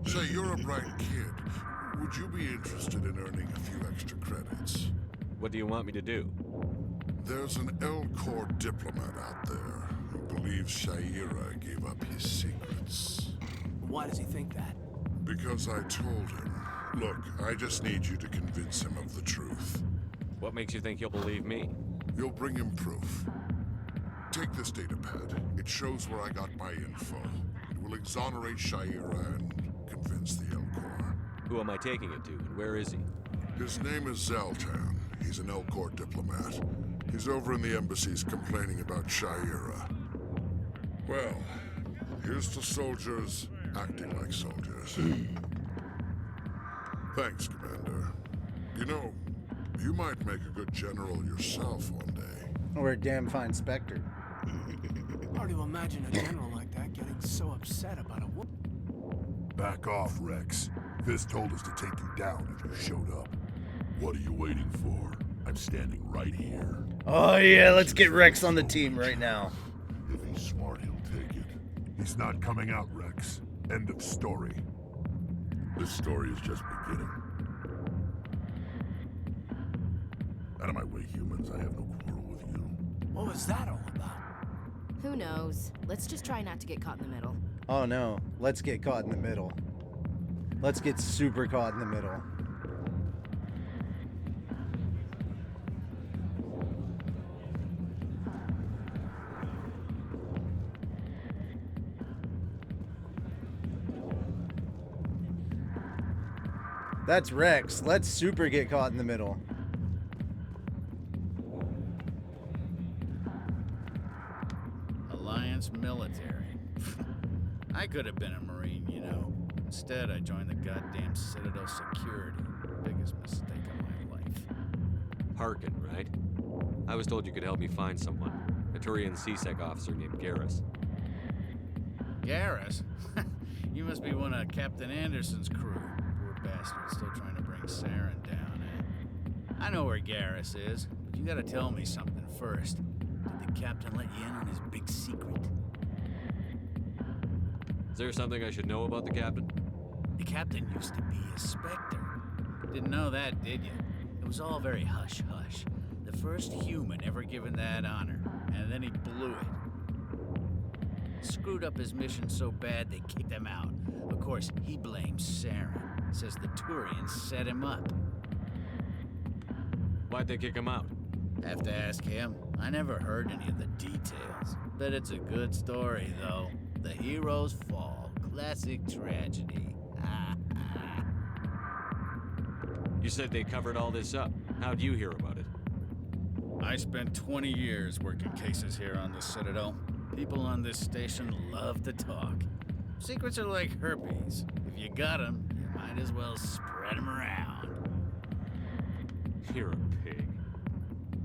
Say, you're a bright kid. Would you be interested in earning a few extra credits? What do you want me to do? There's an Elcor diplomat out there who believes Shaira gave up his secrets. Why does he think that? Because I told him. Look, I just need you to convince him of the truth. What makes you think he'll believe me? You'll bring him proof. Take this datapad. It shows where I got my info. It will exonerate Shaira and convince the Elcor. Who am I taking it to, and where is he? His name is Zaltan. He's an Elcor diplomat. He's over in the embassies complaining about Shaira. Well, here's to soldiers acting like soldiers. Thanks, Commander. You know, you might make a good general yourself one day. Or a damn fine Spectre. Hard to imagine a general like that getting so upset about a woman. Back off, Rex. Fisk told us to take you down if you showed up. What are you waiting for? I'm standing right here. Oh yeah, let's get Rex on the team right now. If he's smart, he'll take it. He's not coming out, Rex. End of story. This story is just beginning. Out of my way, humans. I have no quarrel with you. What was that all about? Who knows? Let's just try not to get caught in the middle. Oh no, let's get caught in the middle. Let's get super caught in the middle. That's Rex. Let's super get caught in the middle. Alliance military. I could have been a Marine, you know. Instead, I joined the goddamn Citadel Security. Biggest mistake of my life. Harkin, right? I was told you could help me find someone. A Turian CSEC officer named Garrus. Garrus? You must be one of Captain Anderson's crew. Poor bastard, still trying to bring Saren down, eh? I know where Garrus is, but you gotta tell me something first. Did the captain let you in on his big secret? Is there something I should know about the captain? The captain used to be a Spectre. Didn't know that, did you? It was all very hush-hush. The first human ever given that honor, and then he blew it. Screwed up his mission so bad they kicked him out. Of course, he blames Saren. Says the Turians set him up. Why'd they kick him out? Have to ask him. I never heard any of the details. Bet it's a good story, though. The hero's fall. Classic tragedy. You said they covered all this up. How'd you hear about it? I spent 20 years working cases here on the Citadel. People on this station love to talk. Secrets are like herpes. If you got them, you might as well spread them around. You're a pig.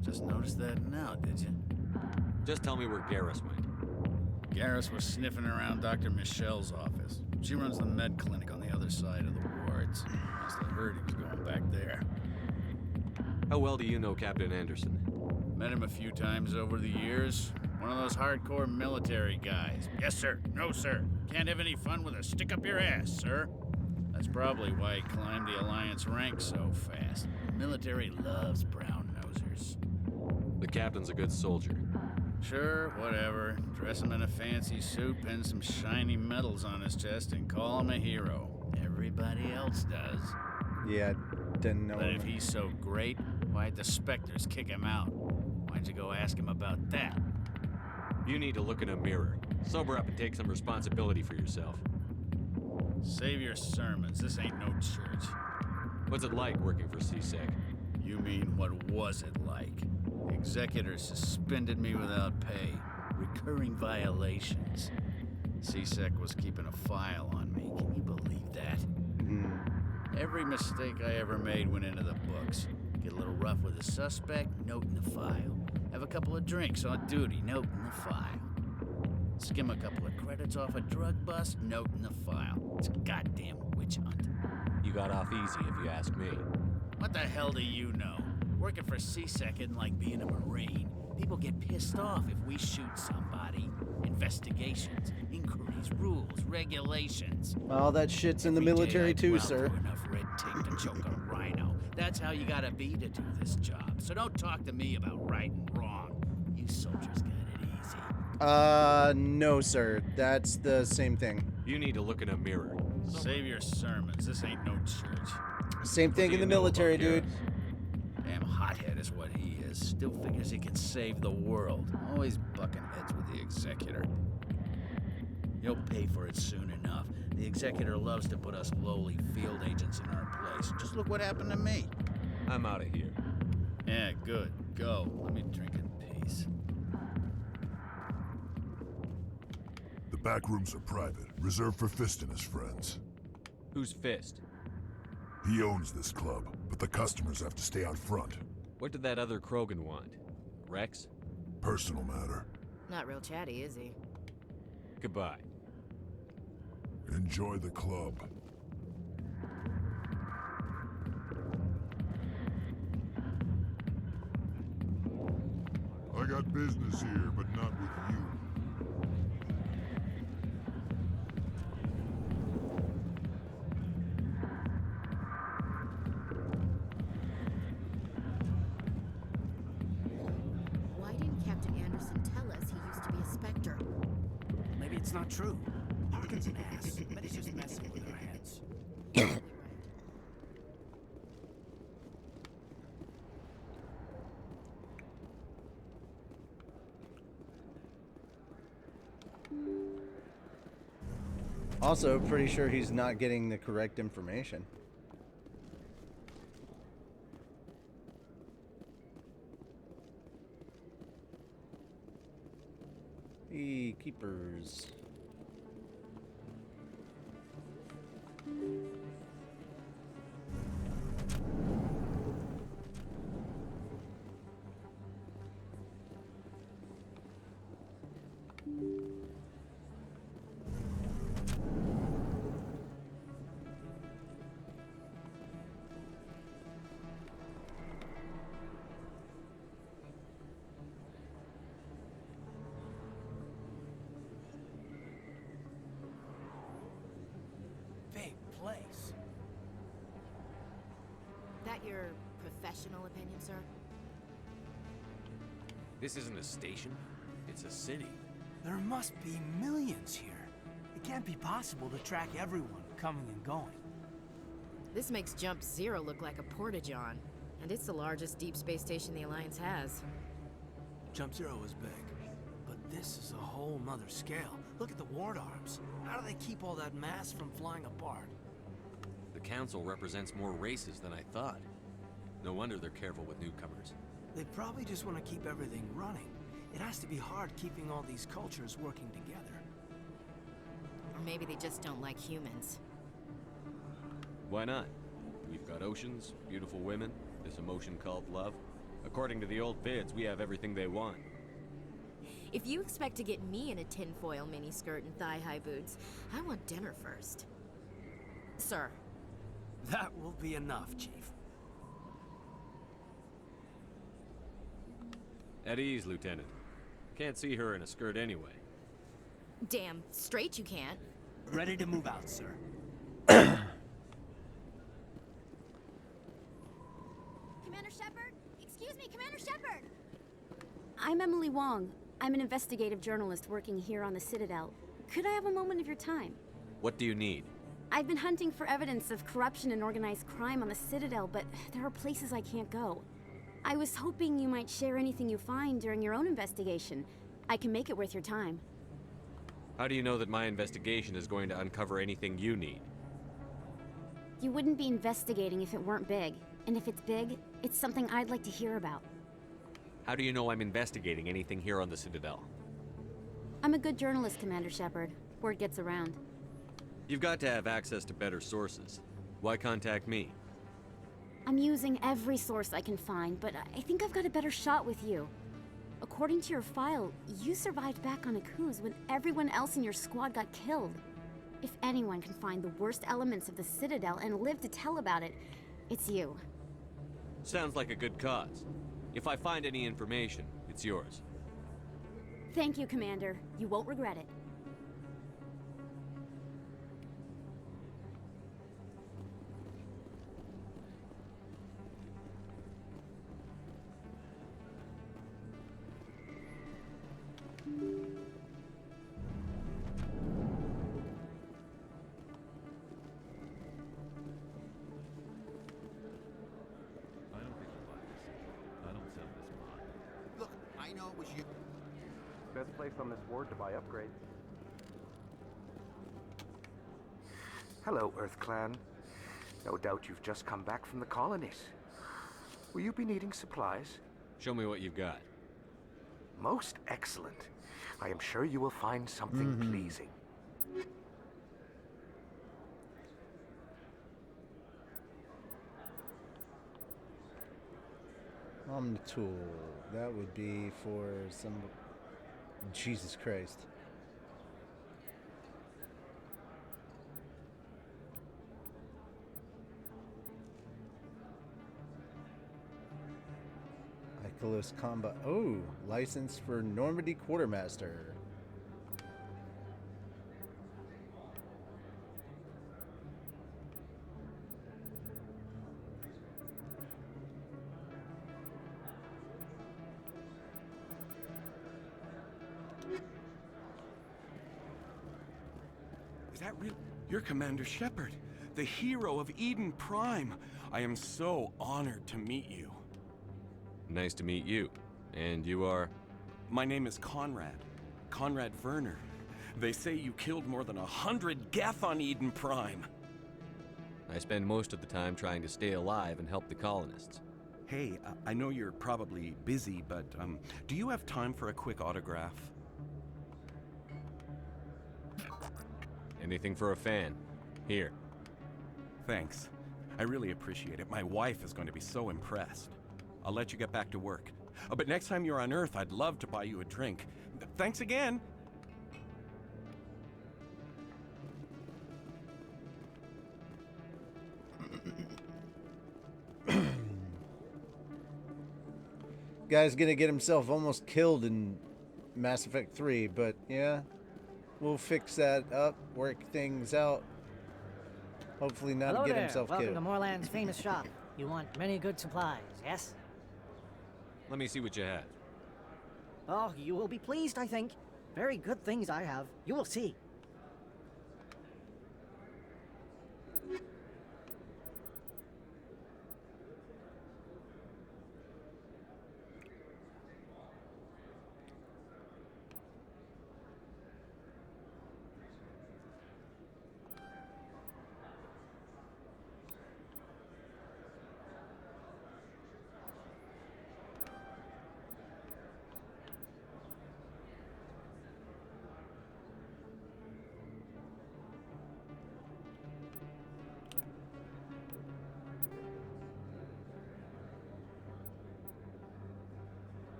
Just noticed that now, did you? Just tell me where Garrus went. Garrus was sniffing around Dr. Michelle's office. She runs the med clinic on the other side of the wards. Must have heard he was going back there. How well do you know Captain Anderson? Met him a few times over the years. One of those hardcore military guys. Yes, sir. No, sir. Can't have any fun with a stick up your ass, sir. That's probably why he climbed the Alliance ranks so fast. The military loves brown nosers. The captain's a good soldier. Sure, whatever. Dress him in a fancy suit, pin some shiny medals on his chest, and call him a hero. Everybody else does. Yeah, didn't know. But if he's so great, why'd the Spectres kick him out? Why'd you go ask him about that? You need to look in a mirror. Sober up and take some responsibility for yourself. Save your sermons. This ain't no church. What's it like working for CSEC? You mean, what was it like? The executor suspended me without pay. Recurring violations. CSEC was keeping a file on me. Can you believe that? Every mistake I ever made went into the books. Get a little rough with a suspect, note in the file. Have a couple of drinks on duty, note in the file. Skim a couple of credits off a drug bust, note in the file. It's a goddamn witch hunt. You got off easy, if you ask me. What the hell do you know? Working for CSEC isn't like being a Marine. People get pissed off if we shoot somebody. Investigations, inquiries, rules, regulations. All that shit's in the military too, sir. Enough red tape to choke a rhino. That's how you gotta be to do this job. So don't talk to me about right and wrong. You soldiers got it easy. No, sir. That's the same thing. You need to look in a mirror. Save your sermons. This ain't no church. Same thing in the military, dude. Damn hothead is what he is. Still figures he can save the world. Always bucking heads with the executor. You'll pay for it soon enough. The executor loves to put us lowly field agents in our place. Just look what happened to me. I'm out of here. Yeah, good. Go. Let me drink in peace. The back rooms are private, reserved for Fist and his friends. Who's Fist? He owns this club, but the customers have to stay out front. What did that other Krogan want? Rex? Personal matter. Not real chatty, is he? Goodbye. Enjoy the club. I got business here, but not with you. Why didn't Captain Anderson tell us he used to be a Spectre? Maybe it's not true. Harkin's an ass, but he's just messing with our heads. Also, pretty sure he's not getting the correct information. Keepers. Big place. That your professional opinion, sir? This isn't a station. It's a city. There must be millions here. It can't be possible to track everyone coming and going. This makes Jump Zero look like a porta-john, and it's the largest deep space station the Alliance has. Jump Zero is big, but this is a whole nother scale. Look at the ward arms. How do they keep all that mass from flying apart? The council represents more races than I thought. No wonder they're careful with newcomers. They probably just want to keep everything running. It has to be hard keeping all these cultures working together. Or maybe they just don't like humans. Why not? We've got oceans, beautiful women, this emotion called love. According to the old vids, we have everything they want. If you expect to get me in a tinfoil miniskirt and thigh-high boots, I want dinner first. Sir. That will be enough, Chief. At ease, Lieutenant. Can't see her in a skirt anyway. Damn straight you can't. Ready to move out, sir. Commander Shepard? Excuse me, Commander Shepard! I'm Emily Wong. I'm an investigative journalist working here on the Citadel. Could I have a moment of your time? What do you need? I've been hunting for evidence of corruption and organized crime on the Citadel, but there are places I can't go. I was hoping you might share anything you find during your own investigation. I can make it worth your time. How do you know that my investigation is going to uncover anything you need? You wouldn't be investigating if it weren't big. And if it's big, it's something I'd like to hear about. How do you know I'm investigating anything here on the Citadel? I'm a good journalist, Commander Shepard. Word gets around. You've got to have access to better sources. Why contact me? I'm using every source I can find, but I think I've got a better shot with you. According to your file, you survived back on Akuz when everyone else in your squad got killed. If anyone can find the worst elements of the Citadel and live to tell about it, it's you. Sounds like a good cause. If I find any information, it's yours. Thank you, Commander. You won't regret it. Look, I know it was you. Best place on this ward to buy upgrades. Hello, Earth Clan. No doubt you've just come back from the colonies. Will you be needing supplies? Show me what you've got. Most excellent. I am sure you will find something pleasing. Omnitool. That would be for some... Jesus Christ. Icarus Combat. Oh, license for Normandy Quartermaster. Is that real? You're Commander Shepard, the hero of Eden Prime. I am so honored to meet you. Nice to meet you. And you are? My name is Conrad. Conrad Werner. They say you killed more than 100 Geth on Eden Prime. I spend most of the time trying to stay alive and help the colonists. Hey, I know you're probably busy, but do you have time for a quick autograph? Anything for a fan. Here. Thanks. I really appreciate it. My wife is going to be so impressed. I'll let you get back to work. But next time you're on Earth, I'd love to buy you a drink. Thanks again! Guy's gonna get himself almost killed in Mass Effect 3, but yeah, we'll fix that up, work things out. Hopefully not Hello get there. himself Welcome killed. to Moorland's famous shop. You want many good supplies, yes? Let me see what you have. Oh, you will be pleased, I think. Very good things I have. You will see.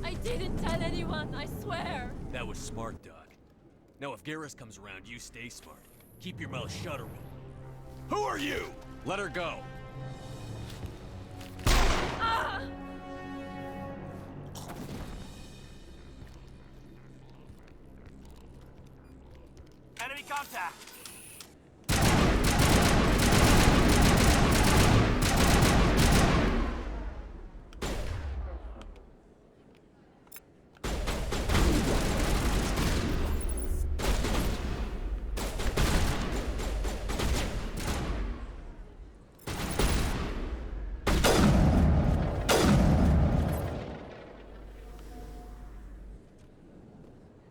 I didn't tell anyone, I swear. That was smart, Doc. Now if Garrus comes around, you stay smart. Keep your mouth shut or we'll... Who are you? Let her go. Ah! Enemy contact!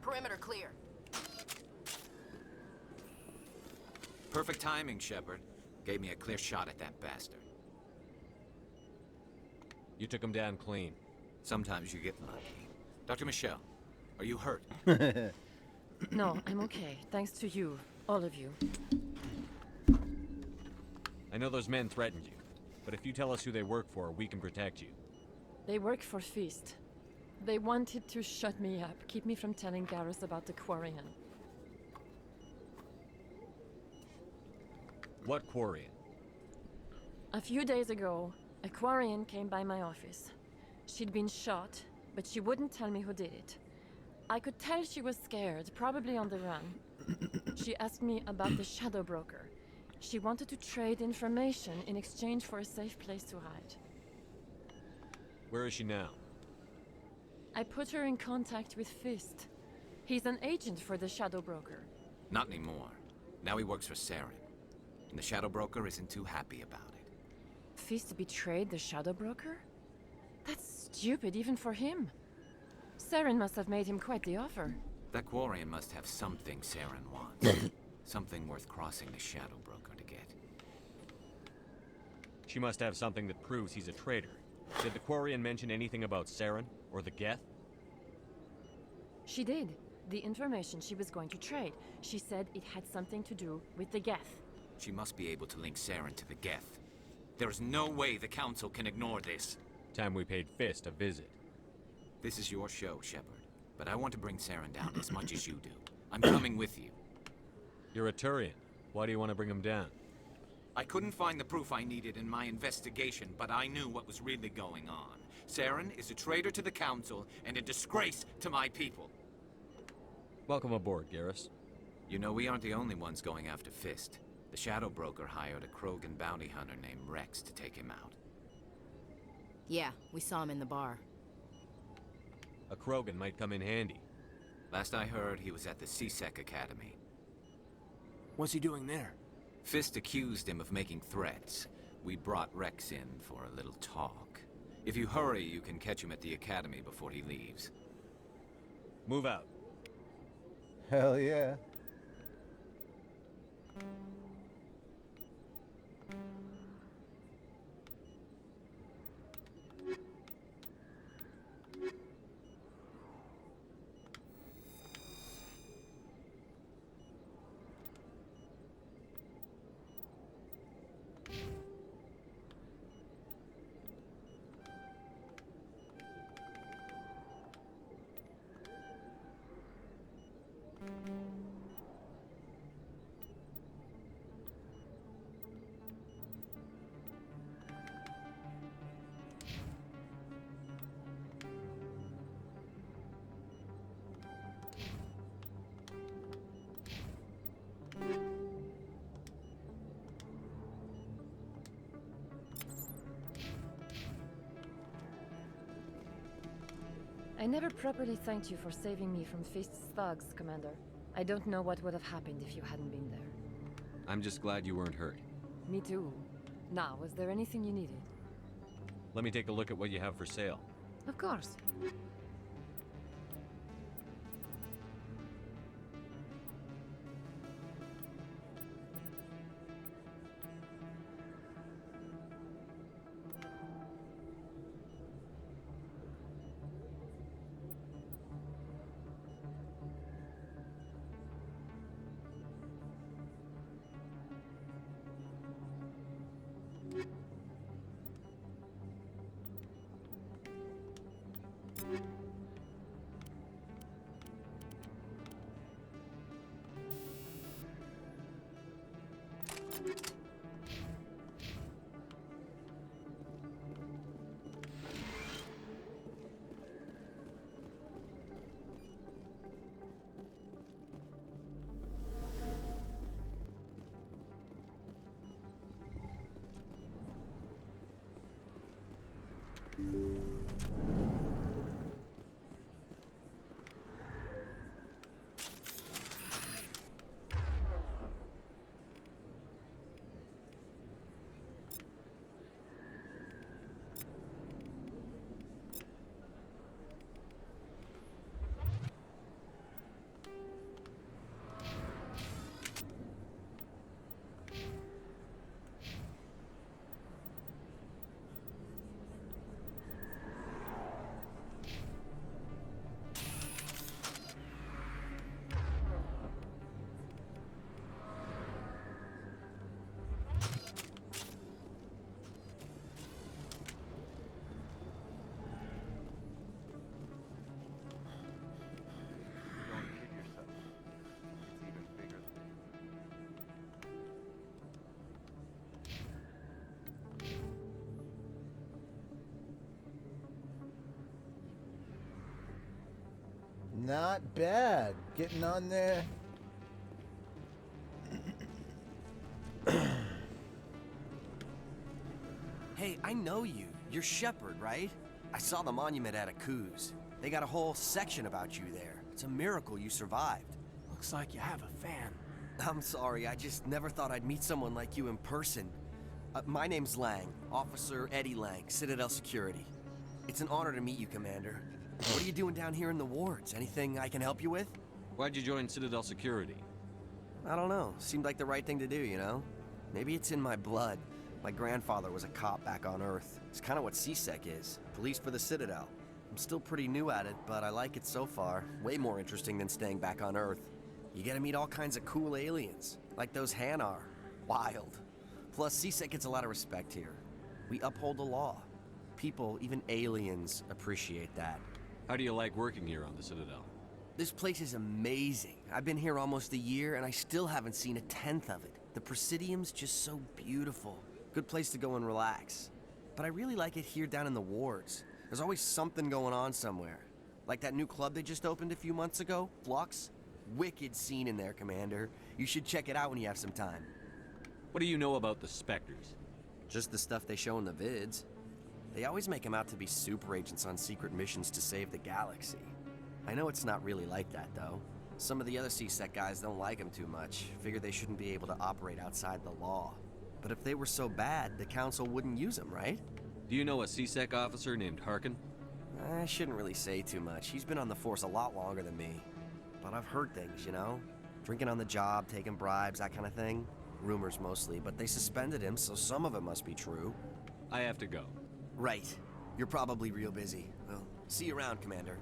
Perimeter clear. Perfect timing, Shepard. Gave me a clear shot at that bastard. You took him down clean. Sometimes you get lucky. Dr. Michelle, are you hurt? No, I'm okay. Thanks to you. All of you. I know those men threatened you, but if you tell us who they work for, we can protect you. They work for Feast. They wanted to shut me up, keep me from telling Garrus about the Quarian. What Quarian? A few days ago, a Quarian came by my office. She'd been shot, but she wouldn't tell me who did it. I could tell she was scared, probably on the run. She asked me about the Shadow Broker. She wanted to trade information in exchange for a safe place to hide. Where is she now? I put her in contact with Fist. He's an agent for the Shadow Broker. Not anymore. Now he works for Saren. And the Shadow Broker isn't too happy about it. Fist betrayed the Shadow Broker? That's stupid even for him. Saren must have made him quite the offer. That Quarian must have something Saren wants. Something worth crossing the Shadow Broker to get. She must have something that proves he's a traitor. Did the Quarian mention anything about Saren or the Geth? She did. The information she was going to trade. She said it had something to do with the Geth. She must be able to link Saren to the Geth. There's no way the Council can ignore this. Time we paid Fist a visit. This is your show, Shepard. But I want to bring Saren down as much as you do. I'm coming with you. You're a Turian. Why do you want to bring him down? I couldn't find the proof I needed in my investigation, but I knew what was really going on. Saren is a traitor to the Council and a disgrace to my people. Welcome aboard, Garrus. You know, we aren't the only ones going after Fist. The Shadow Broker hired a Krogan bounty hunter named Rex to take him out. Yeah, we saw him in the bar. A Krogan might come in handy. Last I heard, he was at the C-Sec Academy. What's he doing there? Fist accused him of making threats. We brought Rex in for a little talk. If you hurry, you can catch him at the Academy before he leaves. Move out. Hell yeah. I never properly thanked you for saving me from Fist's thugs, Commander. I don't know what would have happened if you hadn't been there. I'm just glad you weren't hurt. Me too. Now, was there anything you needed? Let me take a look at what you have for sale. Of course. Not bad. Getting on there. Hey, I know you. You're Shepard, right? I saw the monument at Akuz. They got a whole section about you there. It's a miracle you survived. Looks like you have a fan. I'm sorry, I just never thought I'd meet someone like you in person. My name's Lang, Officer Eddie Lang, Citadel Security. It's an honor to meet you, Commander. What are you doing down here in the wards? Anything I can help you with? Why'd you join Citadel Security? I don't know. Seemed like the right thing to do, you know? Maybe it's in my blood. My grandfather was a cop back on Earth. It's kind of what C-Sec is. Police for the Citadel. I'm still pretty new at it, but I like it so far. Way more interesting than staying back on Earth. You get to meet all kinds of cool aliens, like those Hanar. Wild. Plus, C-Sec gets a lot of respect here. We uphold the law. People, even aliens, appreciate that. How do you like working here on the Citadel? This place is amazing. I've been here almost a year, and I still haven't seen a tenth of it. The Presidium's just so beautiful. Good place to go and relax. But I really like it here down in the wards. There's always something going on somewhere. Like that new club they just opened a few months ago, Flux. Wicked scene in there, Commander. You should check it out when you have some time. What do you know about the Spectres? Just the stuff they show in the vids. They always make them out to be super agents on secret missions to save the galaxy. I know it's not really like that, though. Some of the other CSEC guys don't like them too much, figure they shouldn't be able to operate outside the law. But if they were so bad, the Council wouldn't use them, right? Do you know a CSEC officer named Harkin? I shouldn't really say too much. He's been on the force a lot longer than me. But I've heard things, you know? Drinking on the job, taking bribes, that kind of thing. Rumors mostly, but they suspended him, so some of it must be true. I have to go. Right. You're probably real busy. Well, see you around, Commander.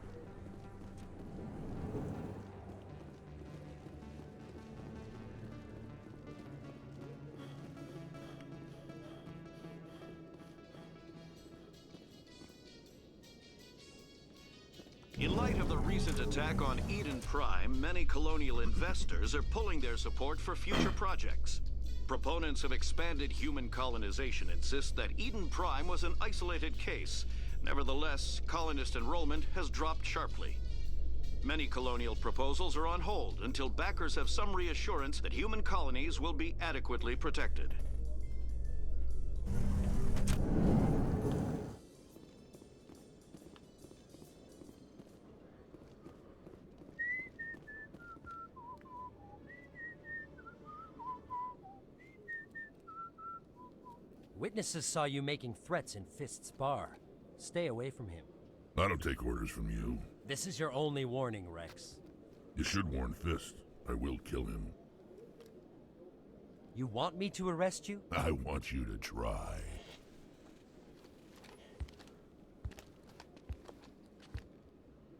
In light of the recent attack on Eden Prime, many colonial investors are pulling their support for future projects. Proponents of expanded human colonization insist that Eden Prime was an isolated case. Nevertheless, colonist enrollment has dropped sharply. Many colonial proposals are on hold until backers have some reassurance that human colonies will be adequately protected. Witnesses saw you making threats in Fist's bar. Stay away from him. I don't take orders from you. This is your only warning, Rex. You should warn Fist. I will kill him. You want me to arrest you? I want you to try.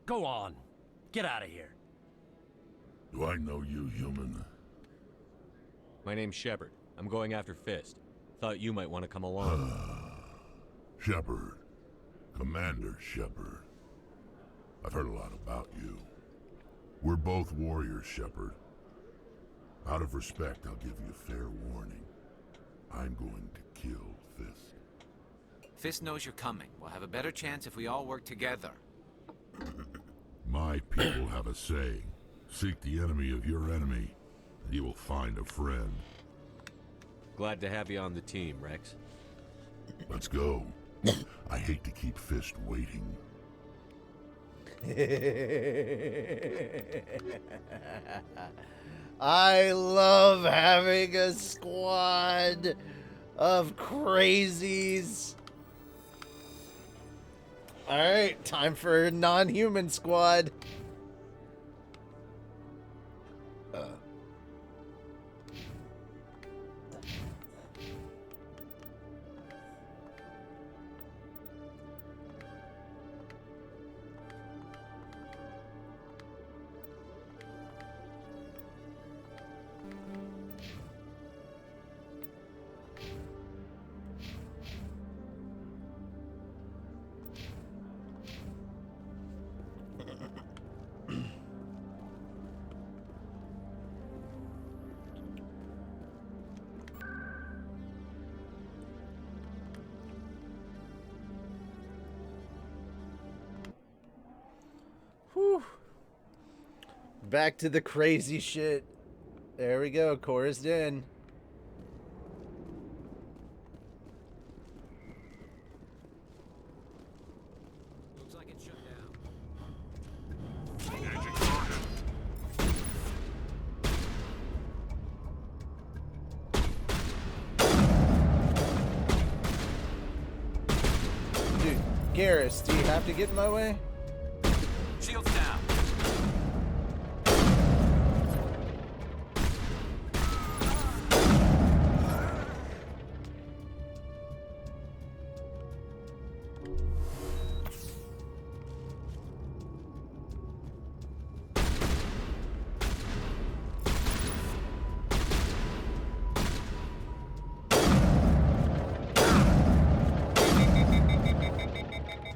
Go on. Get out of here. Do I know you, human? My name's Shepard. I'm going after Fist. Thought you might want to come along. Shepard. Commander Shepard. I've heard a lot about you. We're both warriors, Shepard. Out of respect, I'll give you a fair warning. I'm going to kill Fist. Fist knows you're coming. We'll have a better chance if we all work together. My people have a saying. Seek the enemy of your enemy, and you will find a friend. Glad to have you on the team, Rex. Let's go. I hate to keep Fist waiting. I love having a squad of crazies. Alright, time for a non-human squad. Whew. Back to the crazy shit. There we go, chorused in. Looks like it's shut down. Dude, Garrus, do you have to get in my way? Shields down.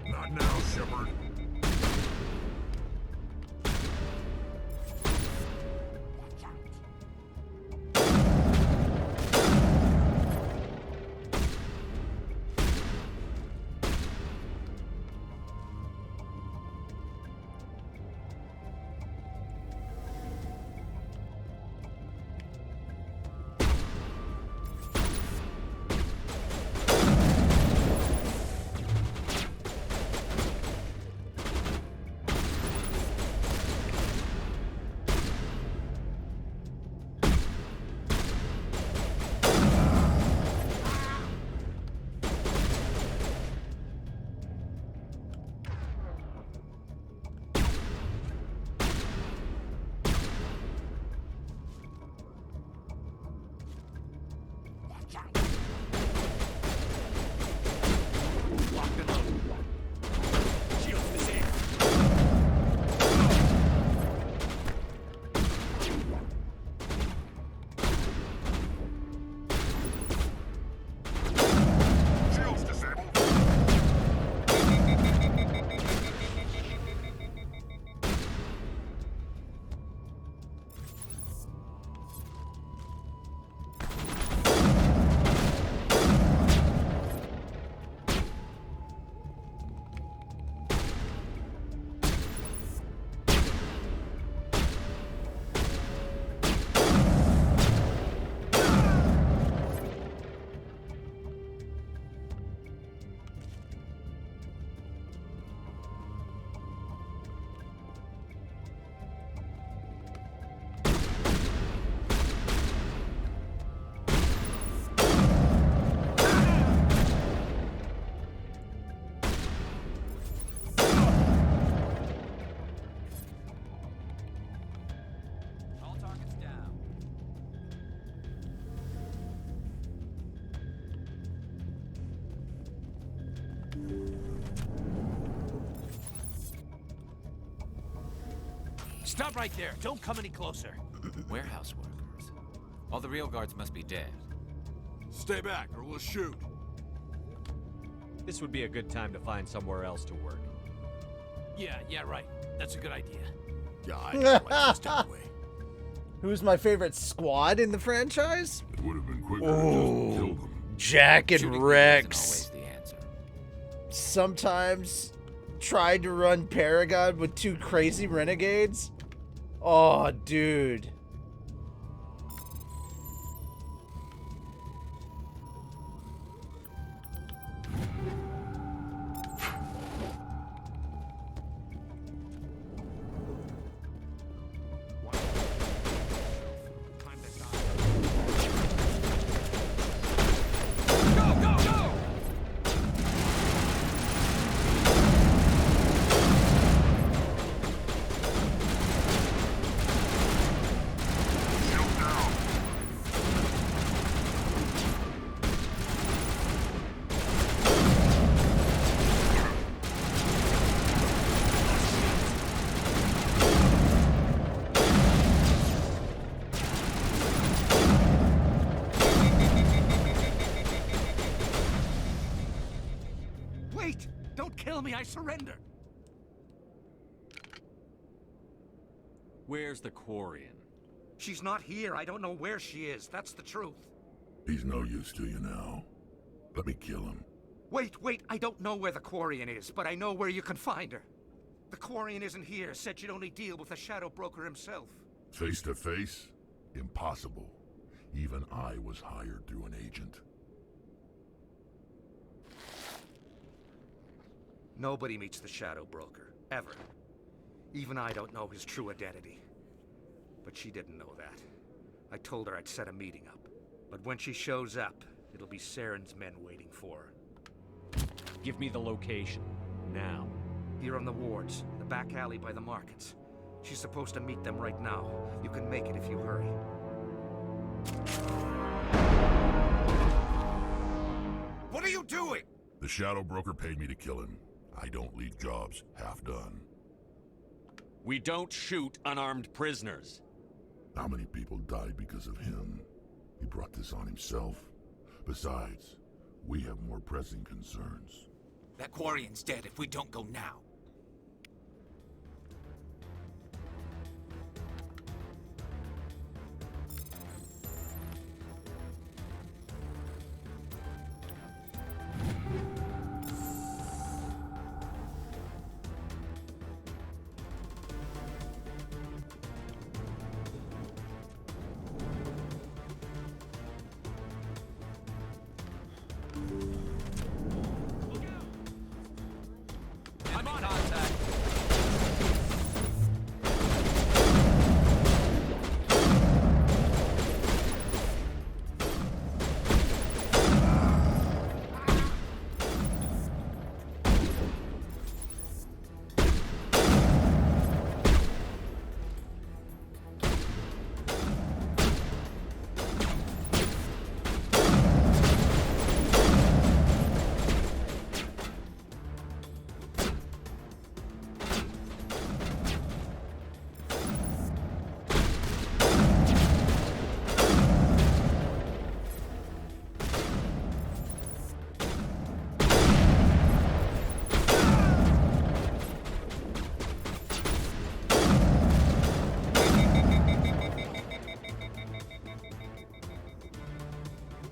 Not now, Shepard. Stop right there. Don't come any closer. Warehouse workers. All the real guards must be dead. Stay back, or we'll shoot. This would be a good time to find somewhere else to work. Yeah, right. That's a good idea. Yeah, I just like to step away. Who's my favorite squad in the franchise? It would have been quicker to just kill them. Jack and Shooting Rex. isn't always the answer. Sometimes tried to run Paragon with 2 crazy renegades. Oh, dude. Wait! Don't kill me, I surrender! Where's the Quarian? She's not here. I don't know where she is. That's the truth. He's no use to you now. Let me kill him. Wait. I don't know where the Quarian is, but I know where you can find her. The Quarian isn't here. Said she'd only deal with the Shadow Broker himself. Face to face? Impossible. Even I was hired through an agent. Nobody meets the Shadow Broker, ever. Even I don't know his true identity. But she didn't know that. I told her I'd set a meeting up. But when she shows up, it'll be Saren's men waiting for her. Give me the location. Now. Here on the wards, the back alley by the markets. She's supposed to meet them right now. You can make it if you hurry. What are you doing? The Shadow Broker paid me to kill him. I don't leave jobs half done. We don't shoot unarmed prisoners. How many people died because of him? He brought this on himself. Besides, we have more pressing concerns. That Quarian's dead if we don't go now. I'm on contact.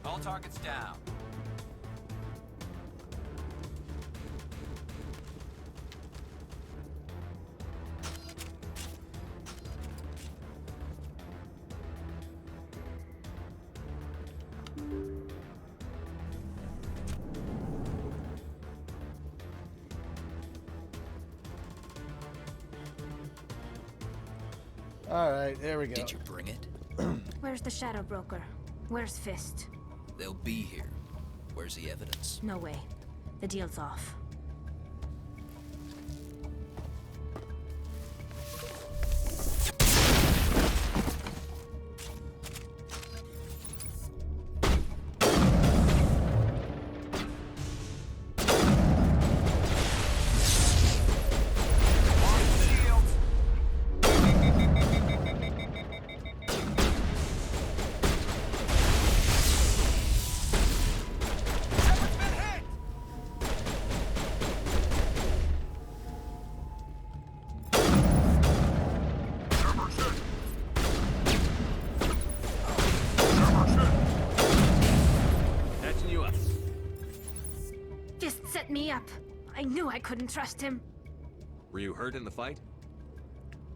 All targets down. All right, there we go. Did you bring it? Where's the Shadow Broker? Where's Fist? They'll be here. Where's the evidence? No way. The deal's off. me up. I knew I couldn't trust him. Were you hurt in the fight?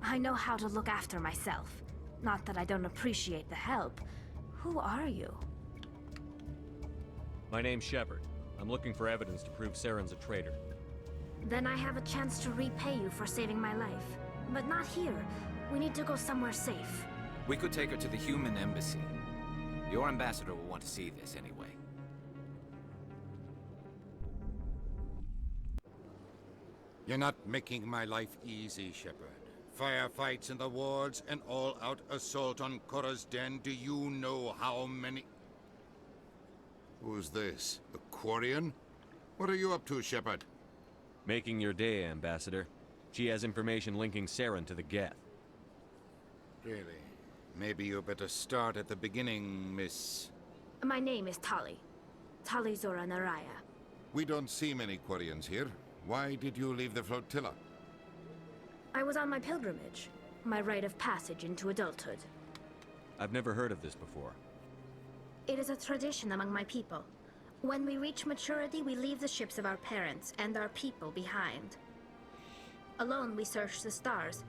I know how to look after myself. Not that I don't appreciate the help. Who are you? My name's Shepard. I'm looking for evidence to prove Saren's a traitor. Then I have a chance to repay you for saving my life. But not here. We need to go somewhere safe. We could take her to the human embassy. Your ambassador will want to see this anyway. You're not making my life easy, Shepard. Firefights in the wards, an all-out assault on Korra's den. Do you know how many... Who's this? The Quarian? What are you up to, Shepard? Making your day, Ambassador. She has information linking Saren to the Geth. Really? Maybe you better start at the beginning, Miss... My name is Tali. Tali Zora Naraya. We don't see many Quarians here. Why did you leave the flotilla? I was on my pilgrimage. My rite of passage into adulthood. I've never heard of this before. It is a tradition among my people. When we reach maturity, we leave the ships of our parents and our people behind. Alone, we search the stars,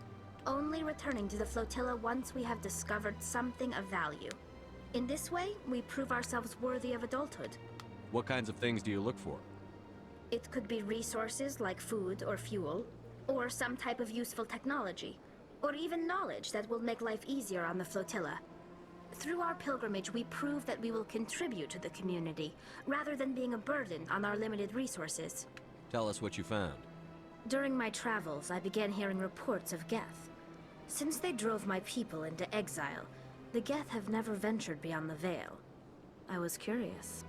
only returning to the flotilla once we have discovered something of value. In this way, we prove ourselves worthy of adulthood. What kinds of things do you look for? It could be resources like food or fuel, or some type of useful technology, or even knowledge that will make life easier on the flotilla. Through our pilgrimage, we prove that we will contribute to the community, rather than being a burden on our limited resources. Tell us what you found. During my travels, I began hearing reports of Geth. Since they drove my people into exile, the Geth have never ventured beyond the Veil. I was curious.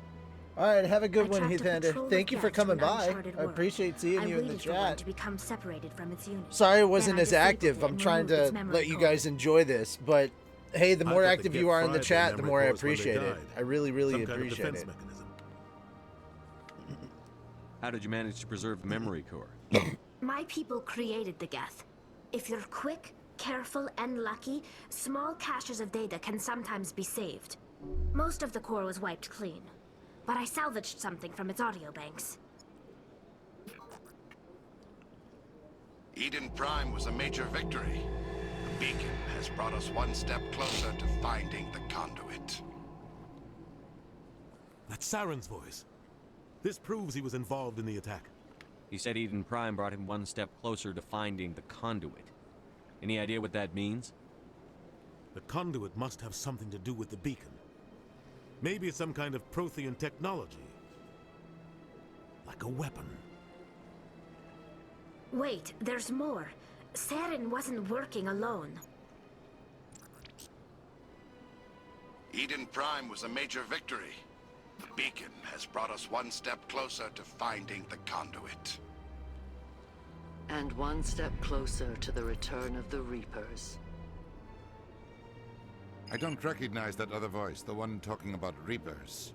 Alright, have a good one, Heathander. Thank you for coming by. I world. appreciate seeing you in the waited for one chat. to become separated from its unit. Sorry I Then wasn't I as disabled active. it I'm and trying removed its to memory let you core. guys enjoy this, but hey, the more thought active they you are in the fried chat, their the memory more I cores when they appreciate it. died. I really, really Some kind of appreciate defense it. mechanism. How did you manage to preserve the memory core? My people created the Geth. If you're quick, careful, and lucky, small caches of data can sometimes be saved. Most of the core was wiped clean, but I salvaged something from its audio banks. Eden Prime was a major victory. The beacon has brought us one step closer to finding the conduit. That's Saren's voice. This proves he was involved in the attack. He said Eden Prime brought him one step closer to finding the conduit. Any idea what that means? The conduit must have something to do with the beacon. Maybe it's some kind of Prothean technology. Like a weapon. Wait, there's more. Saren wasn't working alone. Eden Prime was a major victory. The beacon has brought us one step closer to finding the conduit. And one step closer to the return of the Reapers. I don't recognize that other voice, the one talking about Reapers.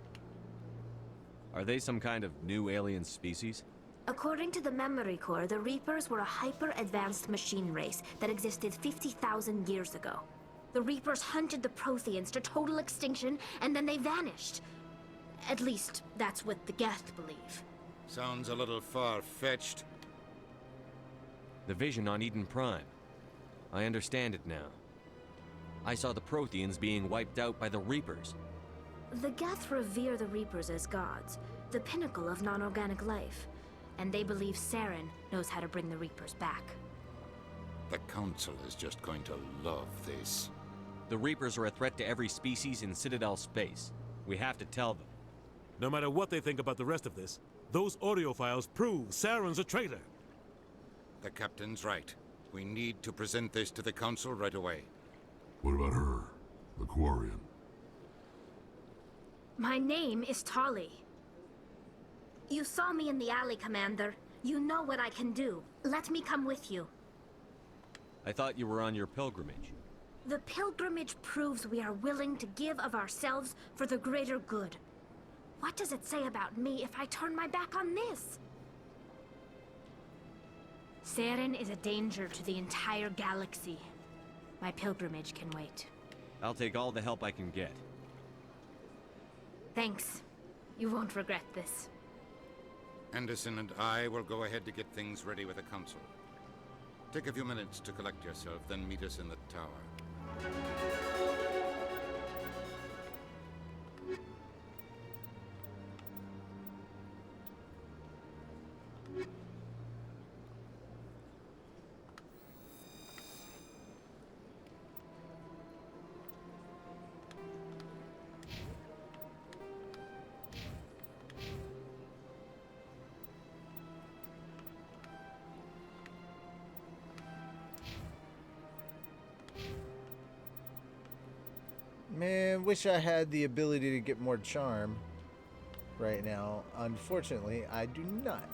Are they some kind of new alien species? According to the memory core, the Reapers were a hyper-advanced machine race that existed 50,000 years ago. The Reapers hunted the Protheans to total extinction, and then they vanished. At least, that's what the Geth believe. Sounds a little far-fetched. The vision on Eden Prime. I understand it now. I saw the Protheans being wiped out by the Reapers. The Geth revere the Reapers as gods, the pinnacle of non-organic life. And they believe Saren knows how to bring the Reapers back. The Council is just going to love this. The Reapers are a threat to every species in Citadel space. We have to tell them. No matter what they think about the rest of this, those audio files prove Saren's a traitor. The Captain's right. We need to present this to the Council right away. What about her? The Quarian? My name is Tali. You saw me in the alley, Commander. You know what I can do. Let me come with you. I thought you were on your pilgrimage. The pilgrimage proves we are willing to give of ourselves for the greater good. What does it say about me if I turn my back on this? Saren is a danger to the entire galaxy. My pilgrimage can wait. I'll take all the help I can get. Thanks. You won't regret this. Anderson and I will go ahead to get things ready with the council. Take a few minutes to collect yourself, then meet us in the tower. Man, wish I had the ability to get more charm right now. Unfortunately, I do not.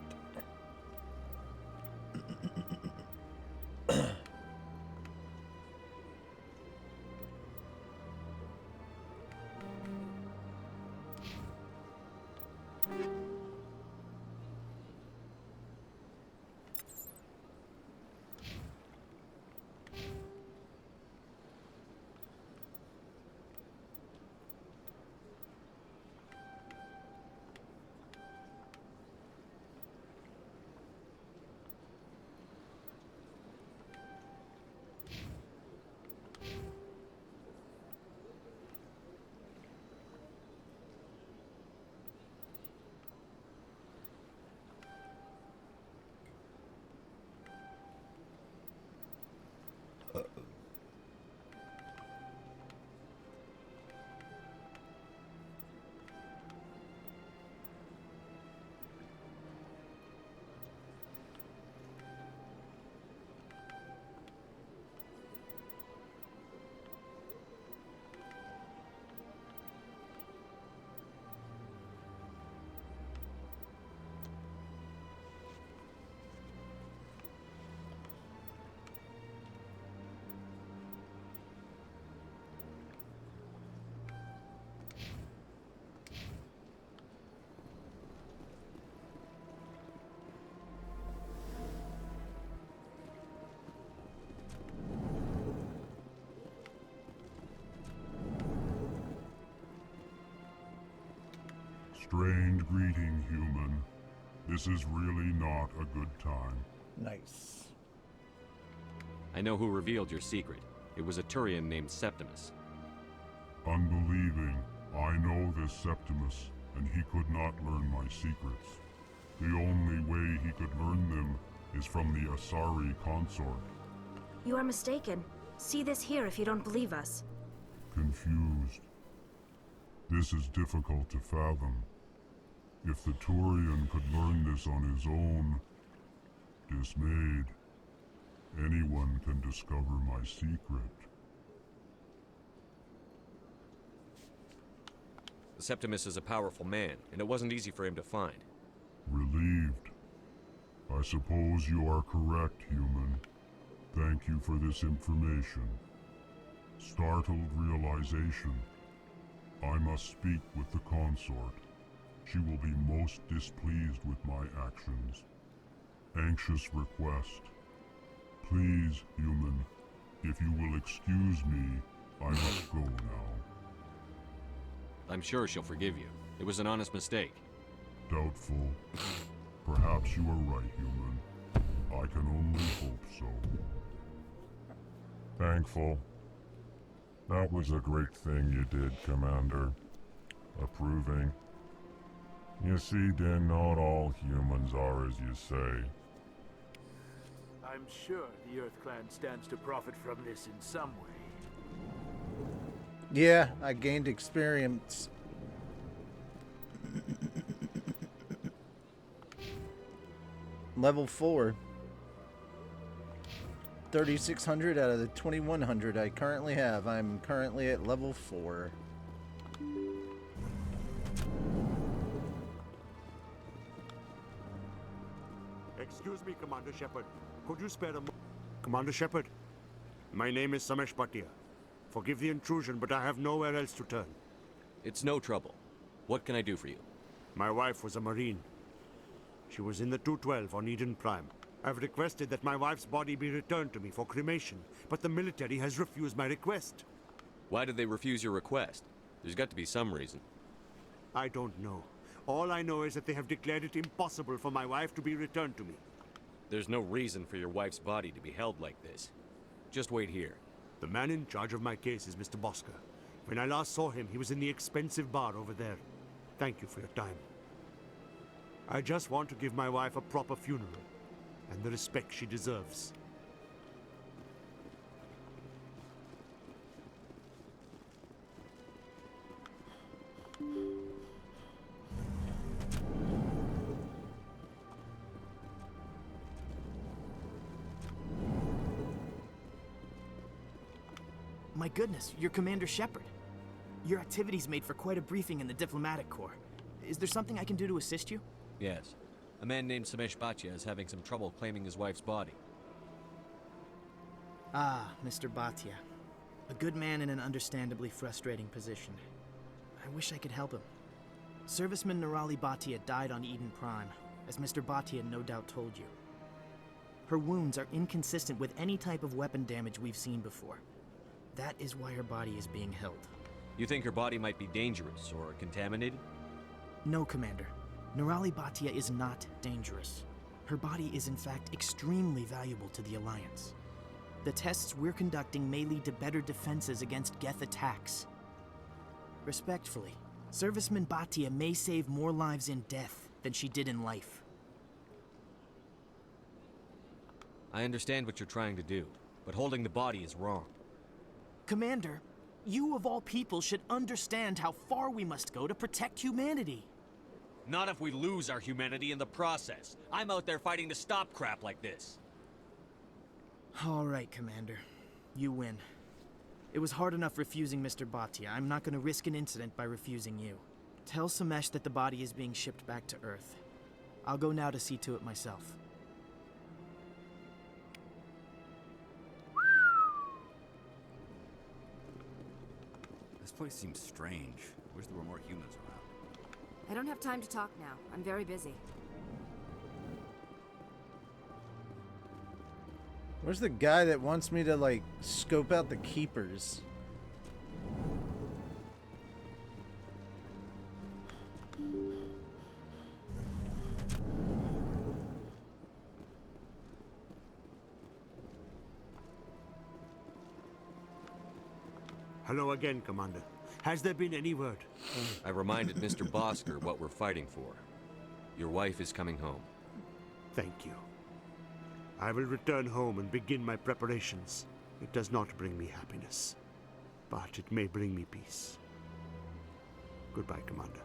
Strange greeting, human. This is really not a good time. Nice. I know who revealed your secret. It was a Turian named Septimus. Unbelieving, I know this Septimus, and he could not learn my secrets. The only way he could learn them is from the Asari consort. You are mistaken. See this here if you don't believe us. Confused. This is difficult to fathom. If the Turian could learn this on his own, dismayed, anyone can discover my secret. Septimus is a powerful man, and it wasn't easy for him to find. Relieved. I suppose you are correct, human. Thank you for this information. Startled realization. I must speak with the consort. She will be most displeased with my actions. Anxious request. Please, human, if you will excuse me, I must go now. I'm sure she'll forgive you. It was an honest mistake. Doubtful. Perhaps you are right, human. I can only hope so. Thankful. That was a great thing you did, Commander. Approving. You see, then, not all humans are as you say. I'm sure the Earth Clan stands to profit from this in some way. Yeah, I gained experience. Level 4. 3,600 out of the 2,100 I currently have. I'm currently at level 4. Excuse me, Commander Shepard. Could you spare a moment? Commander Shepard, my name is Samesh Bhatia. Forgive the intrusion, but I have nowhere else to turn. It's no trouble. What can I do for you? My wife was a Marine. She was in the 212 on Eden Prime. I've requested that my wife's body be returned to me for cremation, but the military has refused my request. Why did they refuse your request? There's got to be some reason. I don't know. All I know is that they have declared it impossible for my wife to be returned to me. There's no reason for your wife's body to be held like this. Just wait here. The man in charge of my case is Mr. Bosker. When I last saw him, he was in the expensive bar over there. Thank you for your time. I just want to give my wife a proper funeral, and the respect she deserves. My goodness, you're Commander Shepard. Your activities made for quite a briefing in the Diplomatic Corps. Is there something I can do to assist you? Yes. A man named Samesh Bhatia is having some trouble claiming his wife's body. Ah, Mr. Bhatia. A good man in an understandably frustrating position. I wish I could help him. Serviceman Nirali Bhatia died on Eden Prime, as Mr. Bhatia no doubt told you. Her wounds are inconsistent with any type of weapon damage we've seen before. That is why her body is being held. You think her body might be dangerous or contaminated? No, Commander. Nirali Bhatia is not dangerous. Her body is in fact extremely valuable to the Alliance. The tests we're conducting may lead to better defenses against Geth attacks. Respectfully, Serviceman Bhatia may save more lives in death than she did in life. I understand what you're trying to do, but holding the body is wrong. Commander, you of all people should understand how far we must go to protect humanity. Not if we lose our humanity in the process. I'm out there fighting to stop crap like this. All right, Commander. You win. It was hard enough refusing Mr. Bhatia. I'm not going to risk an incident by refusing you. Tell Samesh that the body is being shipped back to Earth. I'll go now to see to it myself. This place seems strange. Wish there were more humans around. I don't have time to talk now. I'm very busy. Where's the guy that wants me to, like, scope out the keepers? Hello again, Commander. Has there been any word? I reminded Mr. Bosker what we're fighting for. Your wife is coming home. Thank you. I will return home and begin my preparations. It does not bring me happiness, but it may bring me peace. Goodbye, Commander.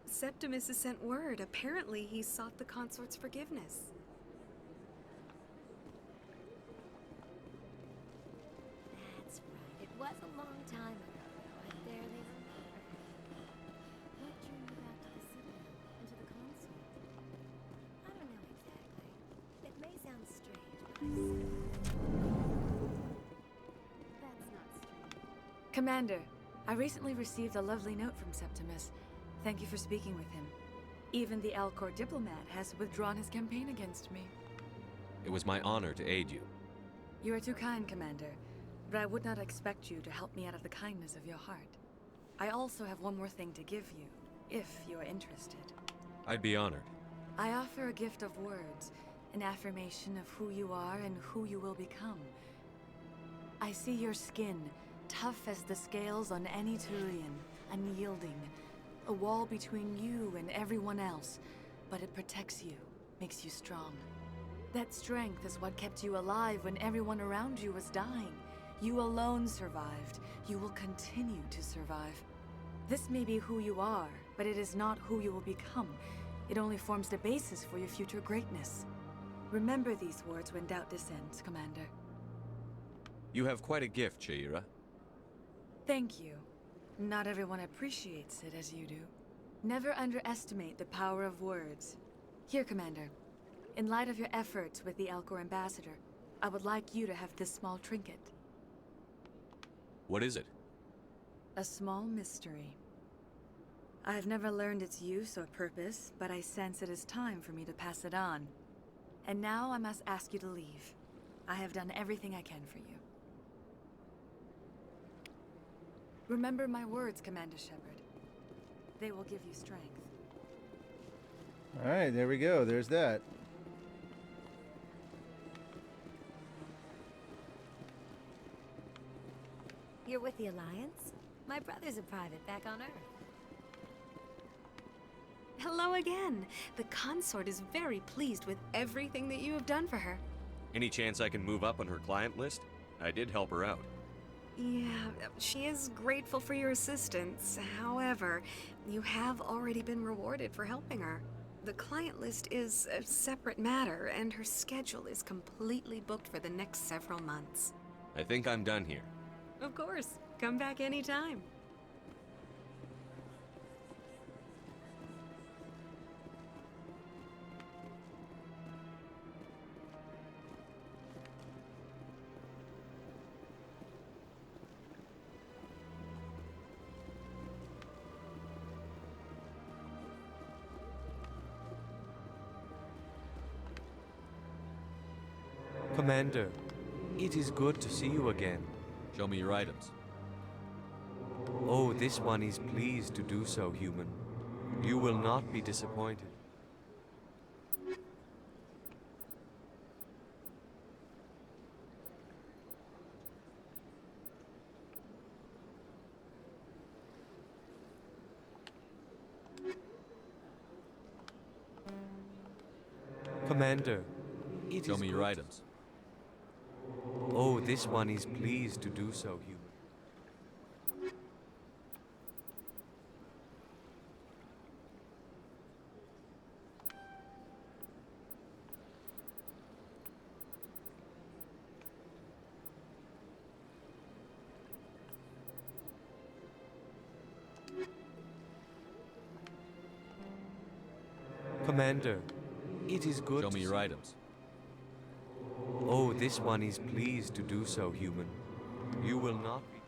Septimus has sent word. Apparently, he sought the consort's forgiveness. That's right. It was a long time ago, though. I barely remember. What drew you back to the Citadel and to the console? I don't know exactly. It may sound strange, but That's not strange. Commander, I recently received a lovely note from Septimus. Thank you for speaking with him. Even the Alcor diplomat has withdrawn his campaign against me. It was my honor to aid you. You are too kind, Commander, but I would not expect you to help me out of the kindness of your heart. I also have one more thing to give you, if you are interested. I'd be honored. I offer a gift of words, an affirmation of who you are and who you will become. I see your skin, tough as the scales on any Turian, unyielding, a wall between you and everyone else, but it protects you, makes you strong. That strength is what kept you alive when everyone around you was dying. You alone survived. You will continue to survive. This may be who you are, but it is not who you will become. It only forms the basis for your future greatness. Remember these words when doubt descends, Commander. You have quite a gift, Shaira. Thank you. Not everyone appreciates it as you do. Never underestimate the power of words. Here, Commander. In light of your efforts with the Elcor ambassador, I would like you to have this small trinket. What is it? A small mystery. I have never learned its use or purpose, but I sense it is time for me to pass it on. And now I must ask you to leave. I have done everything I can for you. Remember my words, Commander Shepard. They will give you strength. Alright, there we go. There's that. You're with the Alliance? My brother's a private back on Earth. Hello again. The consort is very pleased with everything that you have done for her. Any chance I can move up on her client list? I did help her out. Yeah, she is grateful for your assistance. However, you have already been rewarded for helping her. The client list is a separate matter, and her schedule is completely booked for the next several months. I think I'm done here. Of course. Come back anytime. Commander, it is good to see you again. Show me your items. Oh, this one is pleased to do so, human. You will not be disappointed. Commander, it Show is me your good. items. Oh, this one is pleased to do so, human. Commander, it is good. Show me your items. Oh, this one is pleased to do so, human. You will not be.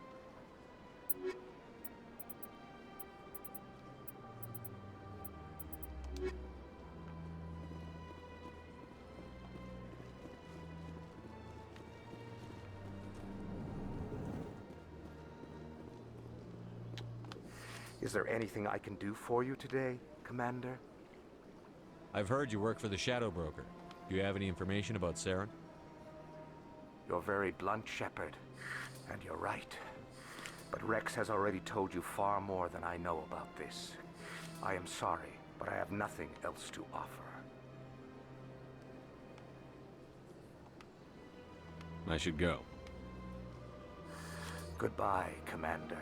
Is there anything I can do for you today, Commander? I've heard you work for the Shadow Broker. Do you have any information about Saren? You're very blunt, Shepard, and you're right. But Rex has already told you far more than I know about this. I am sorry, but I have nothing else to offer. I should go. Goodbye, Commander.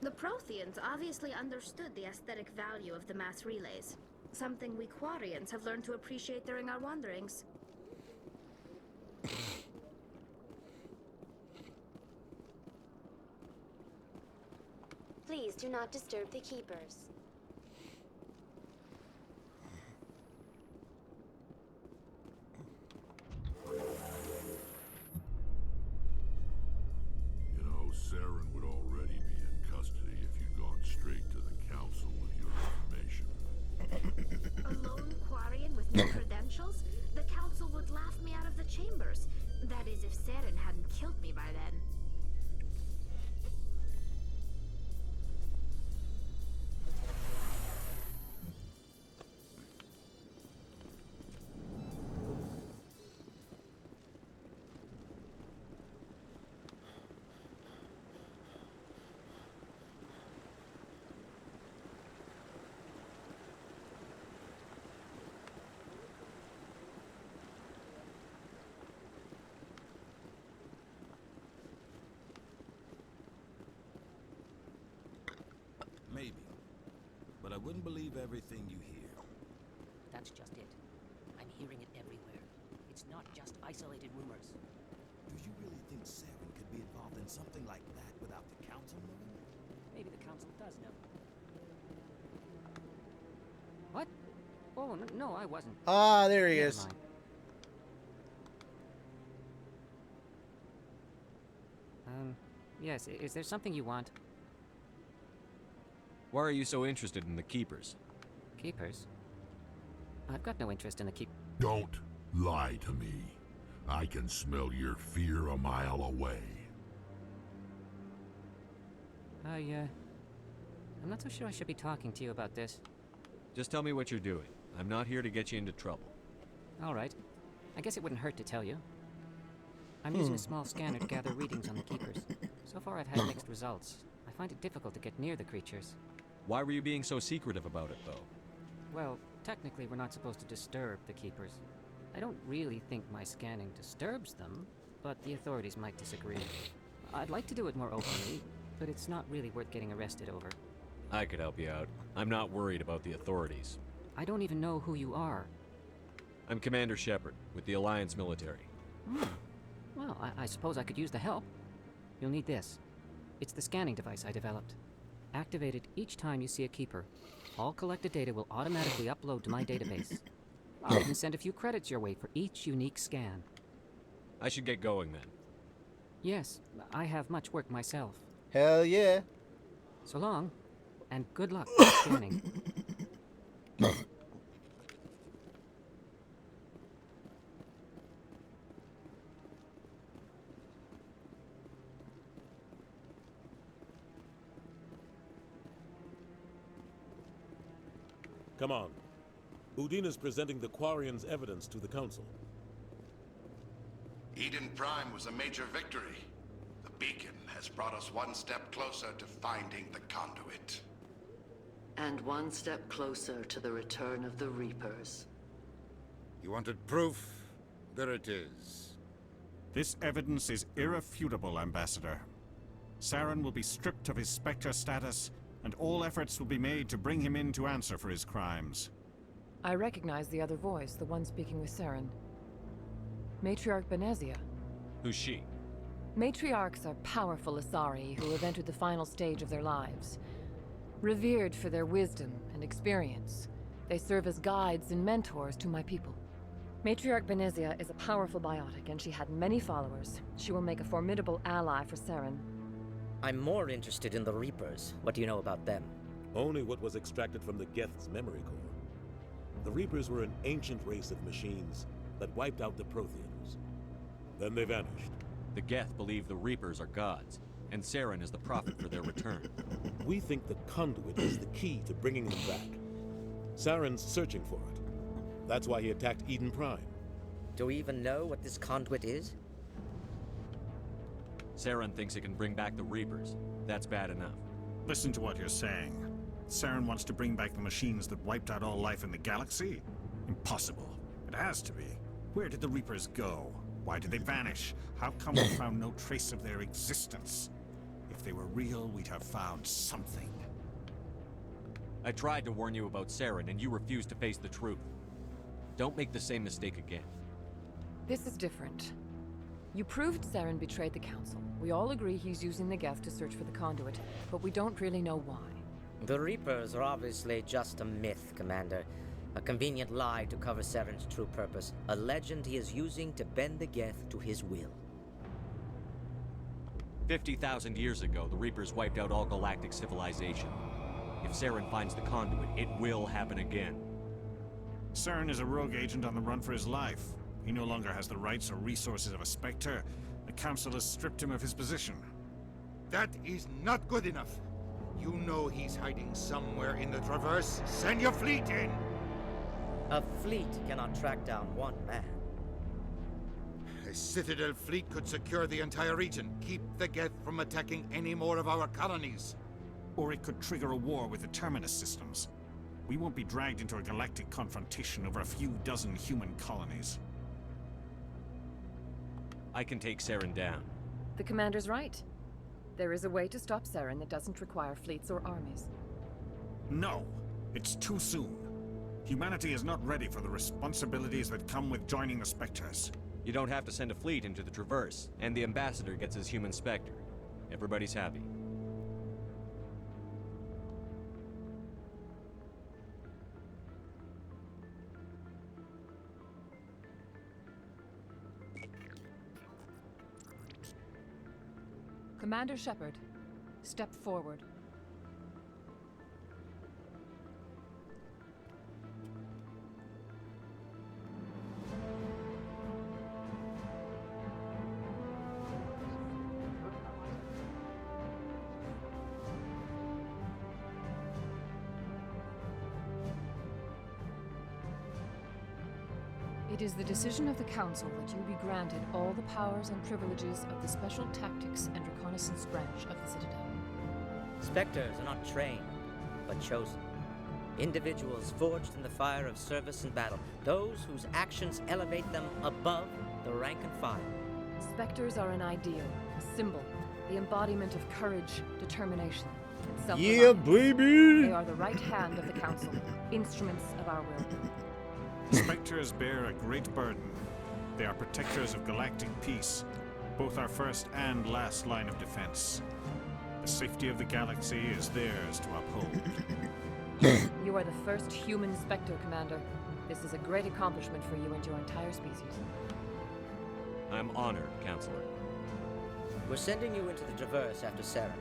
The Protheans obviously understood the aesthetic value of the mass relays, something we Quarians have learned to appreciate during our wanderings. Please do not disturb the keepers. You know, Saren would already be in custody if you'd gone straight to the council with your information. A lone Quarian with no credentials? The council would laugh me out of the chambers. That is, if Saren hadn't killed me by then. wouldn't believe everything you hear. That's just it. I'm hearing it everywhere. It's not just isolated rumors. Do you really think Saren could be involved in something like that without the Council knowing? Maybe the Council does know. What? Oh, no, I wasn't. Ah, there he Never is. mind. Yes, is there something you want? Why are you so interested in the Keepers? Keepers? I've got no interest in the Don't lie to me. I can smell your fear a mile away. I'm not so sure I should be talking to you about this. Just tell me what you're doing. I'm not here to get you into trouble. All right. I guess it wouldn't hurt to tell you. I'm using a small scanner to gather readings on the Keepers. So far I've had mixed results. I find it difficult to get near the creatures. Why were you being so secretive about it, though? Well, technically we're not supposed to disturb the Keepers. I don't really think my scanning disturbs them, but the authorities might disagree. I'd like to do it more openly, but it's not really worth getting arrested over. I could help you out. I'm not worried about the authorities. I don't even know who you are. I'm Commander Shepard, with the Alliance military. Well, I suppose I could use the help. You'll need this. It's the scanning device I developed. Activate it each time you see a Keeper. All collected data will automatically upload to my database. I'll even send a few credits your way for each unique scan. I should get going then. Yes, I have much work myself. Hell yeah. So long, and good luck with scanning. Come on. Udina's presenting the Quarians' evidence to the Council. Eden Prime was a major victory. The beacon has brought us one step closer to finding the conduit. And one step closer to the return of the Reapers. You wanted proof? There it is. This evidence is irrefutable, Ambassador. Saren will be stripped of his Spectre status, and all efforts will be made to bring him in to answer for his crimes. I recognize the other voice, the one speaking with Saren. Matriarch Benezia. Who's she? Matriarchs are powerful Asari who have entered the final stage of their lives. Revered for their wisdom and experience, they serve as guides and mentors to my people. Matriarch Benezia is a powerful biotic, and she had many followers. She will make a formidable ally for Saren. I'm more interested in the Reapers. What do you know about them? Only what was extracted from the Geth's memory core. The Reapers were an ancient race of machines that wiped out the Protheans. Then they vanished. The Geth believe the Reapers are gods, and Saren is the prophet for their return. We think the conduit is the key to bringing them back. Saren's searching for it. That's why he attacked Eden Prime. Do we even know what this conduit is? Saren thinks it can bring back the Reapers. That's bad enough. Listen to what you're saying. Saren wants to bring back the machines that wiped out all life in the galaxy? Impossible. It has to be. Where did the Reapers go? Why did they vanish? How come we found no trace of their existence? If they were real, we'd have found something. I tried to warn you about Saren, and you refused to face the truth. Don't make the same mistake again. This is different. You proved Saren betrayed the Council. We all agree he's using the Geth to search for the conduit, but we don't really know why. The Reapers are obviously just a myth, Commander. A convenient lie to cover Saren's true purpose. A legend he is using to bend the Geth to his will. 50,000 years ago, the Reapers wiped out all galactic civilization. If Saren finds the conduit, it will happen again. Saren is a rogue agent on the run for his life. He no longer has the rights or resources of a Spectre. The Council has stripped him of his position. That is not good enough. You know he's hiding somewhere in the Traverse. Send your fleet in! A fleet cannot track down one man. A Citadel fleet could secure the entire region, keep the Geth from attacking any more of our colonies. Or it could trigger a war with the Terminus systems. We won't be dragged into a galactic confrontation over a few dozen human colonies. I can take Saren down. The Commander's right. There is a way to stop Saren that doesn't require fleets or armies. No! It's too soon. Humanity is not ready for the responsibilities that come with joining the Spectres. You don't have to send a fleet into the Traverse, and the Ambassador gets his human Spectre. Everybody's happy. Commander Shepard, step forward. It is the decision of the Council that you be granted all the powers and privileges of the Special Tactics and Reconnaissance Branch of the Citadel. Spectres are not trained, but chosen. Individuals forged in the fire of service and battle. Those whose actions elevate them above the rank and file. Spectres are an ideal, a symbol, the embodiment of courage, determination, and Yeah, self-reliance. baby! They are the right hand of the Council, instruments of our will. Spectres bear a great burden. They are protectors of galactic peace, both our first and last line of defense. The safety of the galaxy is theirs to uphold. You are the first human Spectre, Commander. This is a great accomplishment for you and your entire species. I'm honored, Counselor. We're sending you into the Traverse after Saren.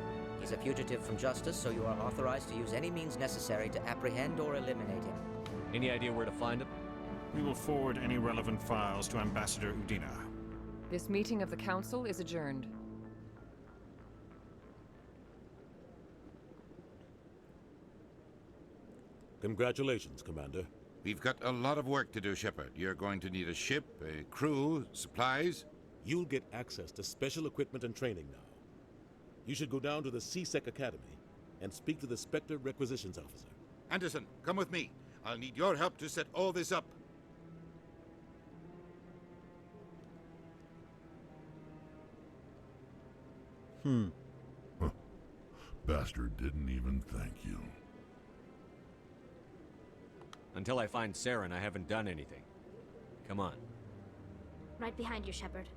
He's a fugitive from justice, so you are authorized to use any means necessary to apprehend or eliminate him. Any idea where to find him? We will forward any relevant files to Ambassador Udina. This meeting of the Council is adjourned. Congratulations, Commander. We've got a lot of work to do, Shepard. You're going to need a ship, a crew, supplies. You'll get access to special equipment and training now. You should go down to the C-Sec Academy and speak to the Spectre Requisitions Officer. Anderson, come with me. I'll need your help to set all this up. Bastard didn't even thank you. Until I find Saren, I haven't done anything. Come on. Right behind you, Shepard.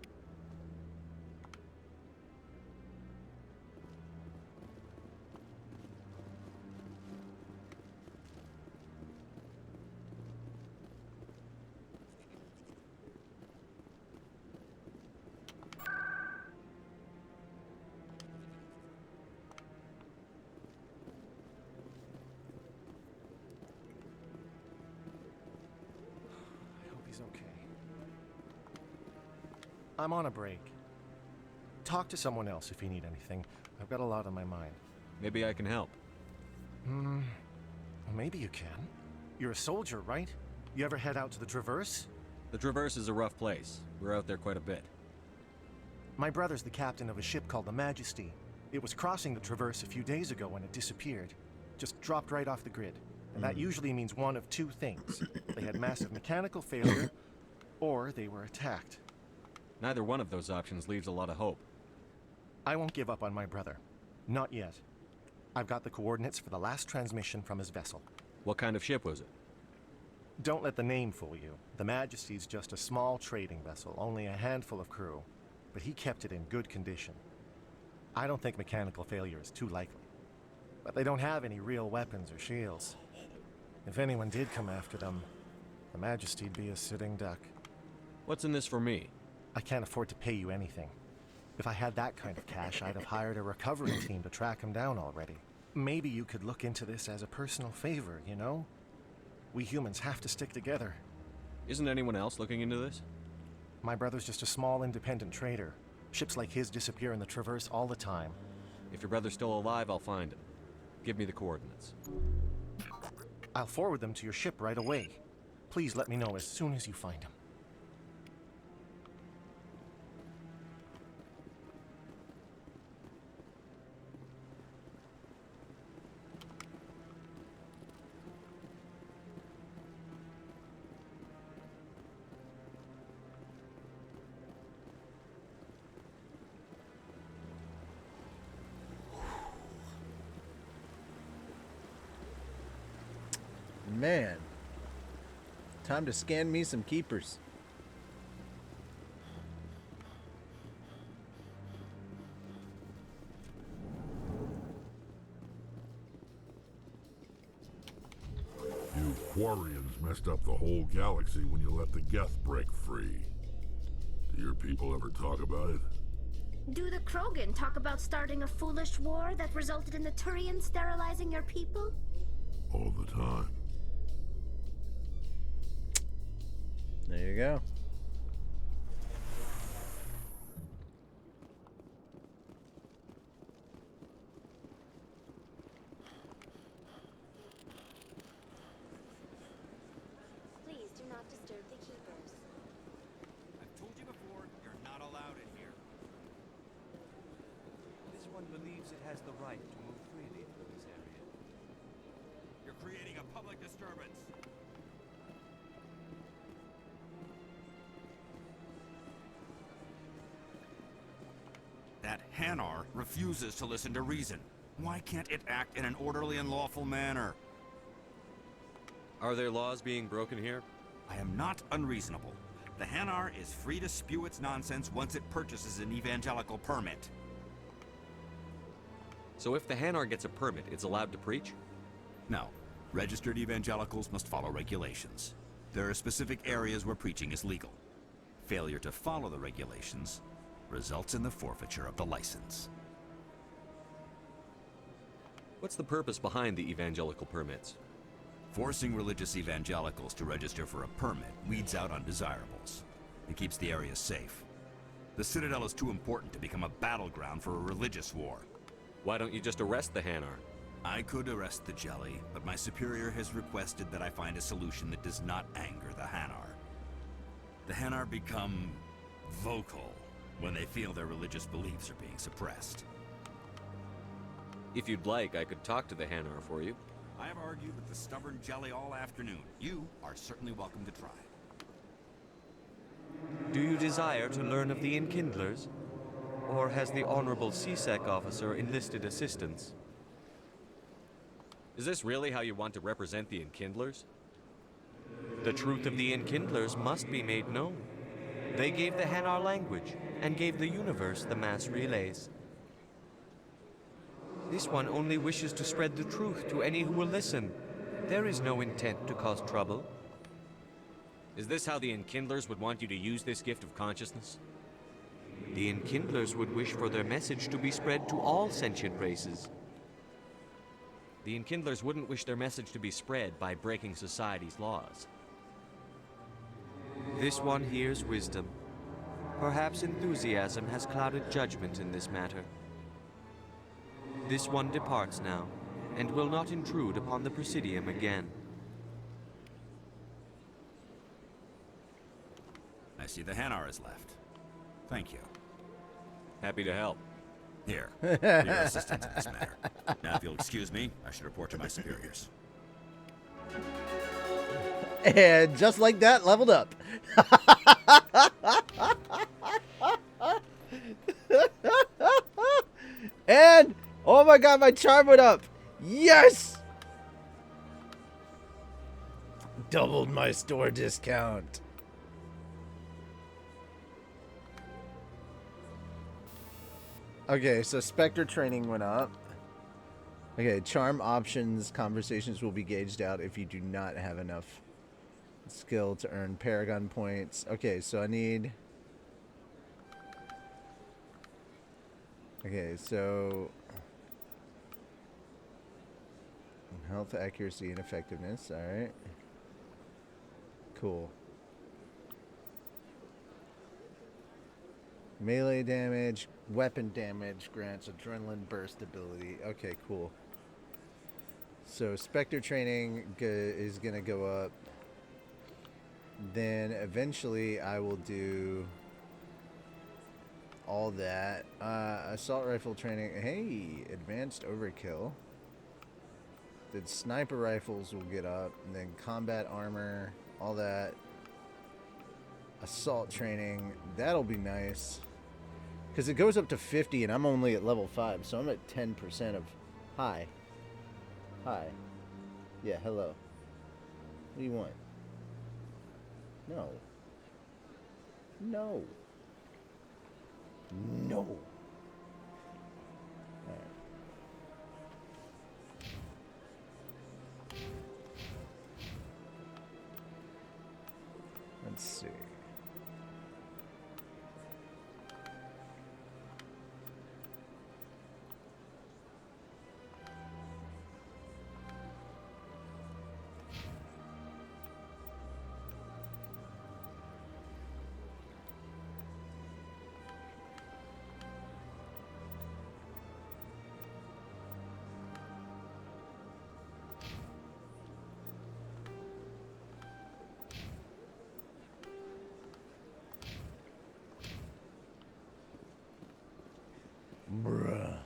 He's okay. I'm on a break. Talk to someone else if you need anything. I've got a lot on my mind. Maybe I can help. Maybe you can. You're a soldier, right? You ever head out to the Traverse? The Traverse is a rough place. We're out there quite a bit. My brother's the captain of a ship called the Majesty. It was crossing the Traverse a few days ago when it disappeared. Just dropped right off the grid. And that usually means one of two things. They had massive mechanical failure, or they were attacked. Neither one of those options leaves a lot of hope. I won't give up on my brother. Not yet. I've got the coordinates for the last transmission from his vessel. What kind of ship was it? Don't let the name fool you. The Majesty's just a small trading vessel, only a handful of crew. But he kept it in good condition. I don't think mechanical failure is too likely. But they don't have any real weapons or shields. If anyone did come after them, the Majesty'd be a sitting duck. What's in this for me? I can't afford to pay you anything. If I had that kind of cash, I'd have hired a recovery team to track him down already. Maybe you could look into this as a personal favor, you know? We humans have to stick together. Isn't anyone else looking into this? My brother's just a small independent trader. Ships like his disappear in the Traverse all the time. If your brother's still alive, I'll find him. Give me the coordinates. I'll forward them to your ship right away. Please let me know as soon as you find him. man. Time to scan me some keepers. You Quarians messed up the whole galaxy when you let the Geth break free. Do your people ever talk about it? Do the Krogan talk about starting a foolish war that resulted in the Turians sterilizing your people? All the time. There you go. Please do not disturb the keepers. I've told you before, you're not allowed in here. This one believes it has the right to move freely through this area. You're creating a public disturbance. That Hanar refuses to listen to reason. Why can't it act in an orderly and lawful manner? Are there laws being broken here? I am not unreasonable. The Hanar is free to spew its nonsense once it purchases an evangelical permit. So if the Hanar gets a permit, it's allowed to preach? No. Registered evangelicals must follow regulations. There are specific areas where preaching is legal. Failure to follow the regulations results in the forfeiture of the license. What's the purpose behind the evangelical permits? Forcing religious evangelicals to register for a permit weeds out undesirables. It keeps the area safe. The Citadel is too important to become a battleground for a religious war. Why don't you just arrest the Hanar? I could arrest the Jelly, but my superior has requested that I find a solution that does not anger the Hanar. The Hanar become vocal when they feel their religious beliefs are being suppressed. If you'd like, I could talk to the Hanar for you. I have argued with the stubborn Jelly all afternoon. You are certainly welcome to try. Do you desire to learn of the Enkindlers? Or has the Honorable CSEC officer enlisted assistance? Is this really how you want to represent the Enkindlers? The truth of the Enkindlers must be made known. They gave the Hanar language, and gave the universe the mass relays. This one only wishes to spread the truth to any who will listen. There is no intent to cause trouble. Is this how the Enkindlers would want you to use this gift of consciousness? The Enkindlers would wish for their message to be spread to all sentient races. The Enkindlers wouldn't wish their message to be spread by breaking society's laws. This one hears wisdom. Perhaps enthusiasm has clouded judgment in this matter. This one departs now, and will not intrude upon the Presidium again. I see the Hanar is left. Thank you. Happy to help. Here, for your assistance in this matter. Now, if you'll excuse me, I should report to my superiors. And just like that, leveled up. And, oh my god, my charm went up. Yes! Doubled my store discount. Okay, so Spectre training went up. Okay, charm options conversations will be gauged out if you do not have enough skill to earn Paragon points. Okay, so I need... Okay, so... Health, accuracy, and effectiveness. Alright. Cool. Melee damage, weapon damage grants adrenaline burst ability. Okay, cool. So Spectre training is going to go up. Then eventually I will do all that. Assault rifle training. Hey, advanced overkill. Then sniper rifles will get up. And then combat armor, all that. Assault training, that'll be nice. Because it goes up to 50 and I'm only at level 5. So I'm at 10% of... Hi. Hi. Yeah, hello. What do you want? No. No. No. Alright. Let's see. Bruh.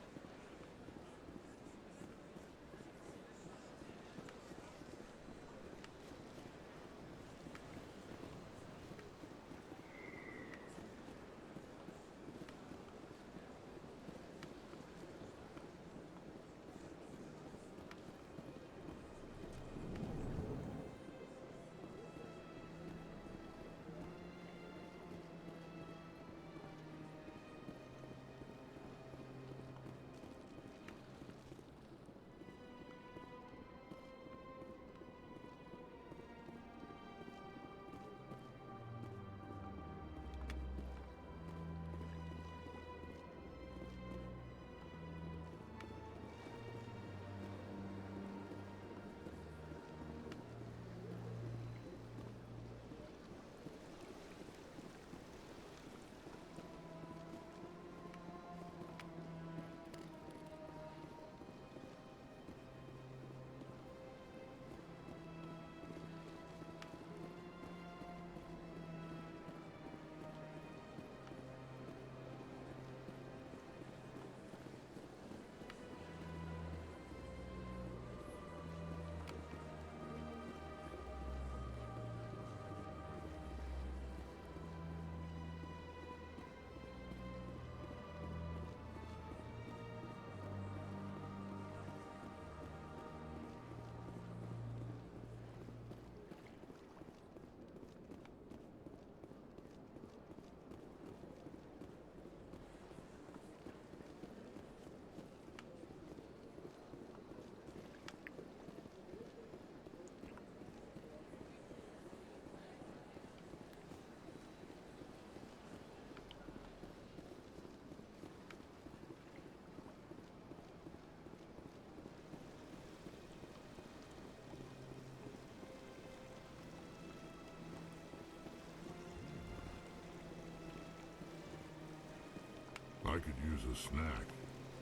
I could use a snack.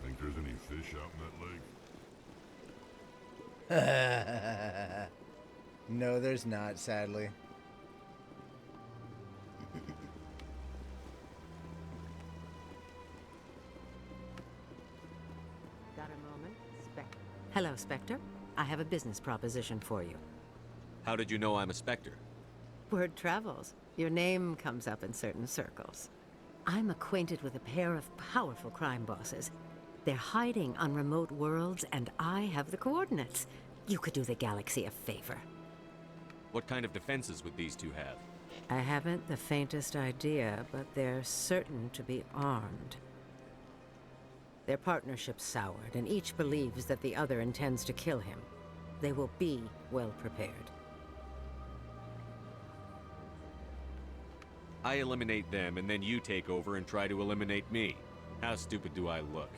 Think there's any fish out in that lake? No, there's not, sadly. Got a moment? Hello, Spectre. I have a business proposition for you. How did you know I'm a Spectre? Word travels. Your name comes up in certain circles. I'm acquainted with a pair of powerful crime bosses. They're hiding on remote worlds, and I have the coordinates. You could do the galaxy a favor. What kind of defenses would these two have? I haven't the faintest idea, but they're certain to be armed. Their partnership's soured, and each believes that the other intends to kill him. They will be well prepared. I eliminate them, and then you take over and try to eliminate me. How stupid do I look?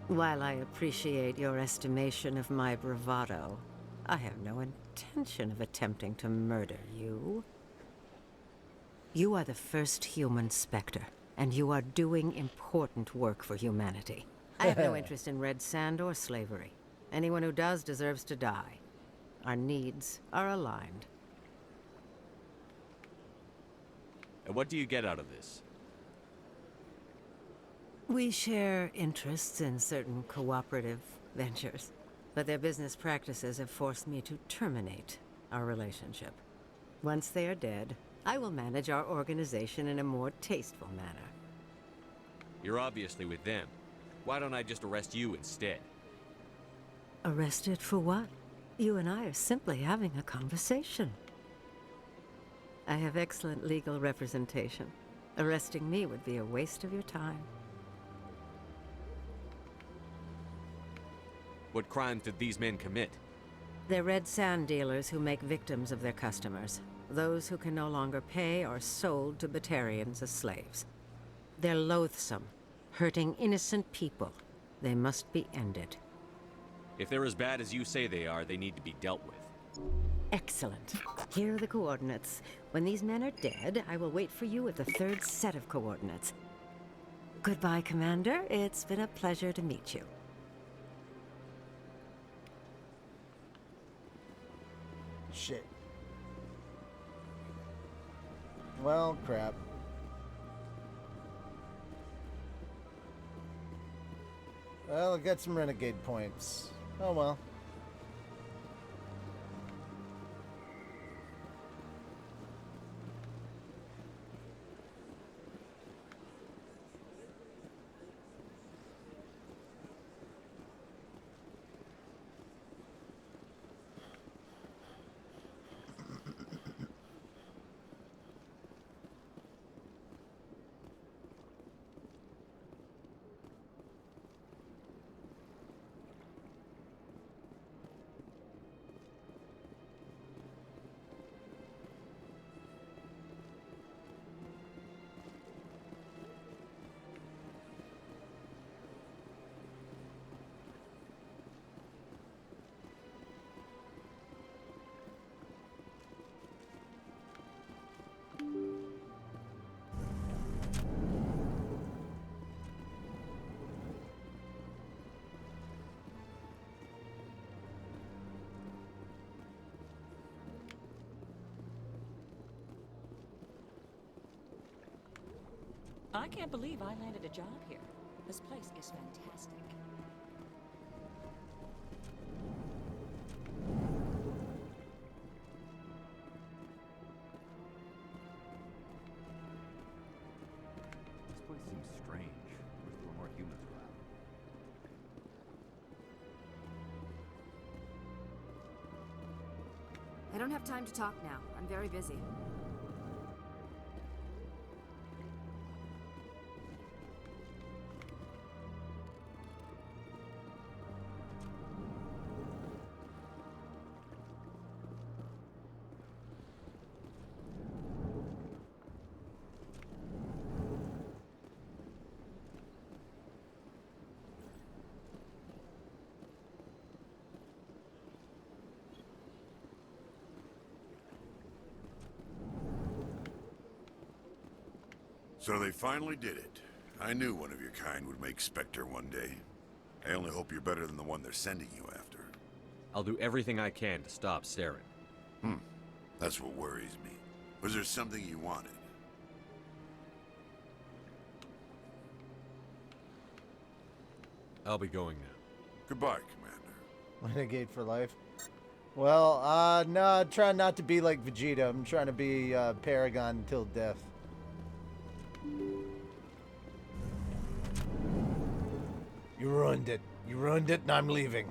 While I appreciate your estimation of my bravado, I have no intention of attempting to murder you. You are the first human Spectre, and you are doing important work for humanity. I have no interest in red sand or slavery. Anyone who does deserves to die. Our needs are aligned. And what do you get out of this? We share interests in certain cooperative ventures, but their business practices have forced me to terminate our relationship. Once they are dead, I will manage our organization in a more tasteful manner. You're obviously with them. Why don't I just arrest you instead? Arrested for what? You and I are simply having a conversation. I have excellent legal representation. Arresting me would be a waste of your time. What crimes did these men commit? They're red sand dealers who make victims of their customers. Those who can no longer pay are sold to Batarians as slaves. They're loathsome, hurting innocent people. They must be ended. If they're as bad as you say they are, they need to be dealt with. Excellent. Here are the coordinates. When these men are dead, I will wait for you at the third set of coordinates. Goodbye, Commander. It's been a pleasure to meet you. Shit. Well, crap. Well, I got some renegade points. Oh well. I can't believe I landed a job here. This place is fantastic. This place seems strange. Wish there were more humans around. I don't have time to talk now. I'm very busy. So they finally did it. I knew one of your kind would make Spectre one day. I only hope you're better than the one they're sending you after. I'll do everything I can to stop Saren. That's what worries me. Was there something you wanted? I'll be going now. Goodbye, Commander. Renegade for life. Well, no, trying not to be like Vegeta. I'm trying to be Paragon until death. You ruined it. You ruined it, and I'm leaving.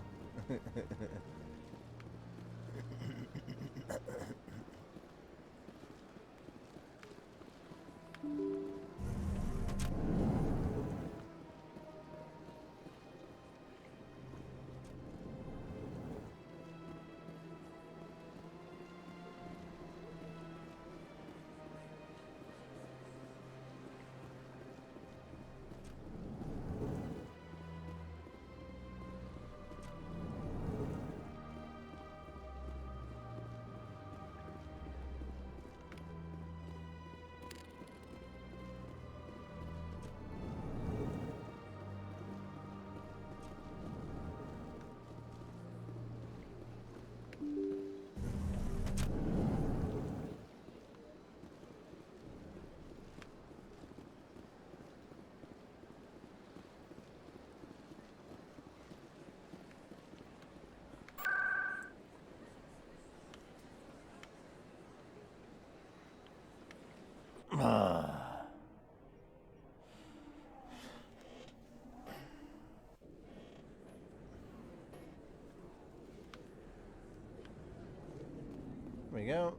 we go.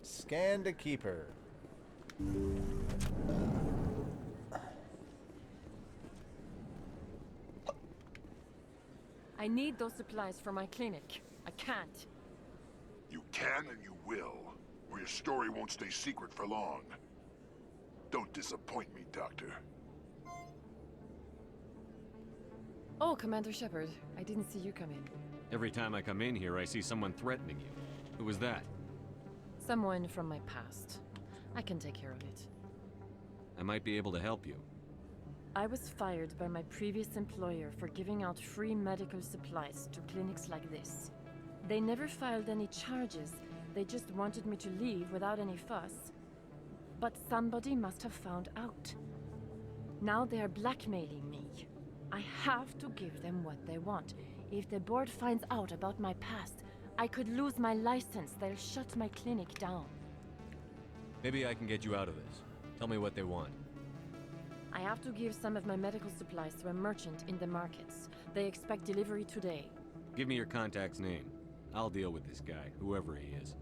Scan to keeper. I need those supplies for my clinic. I can't. You can and you will, or your story won't stay secret for long. Don't disappoint me, Doctor. Oh, Commander Shepard. I didn't see you come in. Every time I come in here, I see someone threatening you. Who was that? Someone from my past. I can take care of it. I might be able to help you. I was fired by my previous employer for giving out free medical supplies to clinics like this. They never filed any charges. They just wanted me to leave without any fuss. But somebody must have found out. Now they are blackmailing me. I have to give them what they want. If the board finds out about my past, I could lose my license. They'll shut my clinic down. Maybe I can get you out of this. Tell me what they want. I have to give some of my medical supplies to a merchant in the markets. They expect delivery today. Give me your contact's name. I'll deal with this guy, whoever he is.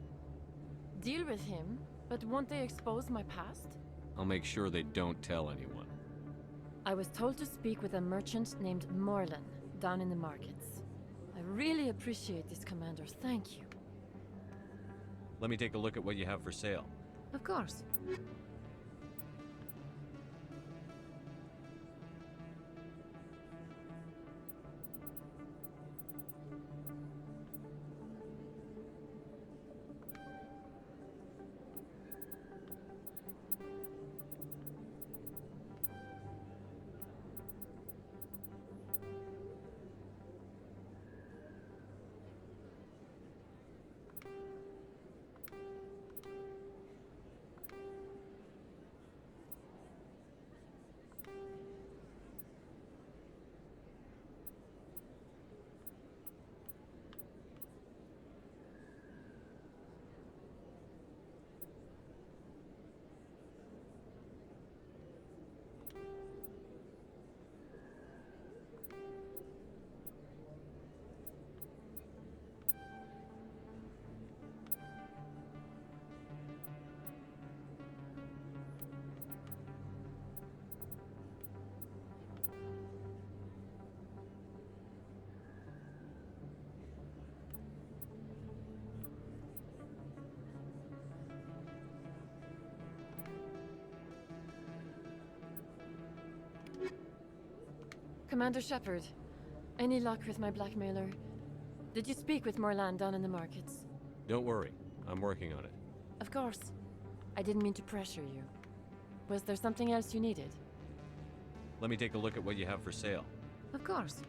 Deal with him? But won't they expose my past? I'll make sure they don't tell anyone. I was told to speak with a merchant named Morlan, down in the markets. I really appreciate this, Commander. Thank you. Let me take a look at what you have for sale. Of course. Commander Shepard, any luck with my blackmailer? Did you speak with Morlan down in the markets? Don't worry. I'm working on it. Of course. I didn't mean to pressure you. Was there something else you needed? Let me take a look at what you have for sale. Of course.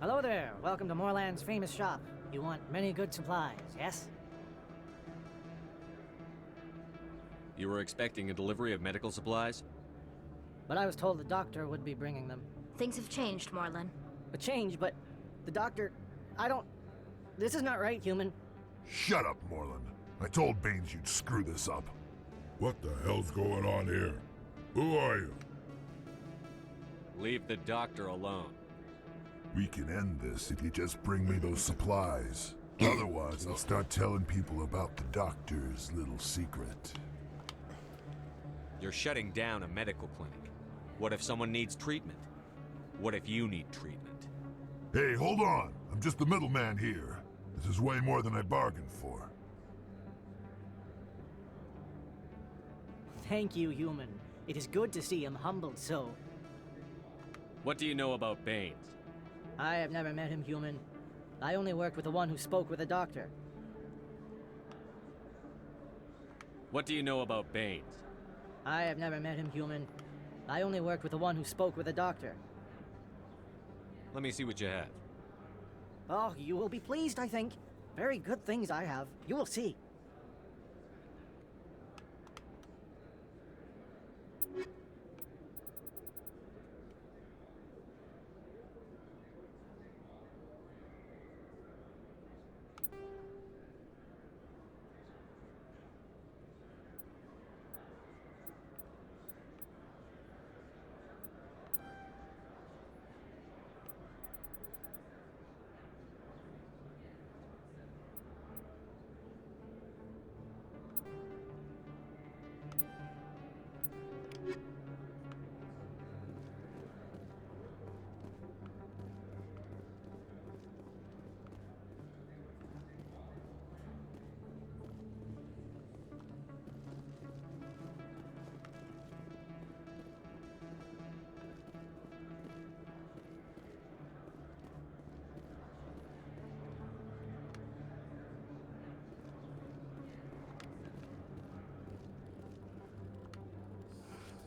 Hello there. Welcome to Morlan's famous shop. You want many good supplies, yes? You were expecting a delivery of medical supplies? but I was told the doctor would be bringing them. Things have changed, Morlun. A change, but the doctor... I don't... This is not right, human. Shut up, Morlun. I told Baines you'd screw this up. What the hell's going on here? Who are you? Leave the doctor alone. We can end this if you just bring me those supplies. Otherwise, I'll start telling people about the doctor's little secret. You're shutting down a medical clinic. What if someone needs treatment? What if you need treatment? Hey, hold on. I'm just the middleman here. This is way more than I bargained for. Thank you, human. It is good to see him humbled so. What do you know about Baines? I have never met him, human. I only worked with the one who spoke with the doctor. What do you know about Baines? I have never met him, human. I only worked with the one who spoke with the doctor. Let me see what you have. Oh, you will be pleased, I think. Very good things I have. You will see.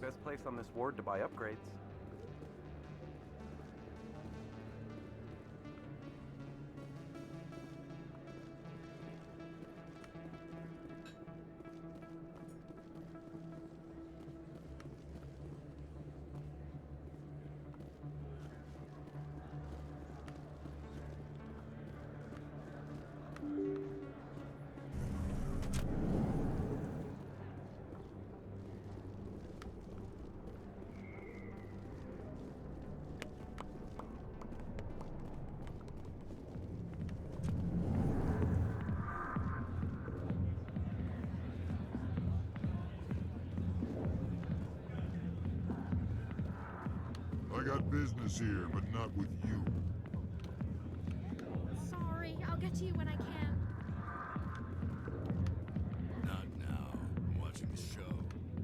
Best place on this ward to buy upgrades. I got business here, but not with you. Sorry, I'll get to you when I can. Not now. I'm watching the show.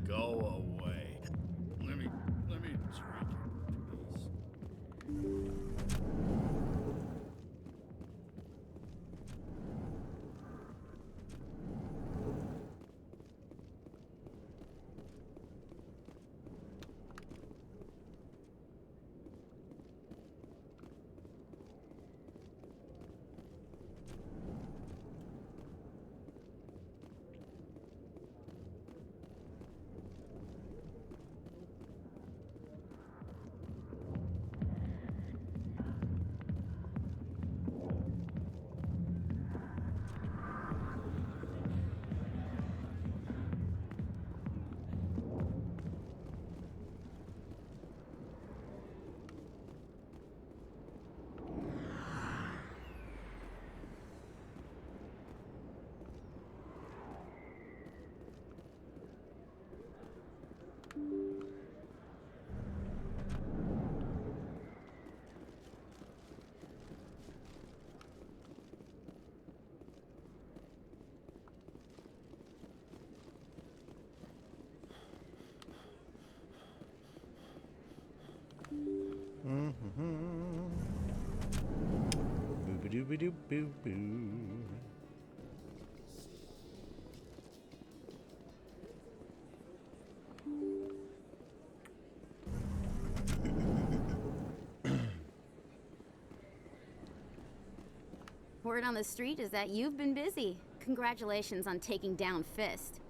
Go away. Let me drink your piece. Boo-ba-doo-ba-doo-boo-boo. Word on the street is that you've been busy. Congratulations on taking down Fist.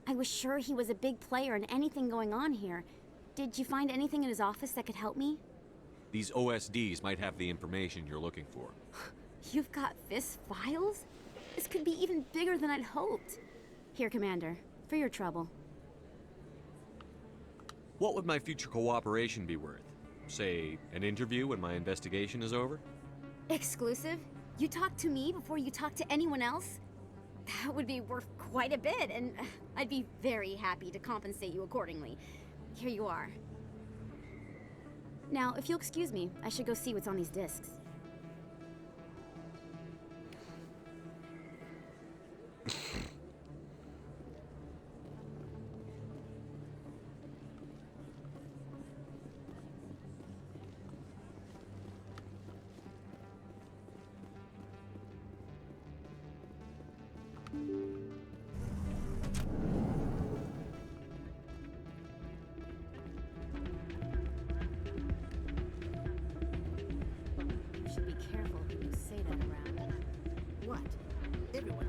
I I was sure he was a big player in anything going on here. Did you find anything in his office that could help me? These OSDs might have the information you're looking for. You've got Fisk's files? This could be even bigger than I'd hoped. Here, Commander, for your trouble. What would my future cooperation be worth? Say, an interview when my investigation is over? Exclusive? You talk to me before you talk to anyone else? That would be worth quite a bit, and I'd be very happy to compensate you accordingly. Here you are. Now, if you'll excuse me, I should go see what's on these discs. You should be careful when you say that around. What? Everyone.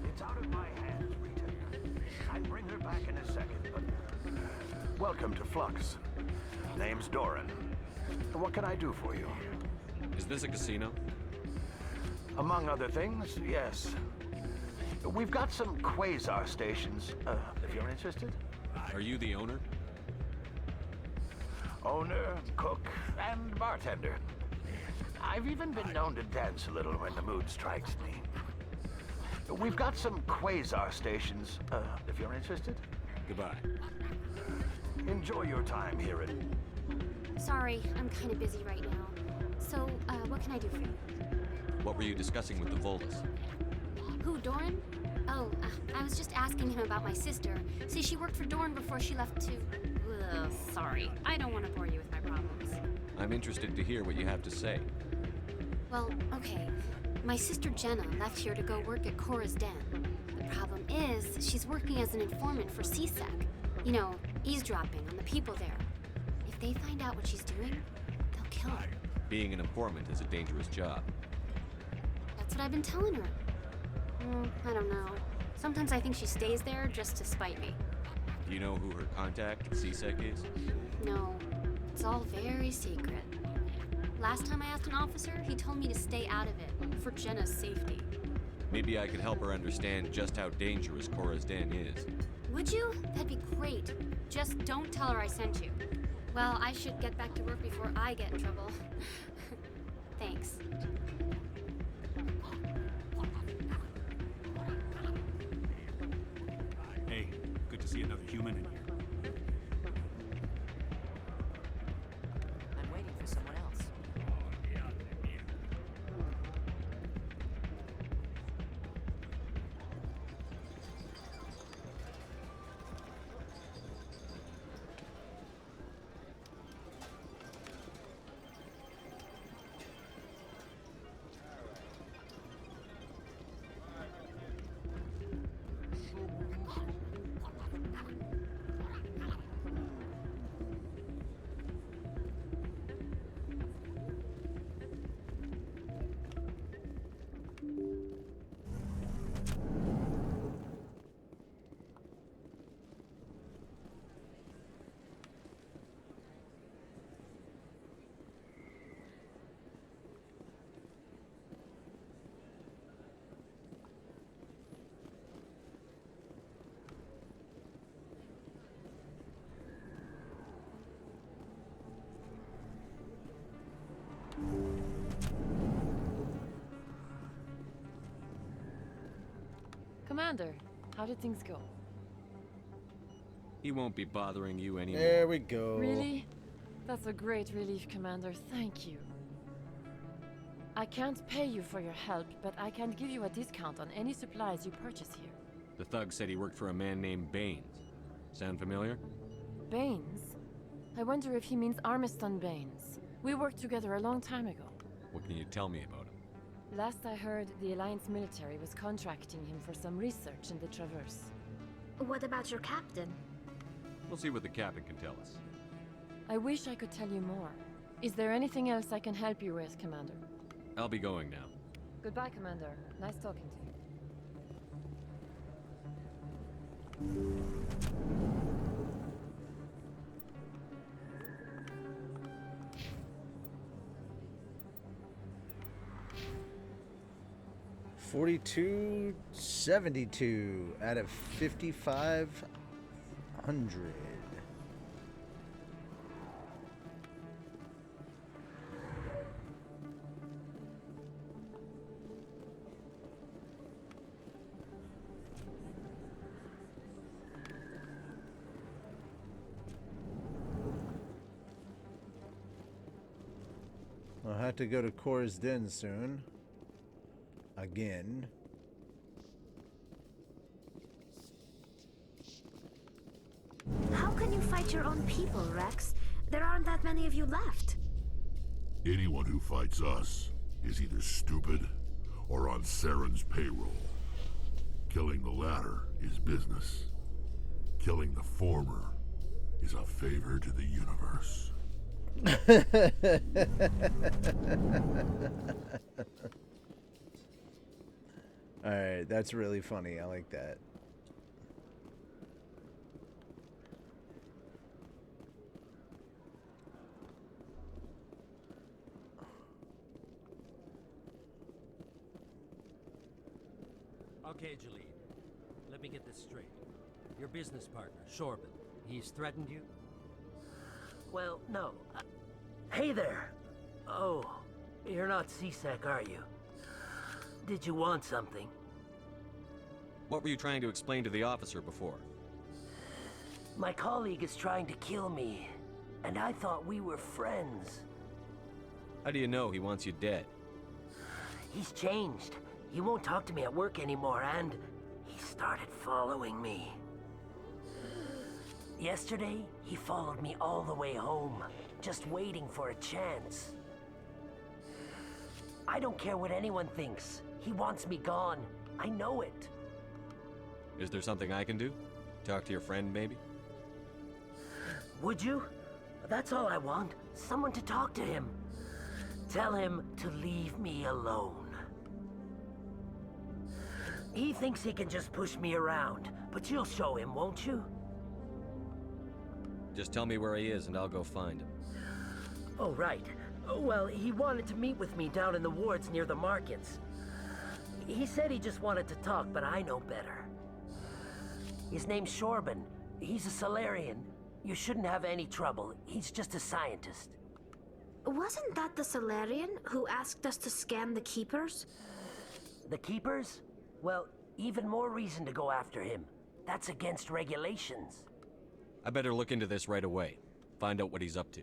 It's out of my hands, Rita. I'll bring her back in a second, but... Welcome to Flux. Name's Doran. What can I do for you? Is this a casino? Among other things, yes. We've got some quasar stations, if you're interested. Are you the owner? Owner, cook, and bartender. I've even been known to dance a little when the mood strikes me. We've got some quasar stations, if you're interested. Goodbye. Enjoy your time here at... Sorry, I'm kind of busy right now. So, what can I do for you? What were you discussing with the Volus? Who, Doran? Oh, I was just asking him about my sister. See, she worked for Doran before she left to... Ugh, sorry. I don't want to bore you with my problems. I'm interested to hear what you have to say. Well, okay. My sister Jenna left here to go work at Cora's Den. The problem is, she's working as an informant for CSEC. You know, eavesdropping on the people there. If they find out what she's doing, they'll kill her. Being an informant is a dangerous job. That's what I've been telling her. I don't know. Sometimes I think she stays there just to spite me. Do you know who her contact at CSEC is? No, it's all very secret. Last time I asked an officer, he told me to stay out of it, for Jenna's safety. Maybe I could help her understand just how dangerous Cora's Den is. Would you? That'd be great. Just don't tell her I sent you. Well, I should get back to work before I get in trouble. Thanks. Hey, good to see another human in here. I'm waiting for someone else. Commander, how did things go? He won't be bothering you anymore. There we go. Really? That's a great relief, Commander. Thank you. I can't pay you for your help, but I can give you a discount on any supplies you purchase here. The thug said he worked for a man named Baines. Sound familiar? Baines? I wonder if he means Armiston Baines. We worked together a long time ago. What can you tell me about him? Last I heard, the Alliance military was contracting him for some research in the Traverse. What about your captain? We'll see what the captain can tell us. I wish I could tell you more. Is there anything else I can help you with, Commander? I'll be going now. Goodbye, Commander. Nice talking to you. 4272 out of 5,500. I'll have to go to Cora's Den soon. Again. How can you fight your own people, Rex? There aren't that many of you left. Anyone who fights us is either stupid or on Saren's payroll. Killing the latter is business. Killing the former is a favor to the universe. Alright, that's really funny. I like that. Okay, Jalid. Let me get this straight. Your business partner, Shorban, he's threatened you? Well, no. Hey there. Oh, you're not CSEC, are you? Did you want something? What were you trying to explain to the officer before? My colleague is trying to kill me, and I thought we were friends. How do you know he wants you dead? He's changed. He won't talk to me at work anymore, and he started following me. Yesterday, he followed me all the way home, just waiting for a chance. I don't care what anyone thinks. He wants me gone. I know it. Is there something I can do? Talk to your friend, maybe? Would you? That's all I want. Someone to talk to him. Tell him to leave me alone. He thinks he can just push me around, but you'll show him, won't you? Just tell me where he is and I'll go find him. Oh, right. Well, he wanted to meet with me down in the wards near the markets. He said he just wanted to talk, but I know better. His name's Shorban. He's a Salarian. You shouldn't have any trouble. He's just a scientist. Wasn't that the Salarian who asked us to scan the Keepers? The Keepers? Well, even more reason to go after him. That's against regulations. I better look into this right away. Find out what he's up to.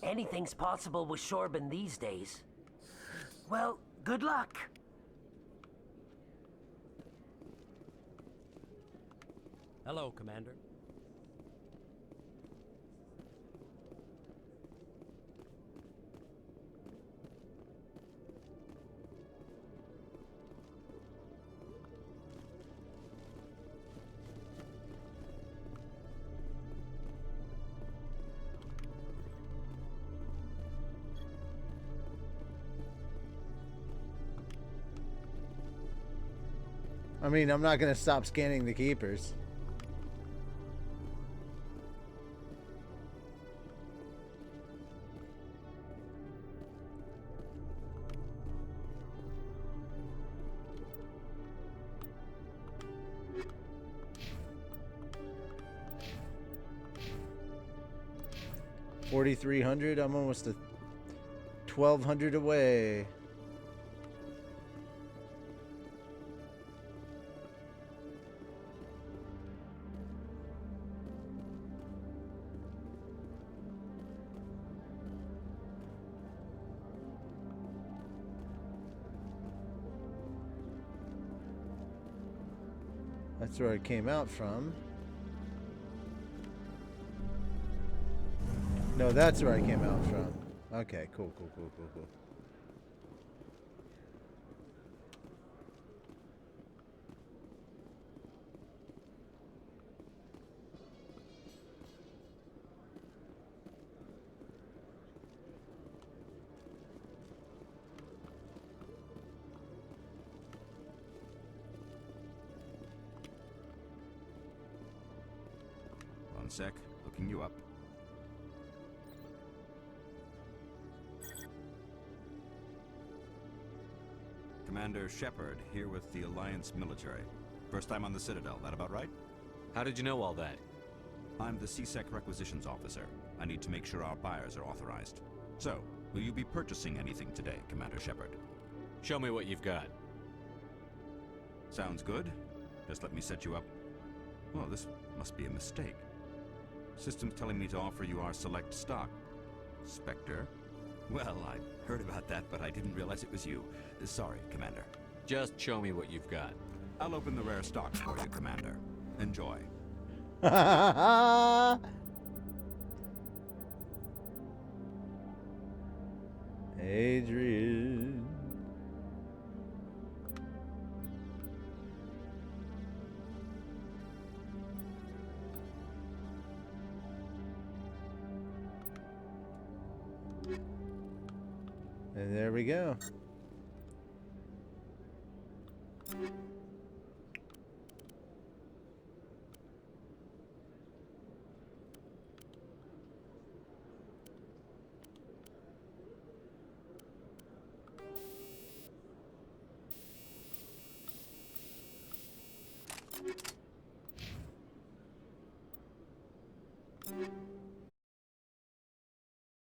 Anything's possible with Shorban these days. Well, good luck. Hello, Commander. I mean, I'm not going to stop scanning the Keepers. $4,300. I'm almost a 1,200 away. That's where it came out from. No, that's where I came out from. Okay, cool. One sec, looking you up. Commander Shepard, here with the Alliance military. First time on the Citadel, that about right? How did you know all that? I'm the CSEC requisitions officer. I need to make sure our buyers are authorized. So, will you be purchasing anything today, Commander Shepard? Show me what you've got. Sounds good. Just let me set you up. Well, this must be a mistake. System's telling me to offer you our select stock. Spectre? Well, I heard about that, but I didn't realize it was you. Sorry, Commander. Just show me what you've got. I'll open the rare stock for you, Commander. Enjoy. Adrian. And there we go.